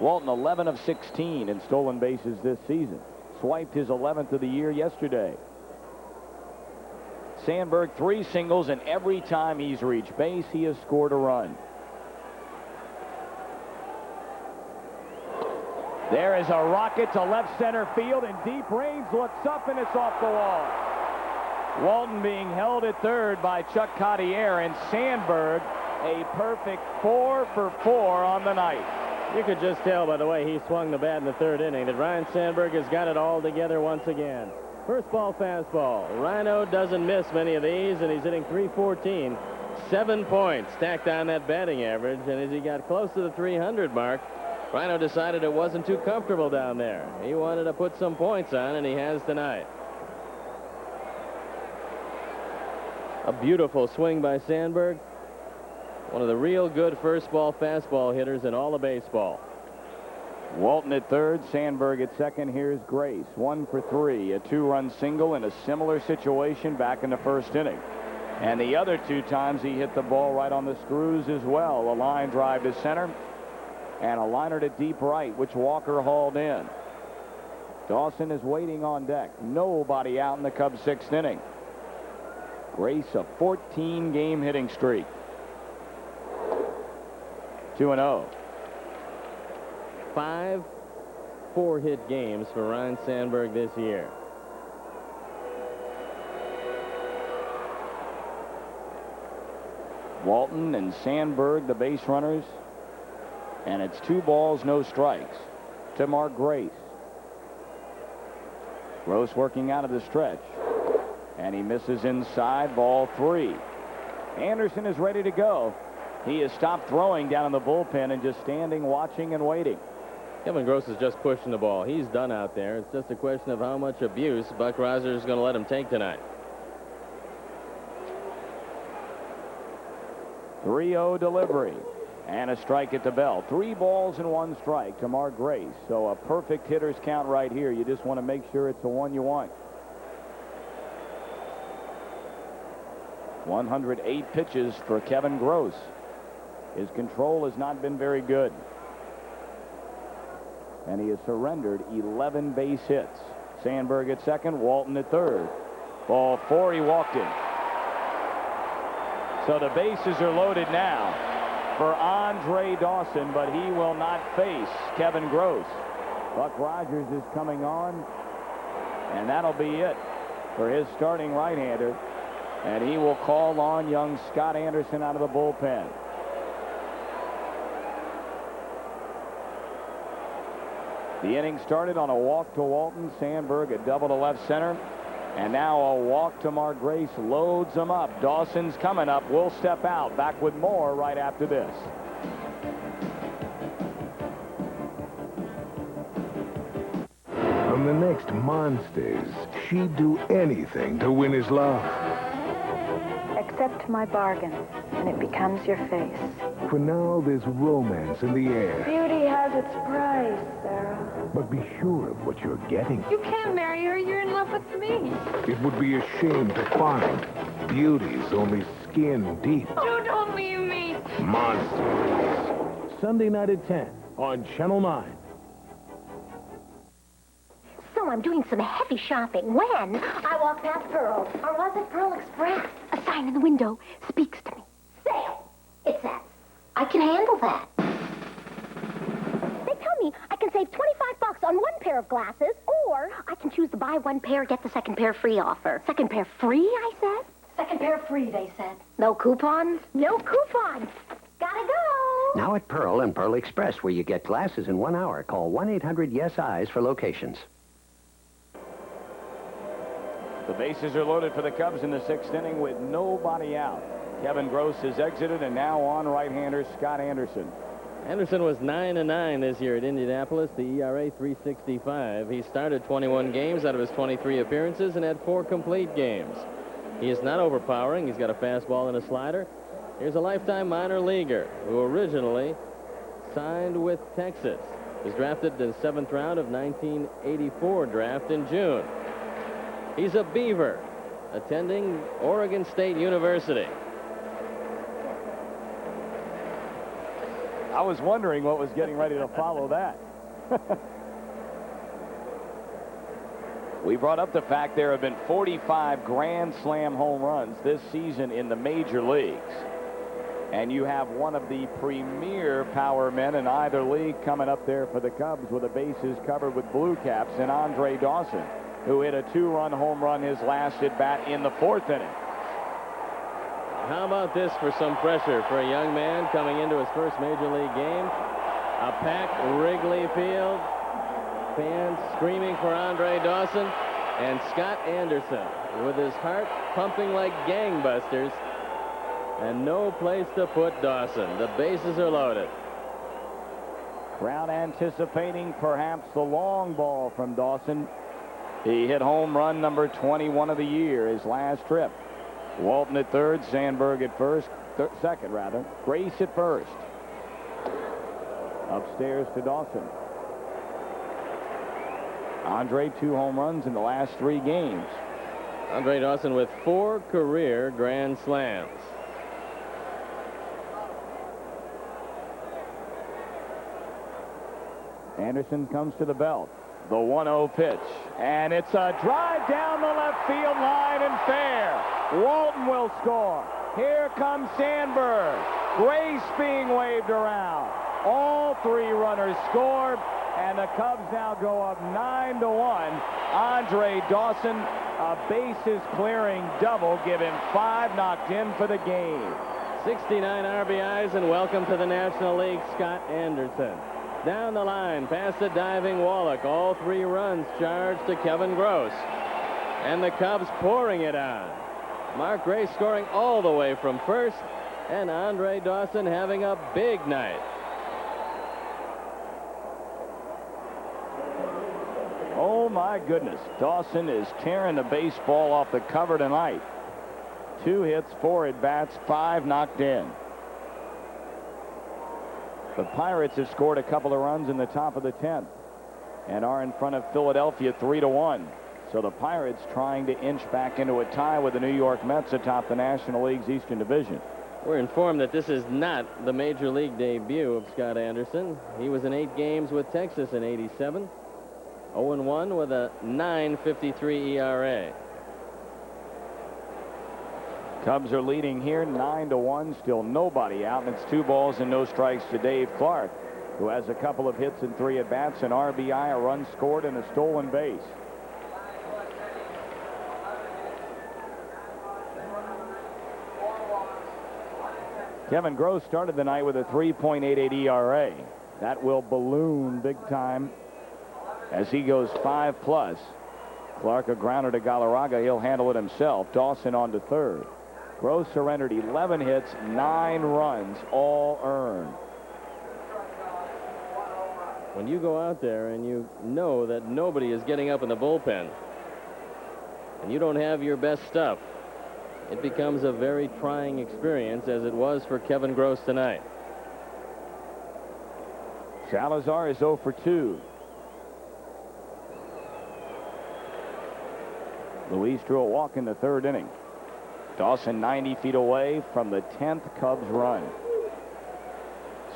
[SPEAKER 7] Walton 11 of 16 in stolen bases this season. Swiped his 11th of the year yesterday. Sandberg 3 singles, and every time he's reached base, he has scored a run. There is a rocket to left center field, and Deep Rains looks up, and it's off the wall. Walton being held at third by Chuck Cottier, and Sandberg a perfect 4 for 4 on the night.
[SPEAKER 5] You could just tell by the way he swung the bat in the 3rd inning that Ryan Sandberg has got it all together once again. First ball fastball. Rhino doesn't miss many of these, and he's hitting .314. 7 points stacked on that batting average, and as he got close to the 300 mark, Rhino decided it wasn't too comfortable down there. He wanted to put some points on, and he has tonight. A beautiful swing by Sandberg. One of the real good first ball fastball hitters in all of baseball.
[SPEAKER 7] Walton at third, Sandberg at second. Here's Grace, 1 for 3, a 2-run single in a similar situation back in the 1st inning. And the other 2 times he hit the ball right on the screws as well. A line drive to center and a liner to deep right, which Walker hauled in. Dawson is waiting on deck. Nobody out in the Cubs' 6th inning. Grace a 14-game hitting streak. 2-0.
[SPEAKER 5] 5 4-hit games for Ryne Sandberg this year.
[SPEAKER 7] Walton and Sandberg, the base runners. And it's 2 balls, no strikes to Mark Grace. Gross working out of the stretch. And he misses inside, ball 3. Anderson is ready to go. He has stopped throwing down in the bullpen and just standing, watching, and waiting.
[SPEAKER 5] Kevin Gross is just pushing the ball. He's done out there. It's just a question of how much abuse Buck Reiser is going to let him take tonight.
[SPEAKER 7] 3-0 delivery. And a strike at the bell. 3 balls and 1 strike to Mark Grace. So a perfect hitter's count right here. You just want to make sure it's the one you want. 108 pitches for Kevin Gross. His control has not been very good. And he has surrendered 11 base hits. Sandberg at second, Walton at third. Ball 4, he walked in. So the bases are loaded now for Andre Dawson, but he will not face Kevin Gross. Buck Rogers is coming on, and that'll be it for his starting right-hander. And he will call on young Scott Anderson out of the bullpen. The inning started on a walk to Walton. Sandberg a double to left center. And now a walk to Mark Grace loads him up. Dawson's coming up. We'll step out. Back with more right after this.
[SPEAKER 6] From the next Monsters, she'd do anything to win his love.
[SPEAKER 17] Accept my bargain, and it becomes your face.
[SPEAKER 6] For now, there's romance in the air.
[SPEAKER 17] Beauty has its price, Sarah.
[SPEAKER 6] But be sure of what you're getting.
[SPEAKER 17] You can't marry her. You're in love with me.
[SPEAKER 6] It would be a shame to find beauty's only skin deep.
[SPEAKER 17] Oh, don't leave me.
[SPEAKER 6] Monsters. Sunday night at 10 on Channel 9.
[SPEAKER 21] So I'm doing some heavy shopping when I walk past Pearl. Or was it Pearl Express? A sign in the window speaks to me. Sale! It says, I can handle that. They tell me I can save $25 on one pair of glasses, or I can choose the buy one pair, get the second pair free offer. Second pair free, I said? Second pair free, they said. No coupons? No coupons. Gotta go.
[SPEAKER 22] Now at Pearl and Pearl Express, where you get glasses in 1 hour. Call 1-800-YES-EYES for locations.
[SPEAKER 7] The bases are loaded for the Cubs in the 6th inning with nobody out. Kevin Gross has exited, and now on right-hander Scott Anderson.
[SPEAKER 5] Anderson was 9-9 this year at Indianapolis. The ERA 3.65. He started 21 games out of his 23 appearances and had 4 complete games. He is not overpowering. He's got a fastball and a slider. Here's a lifetime minor leaguer who originally signed with Texas. He was drafted in the 7th round of 1984 draft in June. He's a Beaver, attending Oregon State University.
[SPEAKER 7] I was wondering what was getting ready to follow that. We brought up the fact there have been 45 Grand Slam home runs this season in the major leagues. And you have one of the premier power men in either league coming up there for the Cubs with the bases covered with blue caps in Andre Dawson, who hit a 2-run home run his last at-bat in the 4th inning.
[SPEAKER 5] How about this for some pressure for a young man coming into his first major league game? A packed Wrigley Field, fans screaming for Andre Dawson, and Scott Anderson with his heart pumping like gangbusters, and no place to put Dawson. The bases are loaded.
[SPEAKER 7] Crowd anticipating perhaps the long ball from Dawson. He hit home run number 21 of the year, his last trip. Walton at third, Sandberg at second. Grace at first. Upstairs to Dawson. Andre, 2 home runs in the last 3 games.
[SPEAKER 5] Andre Dawson with 4 career Grand Slams.
[SPEAKER 7] Anderson comes to the belt. The 1-0 pitch. And it's a drive down the left field line and fair. Walton will score. Here comes Sandberg. Grace being waved around. All three runners scored, and the Cubs now go up 9-1. Andre Dawson, a bases clearing double, give him 5 knocked in for the game.
[SPEAKER 5] 69 RBIs, and welcome to the National League, Scott Anderson. Down the line, past the diving Wallach. All 3 runs charged to Kevin Gross. And the Cubs pouring it on. Mark Grace scoring all the way from first, and Andre Dawson having a big night.
[SPEAKER 7] Oh, my goodness. Dawson is tearing the baseball off the cover tonight. 2 hits, 4 at-bats, 5 knocked in. The Pirates have scored a couple of runs in the top of the 10th and are in front of Philadelphia 3-1. So the Pirates trying to inch back into a tie with the New York Mets atop the National League's Eastern Division.
[SPEAKER 5] We're informed that this is not the Major League debut of Scott Anderson. He was in 8 games with Texas in '87. 0-1 with a .953 ERA.
[SPEAKER 7] Cubs are leading here 9-1. Still nobody out, and it's 2 balls and no strikes to Dave Clark, who has a couple of hits and 3 at-bats, an RBI, a run scored, and a stolen base. Kevin Gross started the night with a 3.88 ERA. That will balloon big time as he goes 5+. Clark a grounder to Galarraga. He'll handle it himself. Dawson on to third. Gross surrendered 11 hits, 9 runs, all earned.
[SPEAKER 5] When you go out there and you know that nobody is getting up in the bullpen and you don't have your best stuff, it becomes a very trying experience, as it was for Kevin Gross tonight.
[SPEAKER 7] Salazar is 0 for 2. Luis drew a walk in the 3rd inning. Dawson 90 feet away from the 10th Cubs run.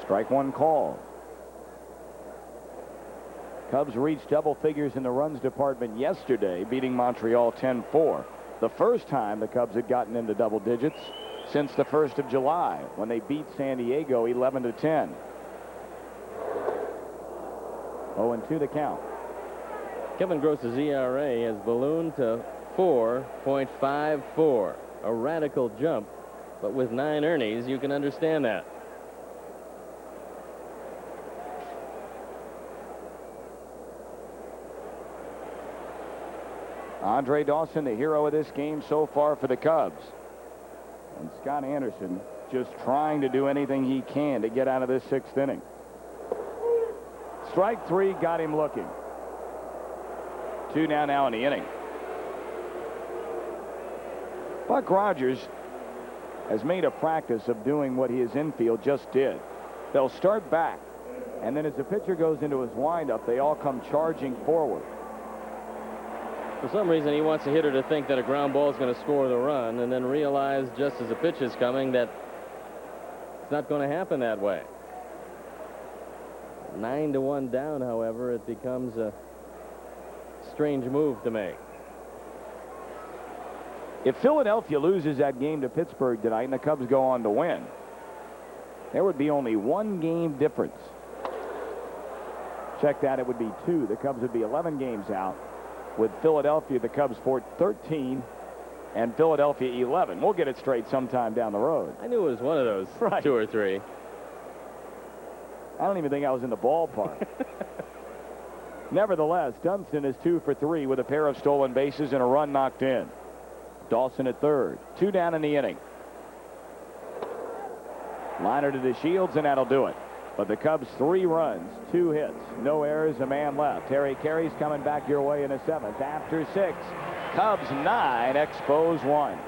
[SPEAKER 7] Strike 1 call. Cubs reached double figures in the runs department yesterday, beating Montreal 10-4. The first time the Cubs had gotten into double digits since the 1st of July, when they beat San Diego 11-10. 0-2 the count.
[SPEAKER 5] Kevin Gross's ERA has ballooned to 4.54. A radical jump, but with 9 earnings, you can understand that.
[SPEAKER 7] Andre Dawson, the hero of this game so far for the Cubs. And Scott Anderson just trying to do anything he can to get out of this 6th inning. Strike 3 got him looking. 2 down now in the inning. Buck Rogers has made a practice of doing what his infield just did. They'll start back, and then as the pitcher goes into his windup, they all come charging forward.
[SPEAKER 5] For some reason, he wants the hitter to think that a ground ball is going to score the run, and then realize just as the pitch is coming that it's not going to happen that way. 9-1 down, however, it becomes a strange move to make.
[SPEAKER 7] If Philadelphia loses that game to Pittsburgh tonight and the Cubs go on to win, there would be only 1 game difference. Check that, it would be 2. The Cubs would be 11 games out. With Philadelphia, the Cubs for 13 and Philadelphia 11. We'll get it straight sometime down the road.
[SPEAKER 5] I knew it was one of those 2 or 3.
[SPEAKER 7] I don't even think I was in the ballpark. Nevertheless, Dunston is 2 for 3 with a pair of stolen bases and a run knocked in. Dawson at third. 2 down in the inning. Liner to the Shields, and that'll do it. But the Cubs 3 runs, 2 hits, no errors, a man left. Harry Carey's coming back your way in the 7th. After 6, Cubs 9, Expos 1.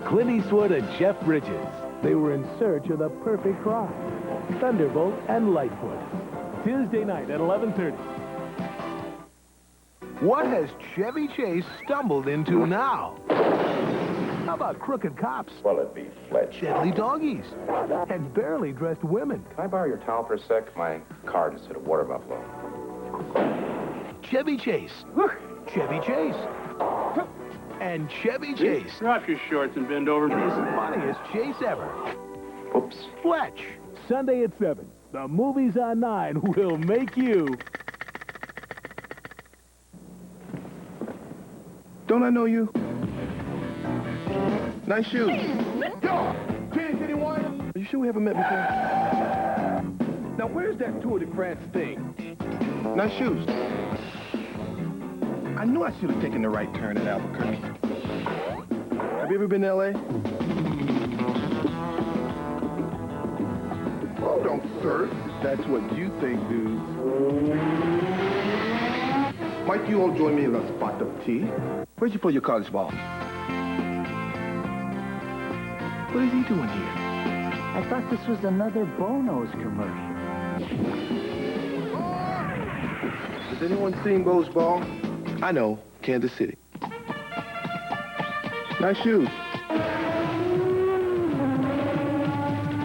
[SPEAKER 6] Clint Eastwood and Jeff Bridges. They were in search of the perfect ride. Thunderbolt and Lightfoot. Tuesday night at 11:30.
[SPEAKER 13] What has Chevy Chase stumbled into now?
[SPEAKER 6] How about crooked cops?
[SPEAKER 9] Well, it'd be Fletch.
[SPEAKER 6] Deadly doggies. And barely dressed women.
[SPEAKER 9] Can I borrow your towel for a sec? My car just hit a water buffalo.
[SPEAKER 6] Chevy Chase. Chevy Chase. And Chevy Chase.
[SPEAKER 13] Drop your shorts and bend over.
[SPEAKER 6] It is the funniest chase ever.
[SPEAKER 9] Oops.
[SPEAKER 6] Fletch. Sunday at 7. The movies on 9 will make you.
[SPEAKER 20] Don't I know you? Nice shoes. Yo! Change anyone? Are you sure we haven't met before? Now, where's that Tour de France thing? Nice shoes. I knew I should have taken the right turn at Albuquerque. Have you ever been to L.A.? Oh, don't search. That's what you think, dude. Might you all join me in a spot of tea? Where'd you play your college ball? What is he doing here?
[SPEAKER 15] I thought this was another Bono's commercial.
[SPEAKER 20] Has anyone seen Bo's ball? I know, Kansas City. Nice shoes.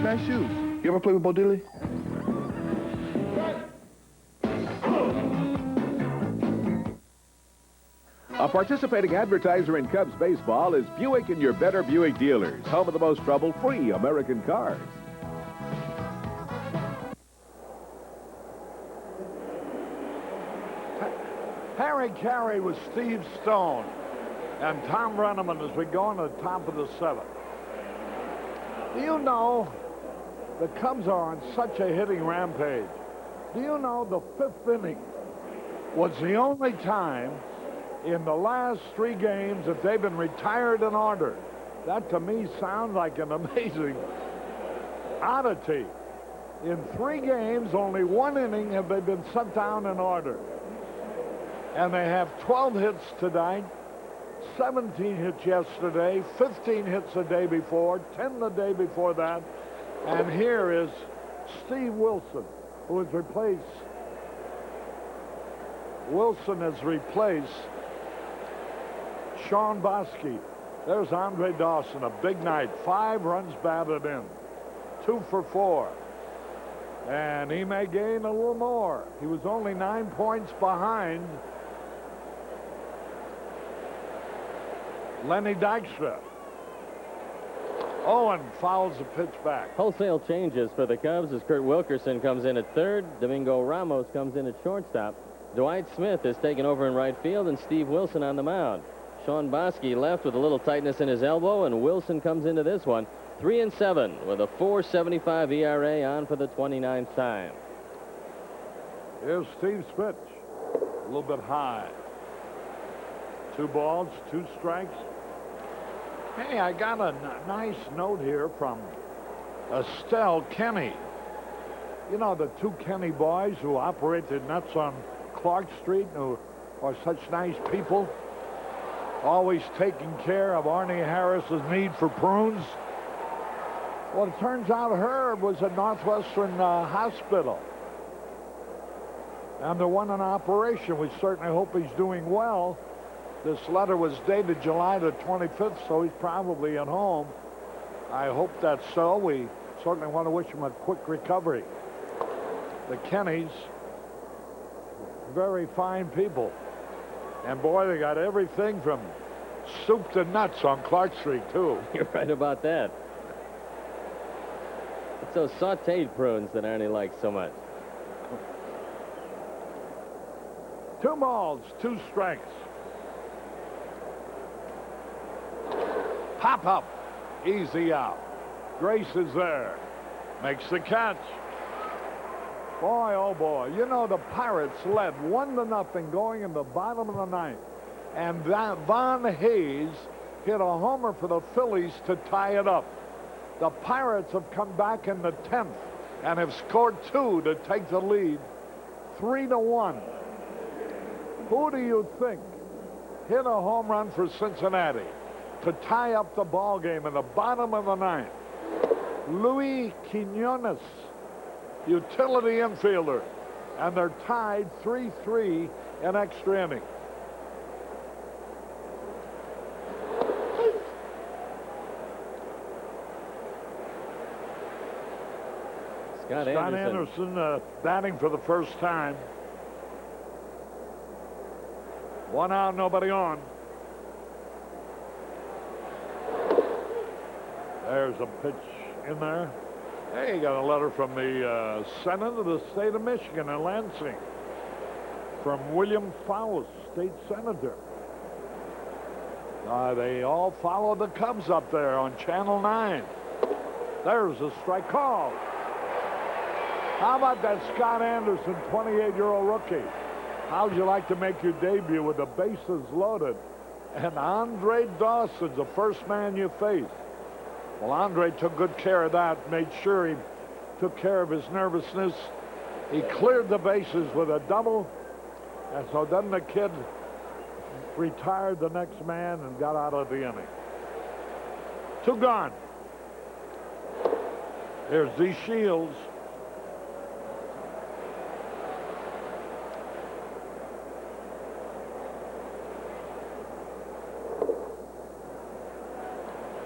[SPEAKER 20] Nice shoes. You ever play with Bo Diddley?
[SPEAKER 19] A participating advertiser in Cubs baseball is Buick and your better Buick dealers, home of the most trouble-free American cars.
[SPEAKER 23] Harry Carey with Steve Stone and Tom Brenneman as we go on the top of the 7th. Do you know the Cubs are on such a hitting rampage? Do you know the 5th inning was the only time in the last 3 games that they've been retired in order? That to me sounds like an amazing oddity. In 3 games, only 1 inning have they been set down in order. And they have 12 hits tonight, 17 hits yesterday, 15 hits the day before, 10 the day before that. And here is Steve Wilson, who has replaced. Wilson has replaced Shawon Bosky. There's Andre Dawson, a big night. 5 runs batted in, 2 for 4. And he may gain a little more. He was only 9 points behind Lenny Dykstra. Owen fouls the pitch back.
[SPEAKER 5] Wholesale changes for the Cubs as Kurt Wilkerson comes in at third. Domingo Ramos comes in at shortstop. Dwight Smith is taken over in right field, and Steve Wilson on the mound. Shawon Bosky left with a little tightness in his elbow, and Wilson comes into this one 3-7 with a 4.75 ERA on for the 29th time.
[SPEAKER 23] Here's Steve Smith, a little bit high. 2 balls, 2 strikes. Hey, I got a nice note here from Estelle Kenny. You know, the 2 Kenny boys who operate the nuts on Clark Street, who are such nice people, always taking care of Arnie Harris's need for prunes. Well, it turns out Herb was at Northwestern Hospital. And they're one in operation. We certainly hope he's doing well. This letter was dated July the 25th, so he's probably at home. I hope that's so. We certainly want to wish him a quick recovery. The Kennys, very fine people. And boy, they got everything from soup to nuts on Clark Street, too.
[SPEAKER 5] You're right about that. It's those sauteed prunes that Arnie likes so much.
[SPEAKER 23] 2 balls, 2 strikes. Pop up, easy out. Grace is there, makes the catch. Boy, oh boy, you know the Pirates led 1-0 going in the bottom of the 9th. And that Von Hayes hit a homer for the Phillies to tie it up. The Pirates have come back in the 10th and have scored 2 to take the lead, 3-1. Who do you think hit a home run for Cincinnati to tie up the ball game in the bottom of the 9th? Luis Quinones, utility infielder, and they're tied 3-3 in extra innings.
[SPEAKER 5] Scott
[SPEAKER 23] Anderson batting for the first time. 1 out, nobody on. There's a pitch in there. Hey, you got a letter from the Senate of the state of Michigan in Lansing. From William Faust, state senator. They all follow the Cubs up there on Channel 9. There's a strike call. How about that Scott Anderson, 28-year-old rookie? How'd you like to make your debut with the bases loaded? And Aldrete Dawson's the first man you faced. Well, Aldrete took good care of that, made sure he took care of his nervousness. He cleared the bases with a double, and so then the kid retired the next man and got out of the inning. 2 gone. Here's Z. Shields.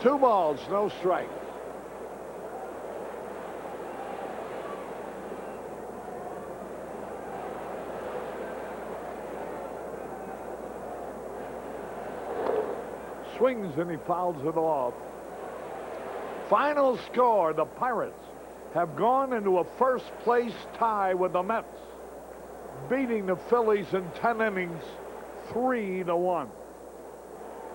[SPEAKER 23] Two balls, no strikes. Swings and he fouls it off. Final score, the Pirates have gone into a first-place tie with the Mets, beating the Phillies in 10 innings, 3-1.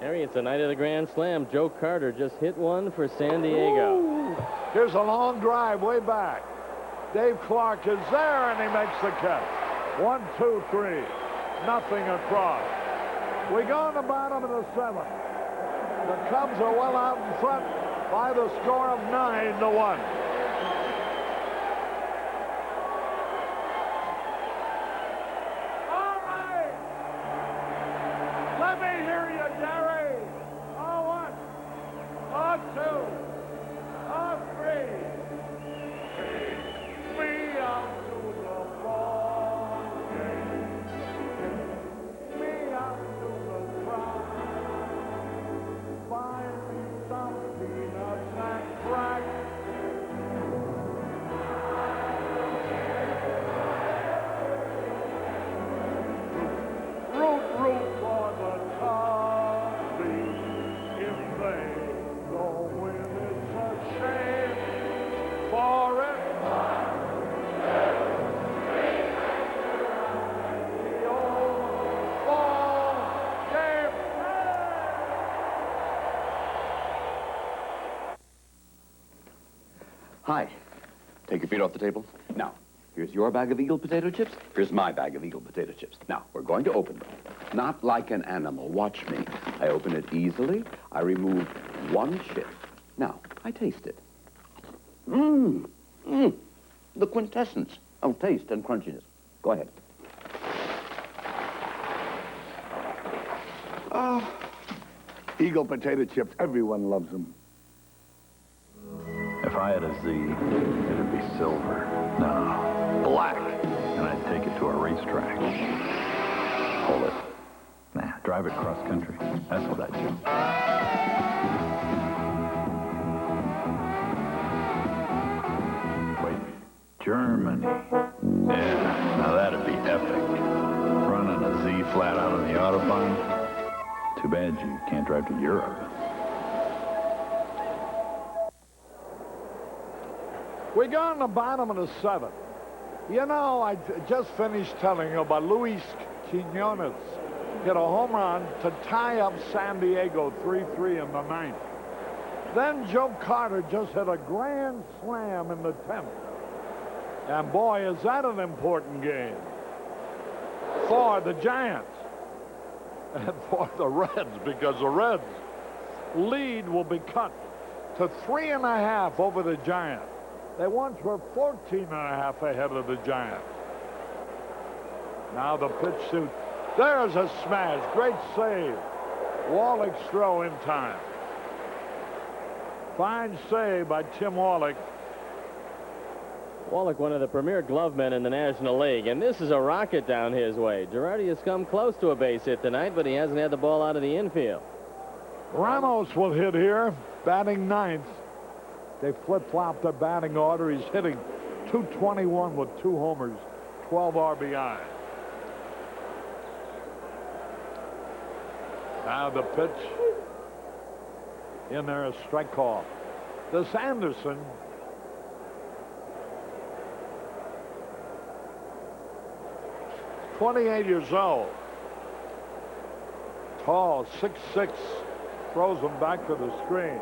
[SPEAKER 5] Harry, it's the night of the Grand Slam. Joe Carter just hit one for San Diego.
[SPEAKER 23] Ooh. Here's a long drive way back. Dave Clark is there, and he makes the catch. 1, 2, 3. Nothing across. We go in the bottom of the 7th. The Cubs are well out in front by the score of 9-1. All right. Let me hear you, Gary. 0-1. 0-2. 0-3. Take me out to the ball game. Take me out to the crowd. Find me some peanuts and crack. Root for the Cubbies. If they don't win, it's a shame for it. The old ball game.
[SPEAKER 16] Hi. Take your feet off the table. Now, here's your bag of Eagle potato chips. Here's my bag of Eagle potato chips. Now, we're going to open them. Not like an animal. Watch me. I open it easily. I remove one chip. Now, I taste it. Mmm. Mmm. The quintessence of taste and crunchiness. Go ahead.
[SPEAKER 20] Oh, Eagle potato chips. Everyone loves them.
[SPEAKER 2] If I had a Z, it'd be silver. No, black. And I'd take it to a racetrack. Hold it. Nah, drive it cross country. That's what I'd do. Wait, Germany. Yeah, now that'd be epic. Running a Z flat out on the Autobahn. Too bad you can't drive to Europe.
[SPEAKER 23] We go in the bottom of the 7th. You know, I just finished telling you about Luis Quinones. Hit a home run to tie up San Diego 3-3 in the 9th. Then Joe Carter just hit a grand slam in the 10th. And boy, is that an important game for the Giants and for the Reds, because the Reds' lead will be cut to 3.5 over the Giants. They once were 14.5 ahead of the Giants. Now the pitch suit. There's a smash. Great save. Wallach's throw in time. Fine save by Tim Wallach.
[SPEAKER 5] Wallach, one of the premier glove men in the National League, and this is a rocket down his way. Girardi has come close to a base hit tonight, but he hasn't had the ball out of the infield.
[SPEAKER 23] Ramos will hit here, batting 9th. They flip-flop their batting order. He's hitting .221 with 2 homers, 12 RBI. Now the pitch. In there, a strike call. This Anderson, '28 years old. Tall, 6'6", throws him back to the screen.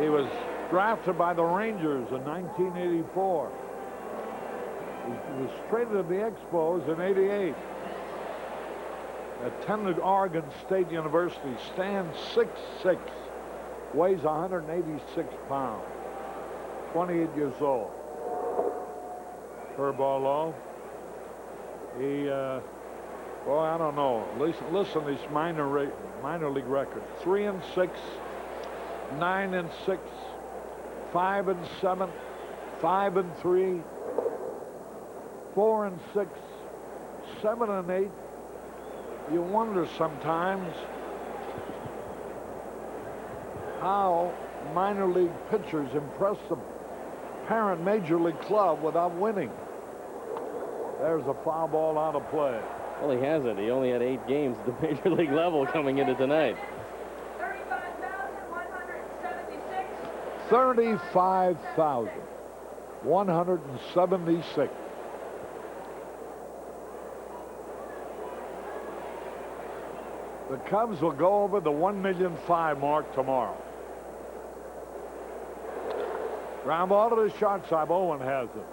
[SPEAKER 23] He was drafted by the Rangers in 1984. He was traded to the Expos in '88. Attended Oregon State University, stands 6'6", weighs 186 pounds, 28 years old. Curveball low. He, well, I don't know. Listen to these minor league records: 3-6, 9-6, 5-7, 5-3, 4-6, 7-8. You wonder sometimes how minor league pitchers impress the parent major league club without winning. There's a foul ball out of play.
[SPEAKER 5] Well, he hasn't. He only had 8 games at the major league level coming into tonight.
[SPEAKER 23] 35,176. The Cubs will go over the 1,000,005 mark tomorrow. Ground ball to the shortstop. Owen has it.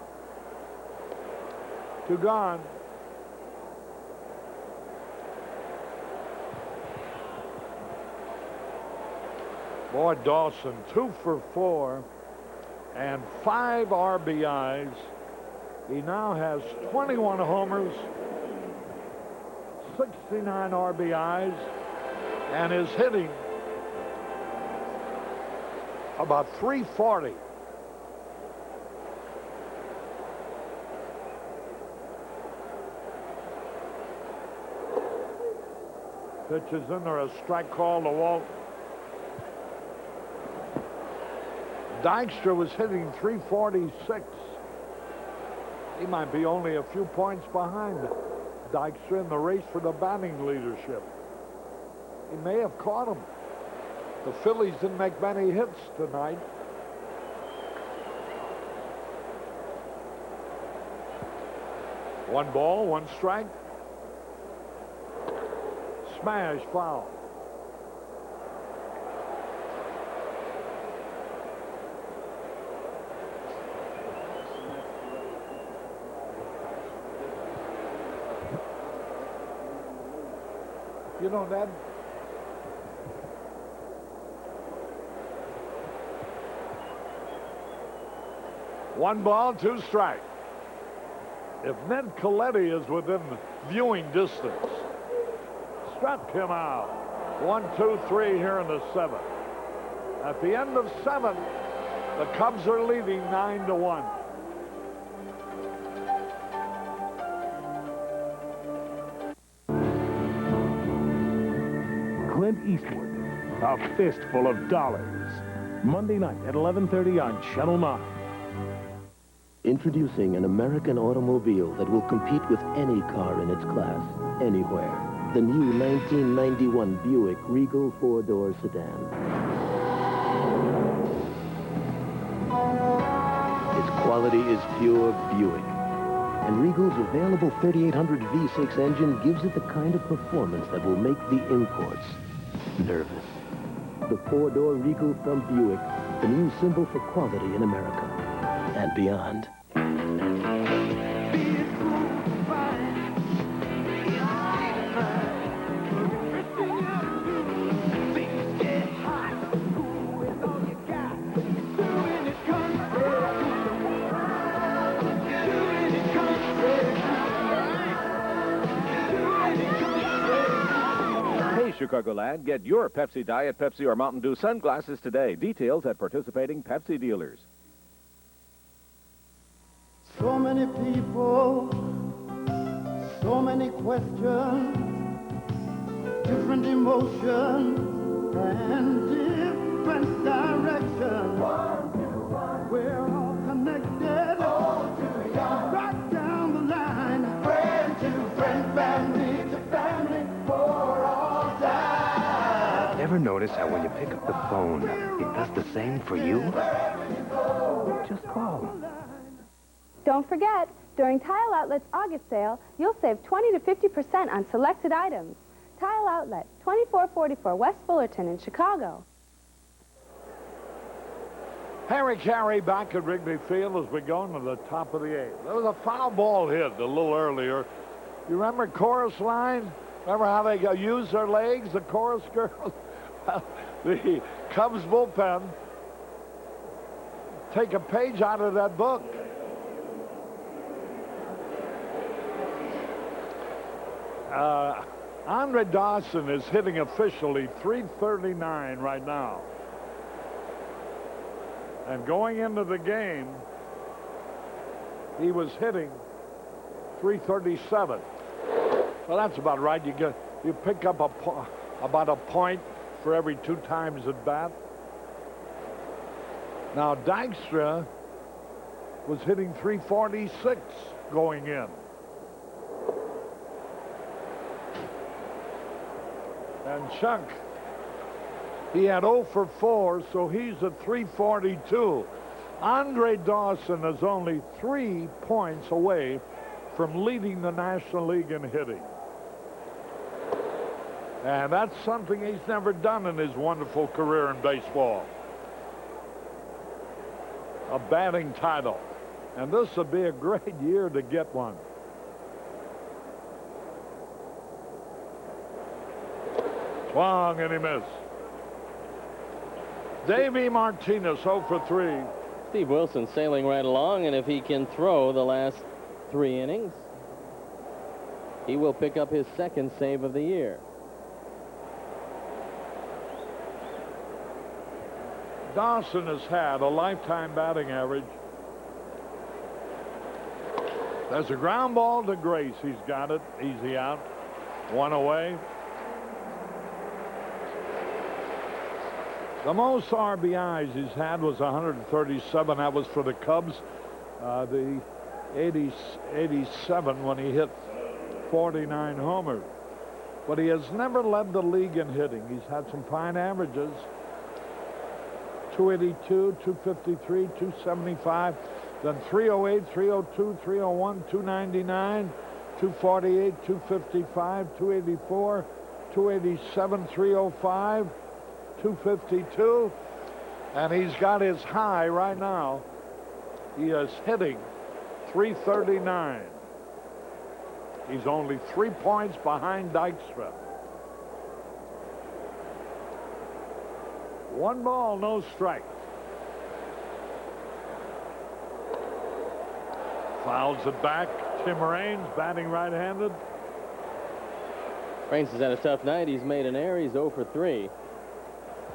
[SPEAKER 23] 2 gone. Boy, Dawson, 2 for 4 and 5 RBIs. He now has 21 homers, 69 RBIs, and is hitting about .340. Pitches in there, a strike call to Walt. Dykstra was hitting .346. He might be only a few points behind Dykstra in the race for the batting leadership. He may have caught him. The Phillies didn't make many hits tonight. One ball, 1 strike. Smash, foul. You know, Ned, one ball, 2 strikes. If Ned Coletti is within viewing distance, struck him out. 1, 2, 3 here in the 7th. At the end of 7, the Cubs are leading 9-1.
[SPEAKER 6] Clint Eastwood, A Fistful of Dollars. Monday night at 11:30 on Channel 9.
[SPEAKER 1] Introducing an American automobile that will compete with any car in its class, anywhere. The new 1991 Buick Regal 4-door sedan. Its quality is pure Buick. And Regal's available 3800 V6 engine gives it the kind of performance that will make the imports nervous. The 4-door Regal from Buick, the new symbol for quality in America and beyond.
[SPEAKER 19] Chicagoland, get your Pepsi Diet, Pepsi, or Mountain Dew sunglasses today. Details at participating Pepsi dealers.
[SPEAKER 13] So many people, so many questions, different emotions, and different directions. We're all connected
[SPEAKER 22] ever notice how when you pick up the phone, it does the same for you? Just call.
[SPEAKER 4] Don't forget, during Tile Outlet's August sale, you'll save 20 to 50% on selected items. Tile Outlet, 2444 West Fullerton in Chicago.
[SPEAKER 23] Harry Carey back at Wrigley Field as we go into the top of the eighth. There was a foul ball hit a little earlier. You remember Chorus Line? Remember how they use their legs, the chorus girls? The Cubs bullpen take a page out of that book. Andre Dawson is hitting officially .339 right now. And going into the game, he was hitting .337. Well, that's about right. You pick up about a point for every 2 times at bat. Now, Dykstra was hitting .346 going in. And Chuck, he had 0 for 4, so he's at .342. Andre Dawson is only 3 points away from leading the National League in hitting. And that's something he's never done in his wonderful career in baseball. A batting title. And this would be a great year to get one. Swung and he missed. Davey Martinez 0 for 3.
[SPEAKER 5] Steve Wilson sailing right along, and if he can throw the last 3 innings, he will pick up his 2nd save of the year.
[SPEAKER 23] Dawson has had a lifetime batting average. There's a ground ball to Grace. He's got it. Easy out. 1 away. The most RBIs he's had was 137. That was for the Cubs. The 87 when he hit 49 homers. But he has never led the league in hitting. He's had some fine averages. 282, 253, 275, then 308, 302, 301, 299, 248, 255, 284, 287, 305, 252, and he's got his high right now. He is hitting .339. He's only 3 points behind Dykstra. 1 ball, no strikes. Fouls it back. Tim Raines batting right-handed.
[SPEAKER 5] Raines has had a tough night. He's made an error. He's 0 for 3.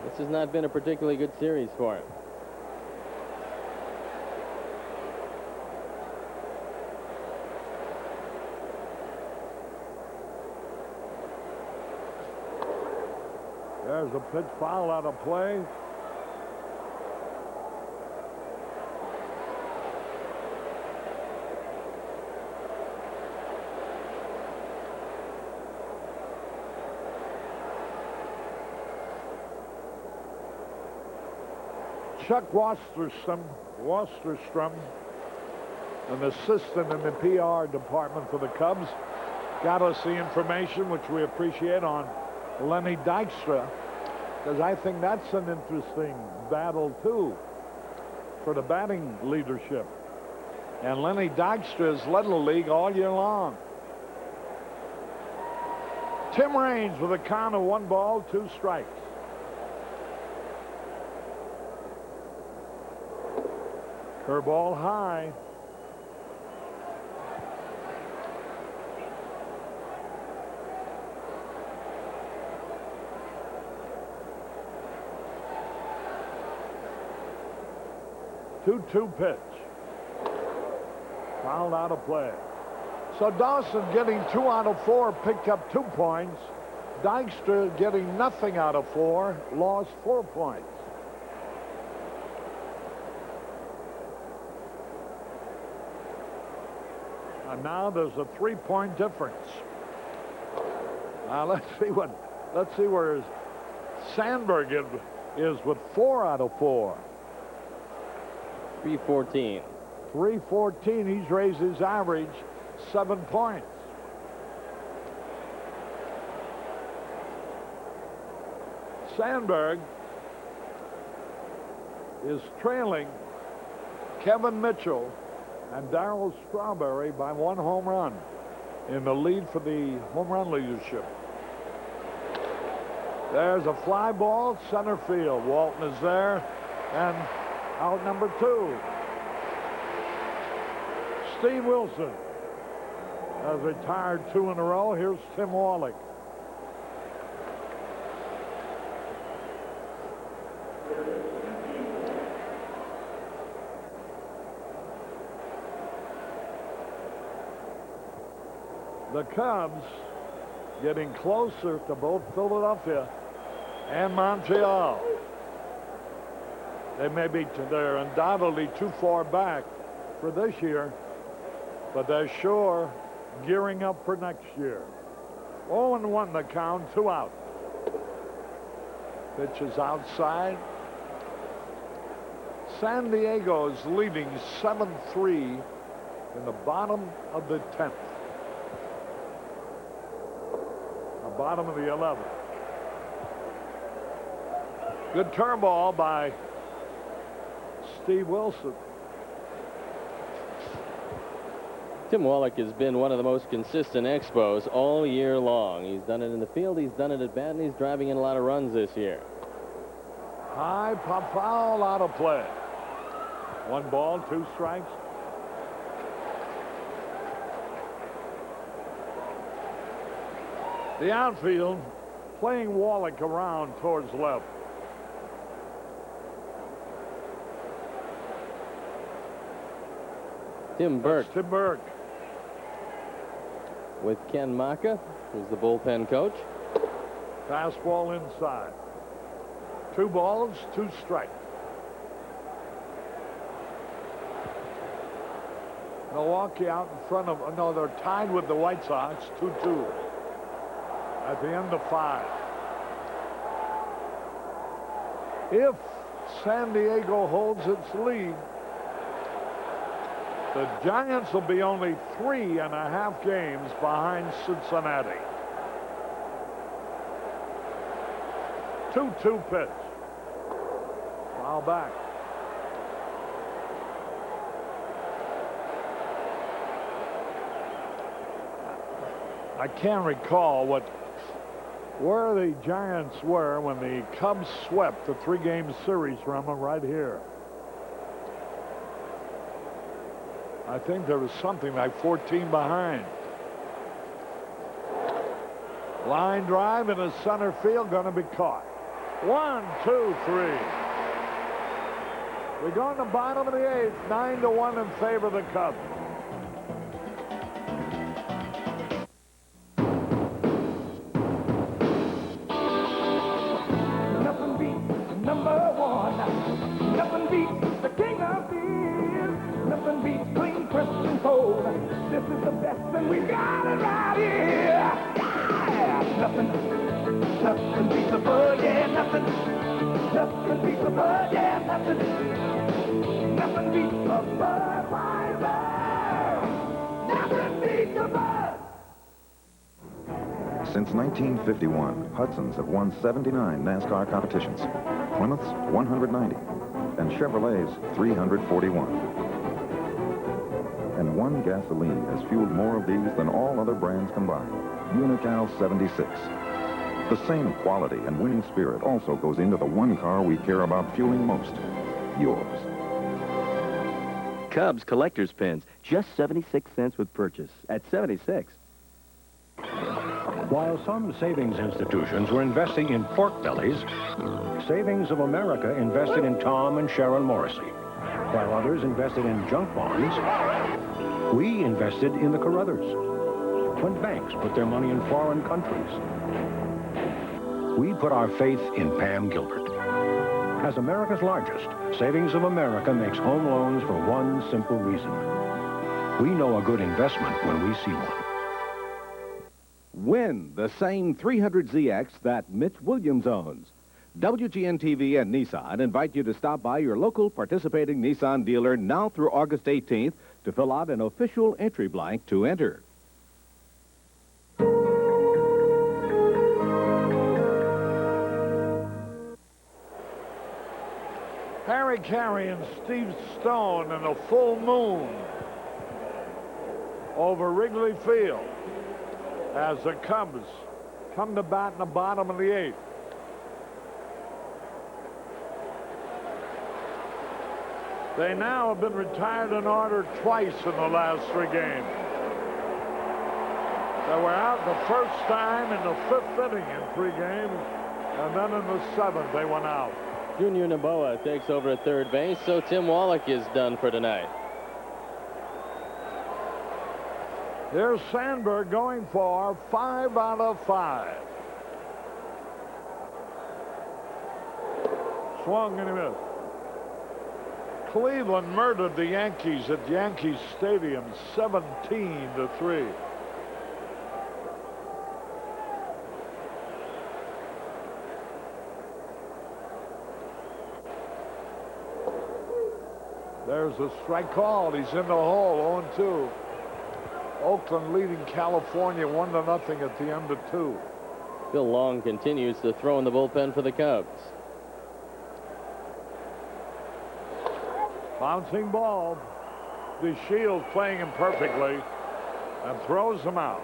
[SPEAKER 5] This has not been a particularly good series for him.
[SPEAKER 23] There's a pitch foul out of play. Chuck Wasserstrom, an assistant in the PR department for the Cubs, got us the information, which we appreciate, on Lenny Dykstra, because I think that's an interesting battle, too, for the batting leadership. And Lenny Dykstra has led the league all year long. Tim Raines with a count of 1 ball, 2 strikes. Curveball high. Two pitch. Fouled out of play. So Dawson getting 2 out of 4, picked up 2 points. Dykstra getting nothing out of 4, lost 4 points. And now there's a 3-point difference. Now let's see where Sandberg is with 4 out of 4.
[SPEAKER 5] 314.
[SPEAKER 23] 314. He's raised his average 7 points. Sandberg is trailing Kevin Mitchell and Darryl Strawberry by 1 home run in the lead for the home run leadership. There's a fly ball, center field. Walton is there, and out number 2. Steve Wilson has retired 2 in a row. Here's Tim Wallach. The Cubs getting closer to both Philadelphia and Montreal. They're undoubtedly too far back for this year, but they're sure gearing up for next year. 0-1 the count, 2 out. Pitch is outside. San Diego is leading 7-3 in the bottom of the 10th. Bottom of the 11th. Good turn ball by Steve Wilson.
[SPEAKER 5] Tim Wallach has been one of the most consistent Expos all year long. He's done it in the field, he's done it at bat, and he's driving in a lot of runs this year.
[SPEAKER 23] High pop foul, out of play. 1 ball, 2 strikes. The outfield playing Wallach around towards left.
[SPEAKER 5] Tim Burke.
[SPEAKER 23] That's Tim Burke.
[SPEAKER 5] With Ken Maka, who's the bullpen coach.
[SPEAKER 23] Fastball inside. 2 balls, 2 strikes. Milwaukee out in front of, no, they're tied with the White Sox, 2-2. At the end of 5. If San Diego holds its lead, the Giants will be only 3.5 games behind Cincinnati. 2-2 pitch. Foul back. I can't recall where the Giants were when the Cubs swept the 3-game series from them right here. I think there was something like 14 behind. Line drive in the center field, going to be caught. 1, 2, 3. We go in the bottom of the 8th, 9-1 in favor of the Cubs.
[SPEAKER 3] This is the best, and we got it right here. Yeah, nothing beats the bud, yeah, nothing beats the bud, yeah, nothing beats the Budweiser. Nothing beats the bud.
[SPEAKER 11] Since 1951, Hudsons have won 79 NASCAR competitions, Plymouth's 190, and Chevrolet's 341. And one gasoline has fueled more of these than all other brands combined. Unocal 76. The same quality and winning spirit also goes into the one car we care about fueling most. Yours.
[SPEAKER 12] Cubs collector's pins, just 76 cents with purchase. At 76.
[SPEAKER 14] While some savings institutions were investing in pork bellies, Savings of America invested in Tom and Sharon Morrissey. While others invested in junk bonds, we invested in the Carruthers. When banks put their money in foreign countries, we put our faith in Pam Gilbert. As America's largest, Savings of America makes home loans for one simple reason. We know a good investment when we see one.
[SPEAKER 19] Win the same 300ZX that Mitch Williams owns. WGN-TV and Nissan invite you to stop by your local participating Nissan dealer now through August 18th to fill out an official entry blank to enter.
[SPEAKER 23] Harry Carey and Steve Stone in a full moon over Wrigley Field as the Cubs come to bat in the bottom of the 8th. They now have been retired in order twice in the last 3 games. They were out the first time in the 5th inning in 3 games, and then in the 7th they went out.
[SPEAKER 5] Junior Noboa takes over at third base, so Tim Wallach is done for tonight.
[SPEAKER 23] Here's Sandberg going for 5 out of 5. Swung and he missed. Cleveland murdered the Yankees at Yankee Stadium 17-3. There's a strike called. He's in the hole, 0-2. Oakland leading California 1-0 at the end of 2.
[SPEAKER 5] Phil Long continues to throw in the bullpen for the Cubs.
[SPEAKER 23] Bouncing ball. DeShields playing him perfectly and throws him out.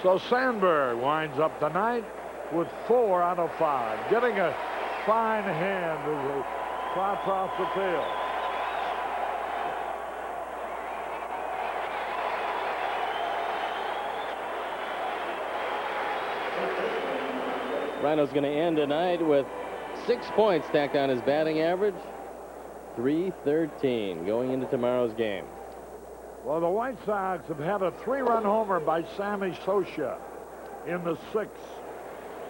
[SPEAKER 23] So Sandberg winds up the night with 4 out of 5. Getting a fine hand as he trots off the field.
[SPEAKER 5] Rhino's going to end tonight with 6 points stacked on his batting average. .313 going into tomorrow's game.
[SPEAKER 23] Well, the White Sox have had a 3-run homer by Sammy Sosa in the 6th.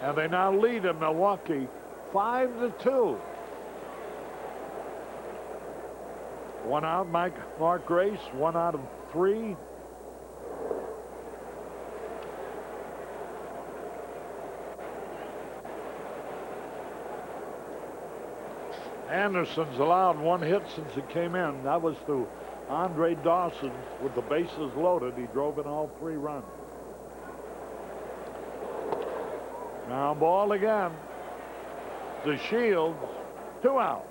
[SPEAKER 23] And they now lead in Milwaukee 5-2. 1 out, Mark Grace, 1 out of 3. Anderson's allowed 1 hit since he came in. That was to Andre Dawson with the bases loaded. He drove in all 3 runs. Now ball again. DeShields, 2 out.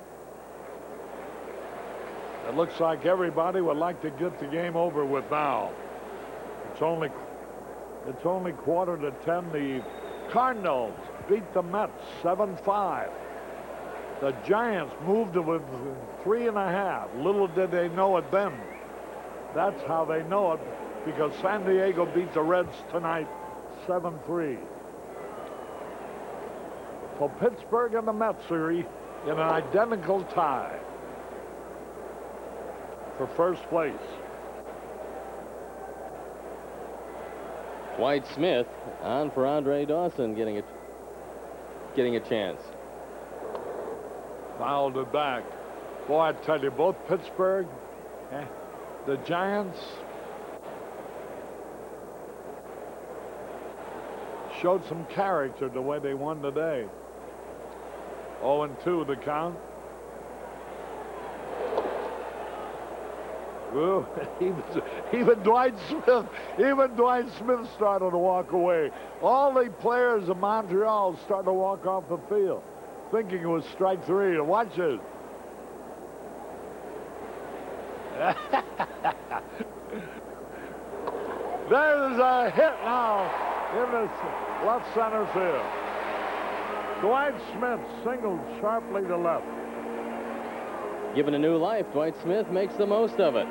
[SPEAKER 23] It looks like everybody would like to get the game over with now. It's only 9:45. The Cardinals beat the Mets 7-5. The Giants moved to within 3.5. Little did they know it then. That's how they know it, because San Diego beat the Reds tonight 7-3. So Pittsburgh and the Mets are in an identical tie for first place.
[SPEAKER 5] Dwight Smith on for Andre Dawson, getting a chance.
[SPEAKER 23] Fouled it back. Boy, I tell you, both Pittsburgh and the Giants showed some character the way they won today. 0-2 the count. Ooh, even Dwight Smith started to walk away. All the players of Montreal started to walk off the field, thinking it was strike 3. Watch it. There's a hit now in the left center field. Dwight Smith singled sharply to left.
[SPEAKER 5] Given a new life, Dwight Smith makes the most of it,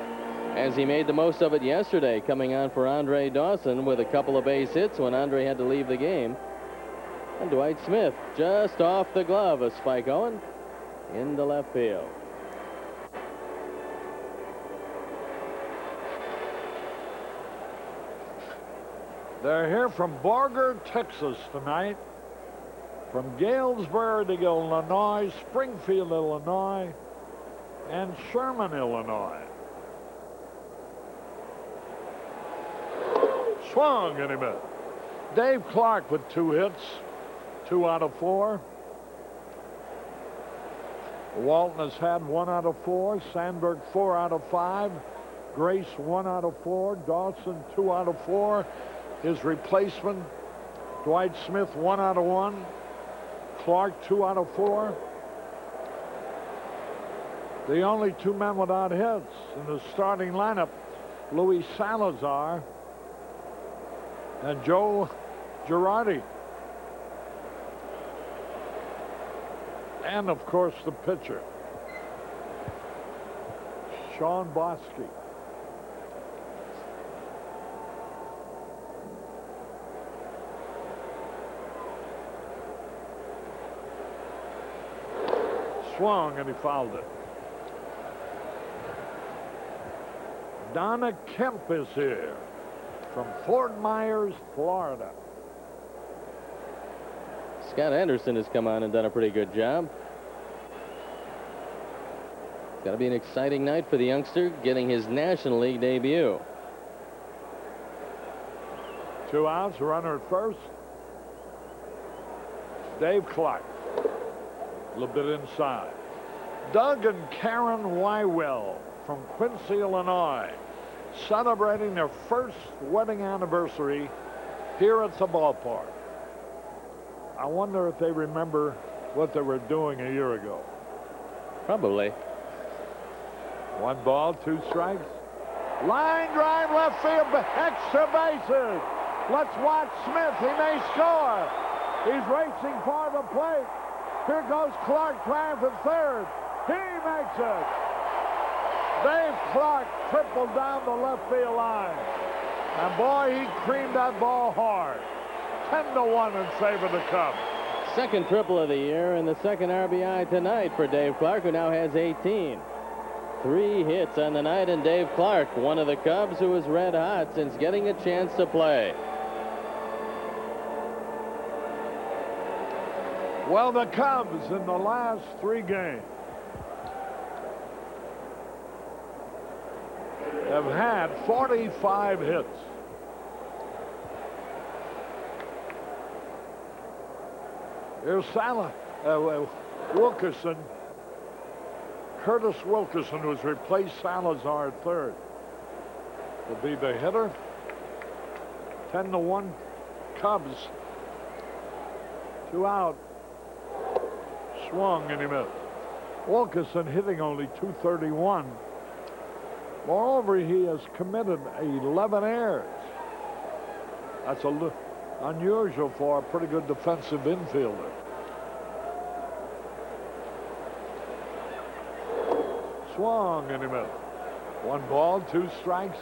[SPEAKER 5] as he made the most of it yesterday, coming on for Andre Dawson with a couple of base hits when Andre had to leave the game. And Dwight Smith just off the glove of Spike Owen into left field.
[SPEAKER 23] They're here from Borger, Texas tonight. From Galesburg to Illinois, Springfield, Illinois, and Sherman, Illinois. Swung and he missed. Dave Clark with 2 hits, 2 out of 4. Walton has had 1 out of 4. Sandberg 4 out of 5. Grace 1 out of 4. Dawson 2 out of 4. His replacement, Dwight Smith 1 out of 1. Clark 2 out of 4. The only 2 men without hits in the starting lineup, Luis Salazar and Joe Girardi. And, of course, the pitcher, Shawon Bosky. Swung, and he fouled it. Donna Kemp is here from Fort Myers, Florida.
[SPEAKER 5] Scott Anderson has come on and done a pretty good job. It's got to be an exciting night for the youngster getting his National League debut.
[SPEAKER 23] 2 outs, runner at first. Dave Clark, a little bit inside. Doug and Karen Wywell from Quincy, Illinois, celebrating their first wedding anniversary here at the ballpark. I wonder if they remember what they were doing a year ago.
[SPEAKER 5] Probably.
[SPEAKER 23] 1 ball, 2 strikes. Line drive, left field, extra bases. Let's watch Smith. He may score. He's racing for the plate. Here goes Clark trying for third. He makes it. Dave Clark tripled down the left field line. And boy, he creamed that ball hard. 10-1 in favor of the Cubs.
[SPEAKER 5] Second triple of the year and the second RBI tonight for Dave Clark, who now has 18. 3 hits on the night, and Dave Clark, one of the Cubs who is red hot since getting a chance to play.
[SPEAKER 23] Well, the Cubs in the last 3 games have had 45 hits. Here's Wilkerson. Curtis Wilkerson, who's replaced Salazar at third, will be the hitter. 10-1 Cubs. 2 out. Swung and he missed. Wilkerson hitting only .231. Moreover, he has committed 11 errors. That's unusual for a pretty good defensive infielder. Swung and he missed. 1 ball, 2 strikes.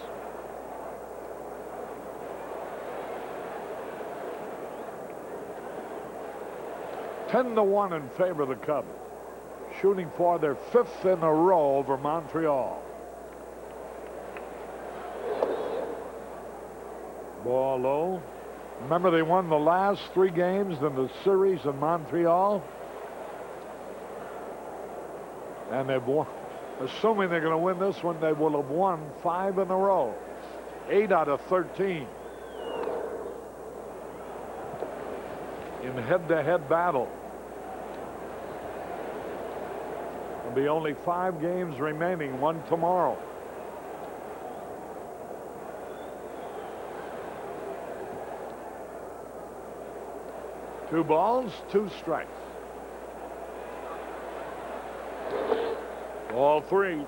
[SPEAKER 23] (10-1) in favor of the Cubs, shooting for their 5th in a row over Montreal. Ball low. Remember, they won the last 3 games in the series in Montreal, and they've won. Assuming they're going to win this one, they will have won 5 in a row. 8 out of 13. In head-to-head battle. There'll be only 5 games remaining, 1 tomorrow. Two balls, 2 strikes. All 3.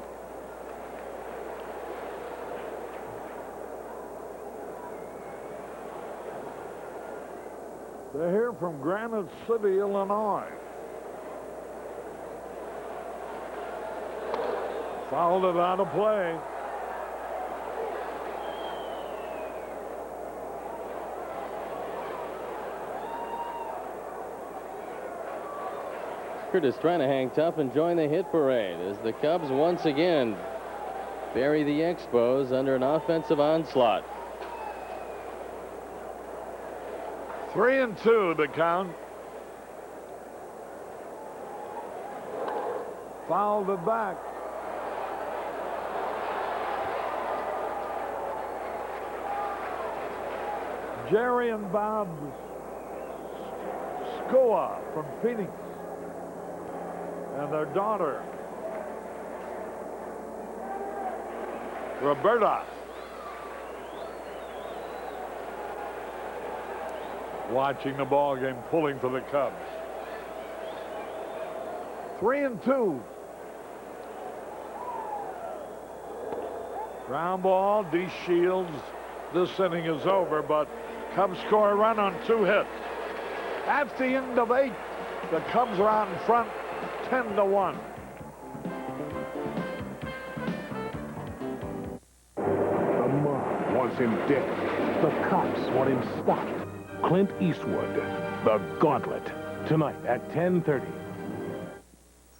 [SPEAKER 23] They're here from Granite City, Illinois. Fouled it out of play.
[SPEAKER 5] Curtis trying to hang tough and join the hit parade as the Cubs once again bury the Expos under an offensive onslaught.
[SPEAKER 23] 3-2 the count. Fouled it back. Jerry and Bob Scoa from Phoenix. and their daughter, Roberta. Watching the ball game, pulling for the Cubs. 3-2. Ground ball, D. Shields. This inning is over, but Cubs score a run on 2 hits. At the end of 8, the Cubs are out in front, 10-1.
[SPEAKER 6] The mob wants him dead. The cops want him stopped. Clint Eastwood, The Gauntlet, tonight at 10:30.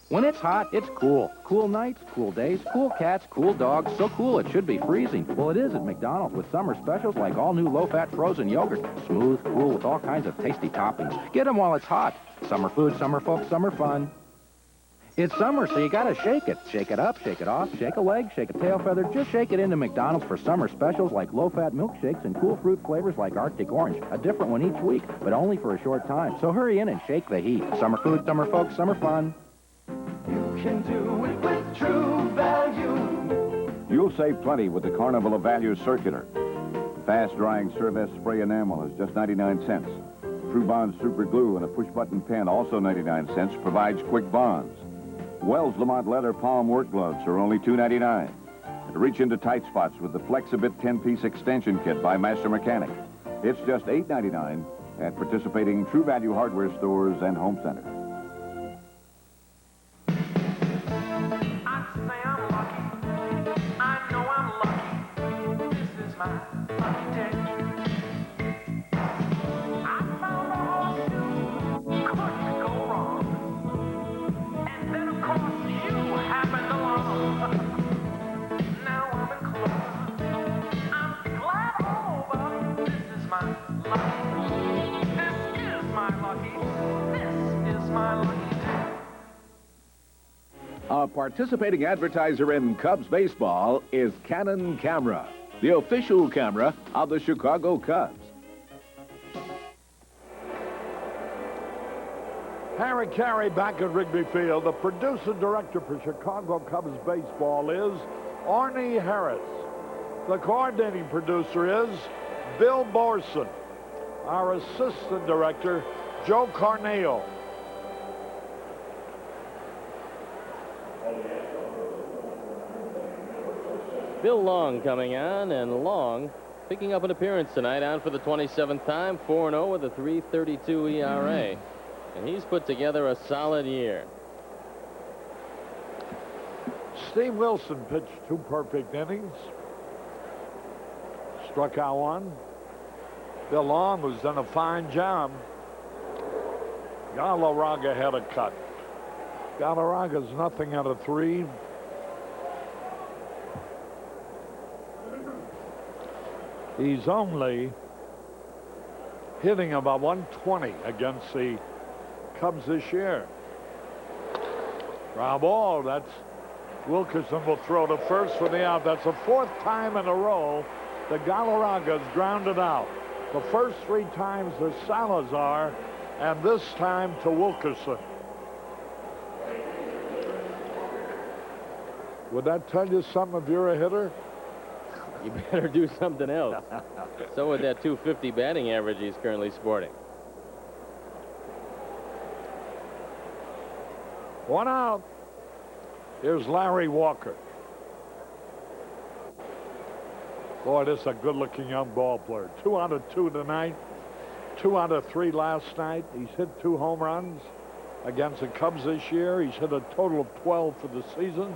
[SPEAKER 8] When it's hot, it's cool. Cool nights, cool days, cool cats, cool dogs. So cool it should be freezing. Well, it is at McDonald's with summer specials like all new low-fat frozen yogurt. Smooth, cool, with all kinds of tasty toppings. Get them while it's hot. Summer food, summer folks, summer fun. It's summer, so you gotta shake it. Shake it up, shake it off, shake a leg, shake a tail feather. Just shake it into McDonald's for summer specials like low-fat milkshakes and cool fruit flavors like Arctic Orange. A different one each week, but only for a short time. So hurry in and shake the heat. Summer food, summer folks, summer fun.
[SPEAKER 3] You can do it with True Value.
[SPEAKER 2] You'll save plenty with the Carnival of Value Circular. Fast-drying Cervest spray enamel is just 99 cents. True Bond Super Glue and a push-button pen, also 99 cents, provides quick bonds. Wells Lamont Leather Palm Work Gloves are only $2.99. And reach into tight spots with the Flexibit 10-piece extension kit by Master Mechanic. It's just $8.99 at participating True Value hardware stores and home centers.
[SPEAKER 19] A participating advertiser in Cubs baseball is Canon Camera, the official camera of the Chicago Cubs.
[SPEAKER 23] Harry Carey back at Wrigley Field. The producer-director for Chicago Cubs baseball is Arnie Harris. The coordinating producer is Bill Borson. Our assistant director, Joe Carneo.
[SPEAKER 5] Bill Long coming on, and Long picking up an appearance tonight, on for the 27th time, 4-0 with a 3.32 ERA. And he's put together a solid year.
[SPEAKER 23] Steve Wilson pitched 2 perfect innings. Struck out 1. Bill Long has done a fine job. Galarraga had a cut. Galarraga's nothing out of 3. He's only hitting about 120 against the Cubs this year. Ground ball. That's Wilkerson will throw to first for the out. That's the 4th time in a row the Galarraga's grounded out. The first 3 times to Salazar, and this time to Wilkerson. Would that tell you something if you're a hitter?
[SPEAKER 5] You better do something else. So with that 250 batting average he's currently sporting.
[SPEAKER 23] 1 out. Here's Larry Walker. Boy, this is a good-looking young ball player. 2 out of 2 tonight. 2 out of 3 last night. He's hit 2 home runs against the Cubs this year. He's hit a total of 12 for the season.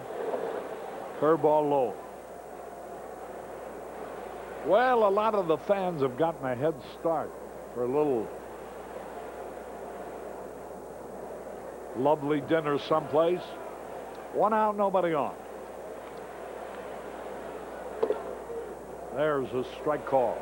[SPEAKER 23] Curveball low. Well, a lot of the fans have gotten a head start for a little lovely dinner someplace. 1 out, nobody on. There's a strike call.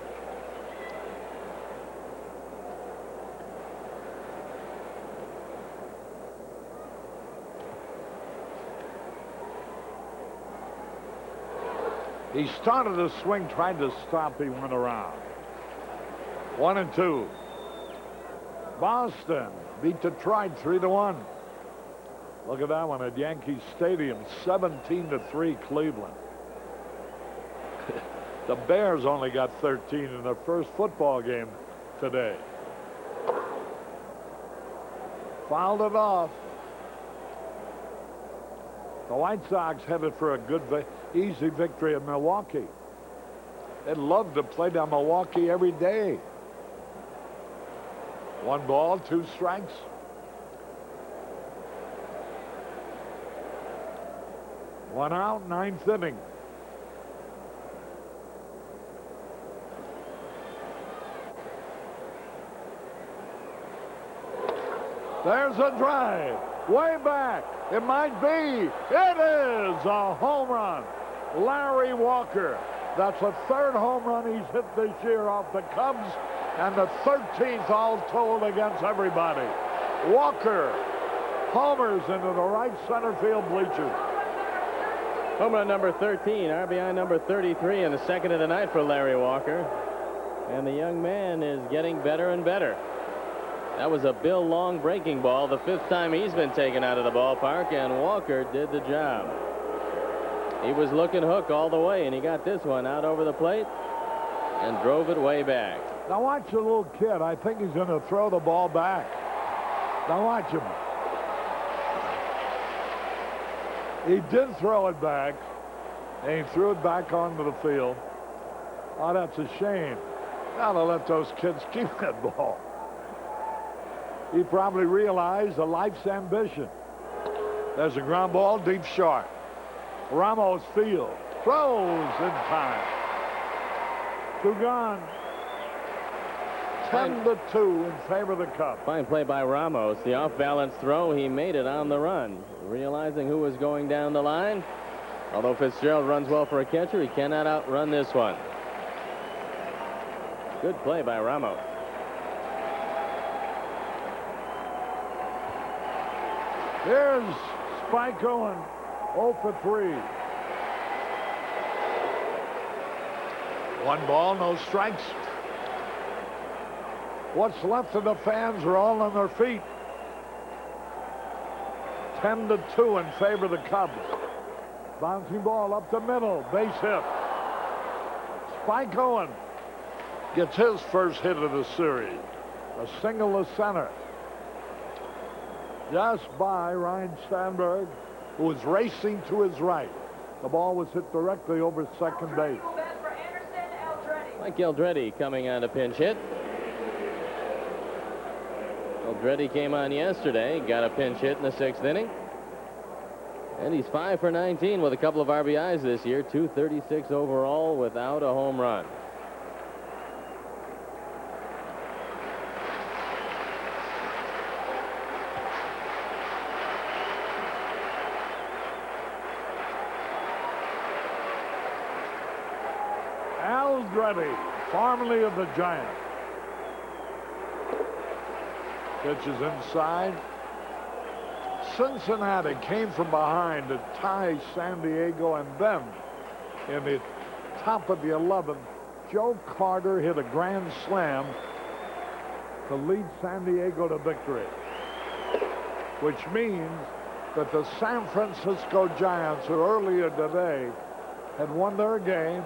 [SPEAKER 23] He started to swing, tried to stop, he went around. 1-2. Boston beat Detroit 3-1. Look at that one at Yankee Stadium, 17-3 Cleveland. The Bears only got 13 in their first football game today. Fouled it off. The White Sox headed for a good, easy victory in Milwaukee. They'd love to play down Milwaukee every day. 1 ball, 2 strikes. One out, 9th inning. There's a drive. Way back. It might be. It is a home run. Larry Walker. That's the 3rd home run he's hit this year off the Cubs, and the 13th all told against everybody. Walker homers into the right center field bleachers.
[SPEAKER 5] Home run number 13, RBI number 33 in the second of the night for Larry Walker. And the young man is getting better and better. That was a Bill Long breaking ball, the 5th time he's been taken out of the ballpark, and Walker did the job. He was looking hook all the way, and he got this one out over the plate and drove it way back.
[SPEAKER 23] Now watch the little kid. I think he's going to throw the ball back. Now watch him. He did throw it back, and he threw it back onto the field. Oh, that's a shame. Now to let those kids keep that ball. He probably realized a life's ambition. There's a ground ball deep short. Ramos field. Throws in time. 2 gone. 10-2 in favor of the Cubs.
[SPEAKER 5] Fine play by Ramos. The off-balance throw, he made it on the run. Realizing who was going down the line. Although Fitzgerald runs well for a catcher, he cannot outrun this one. Good play by Ramos.
[SPEAKER 23] Here's Spike Owen, 0 for 3. 1 ball, no strikes. What's left of the fans are all on their feet. 10-2 in favor of the Cubs. Bouncing ball up the middle, base hit. Spike Owen gets his first hit of the series. A single to center. Just by Ryan Sandberg, who was racing to his right. The ball was hit directly over second base.
[SPEAKER 5] Mike Aldrete coming on a pinch hit. Aldrete came on yesterday, got a pinch hit in the 6th inning. And he's 5 for 19 with a couple of RBIs this year, 236 overall without a home run.
[SPEAKER 23] Aldrete, formerly of the Giants. Pitches inside. Cincinnati came from behind to tie San Diego, and then in the top of the 11th, Joe Carter hit a grand slam to lead San Diego to victory, which means that the San Francisco Giants, who earlier today had won their game,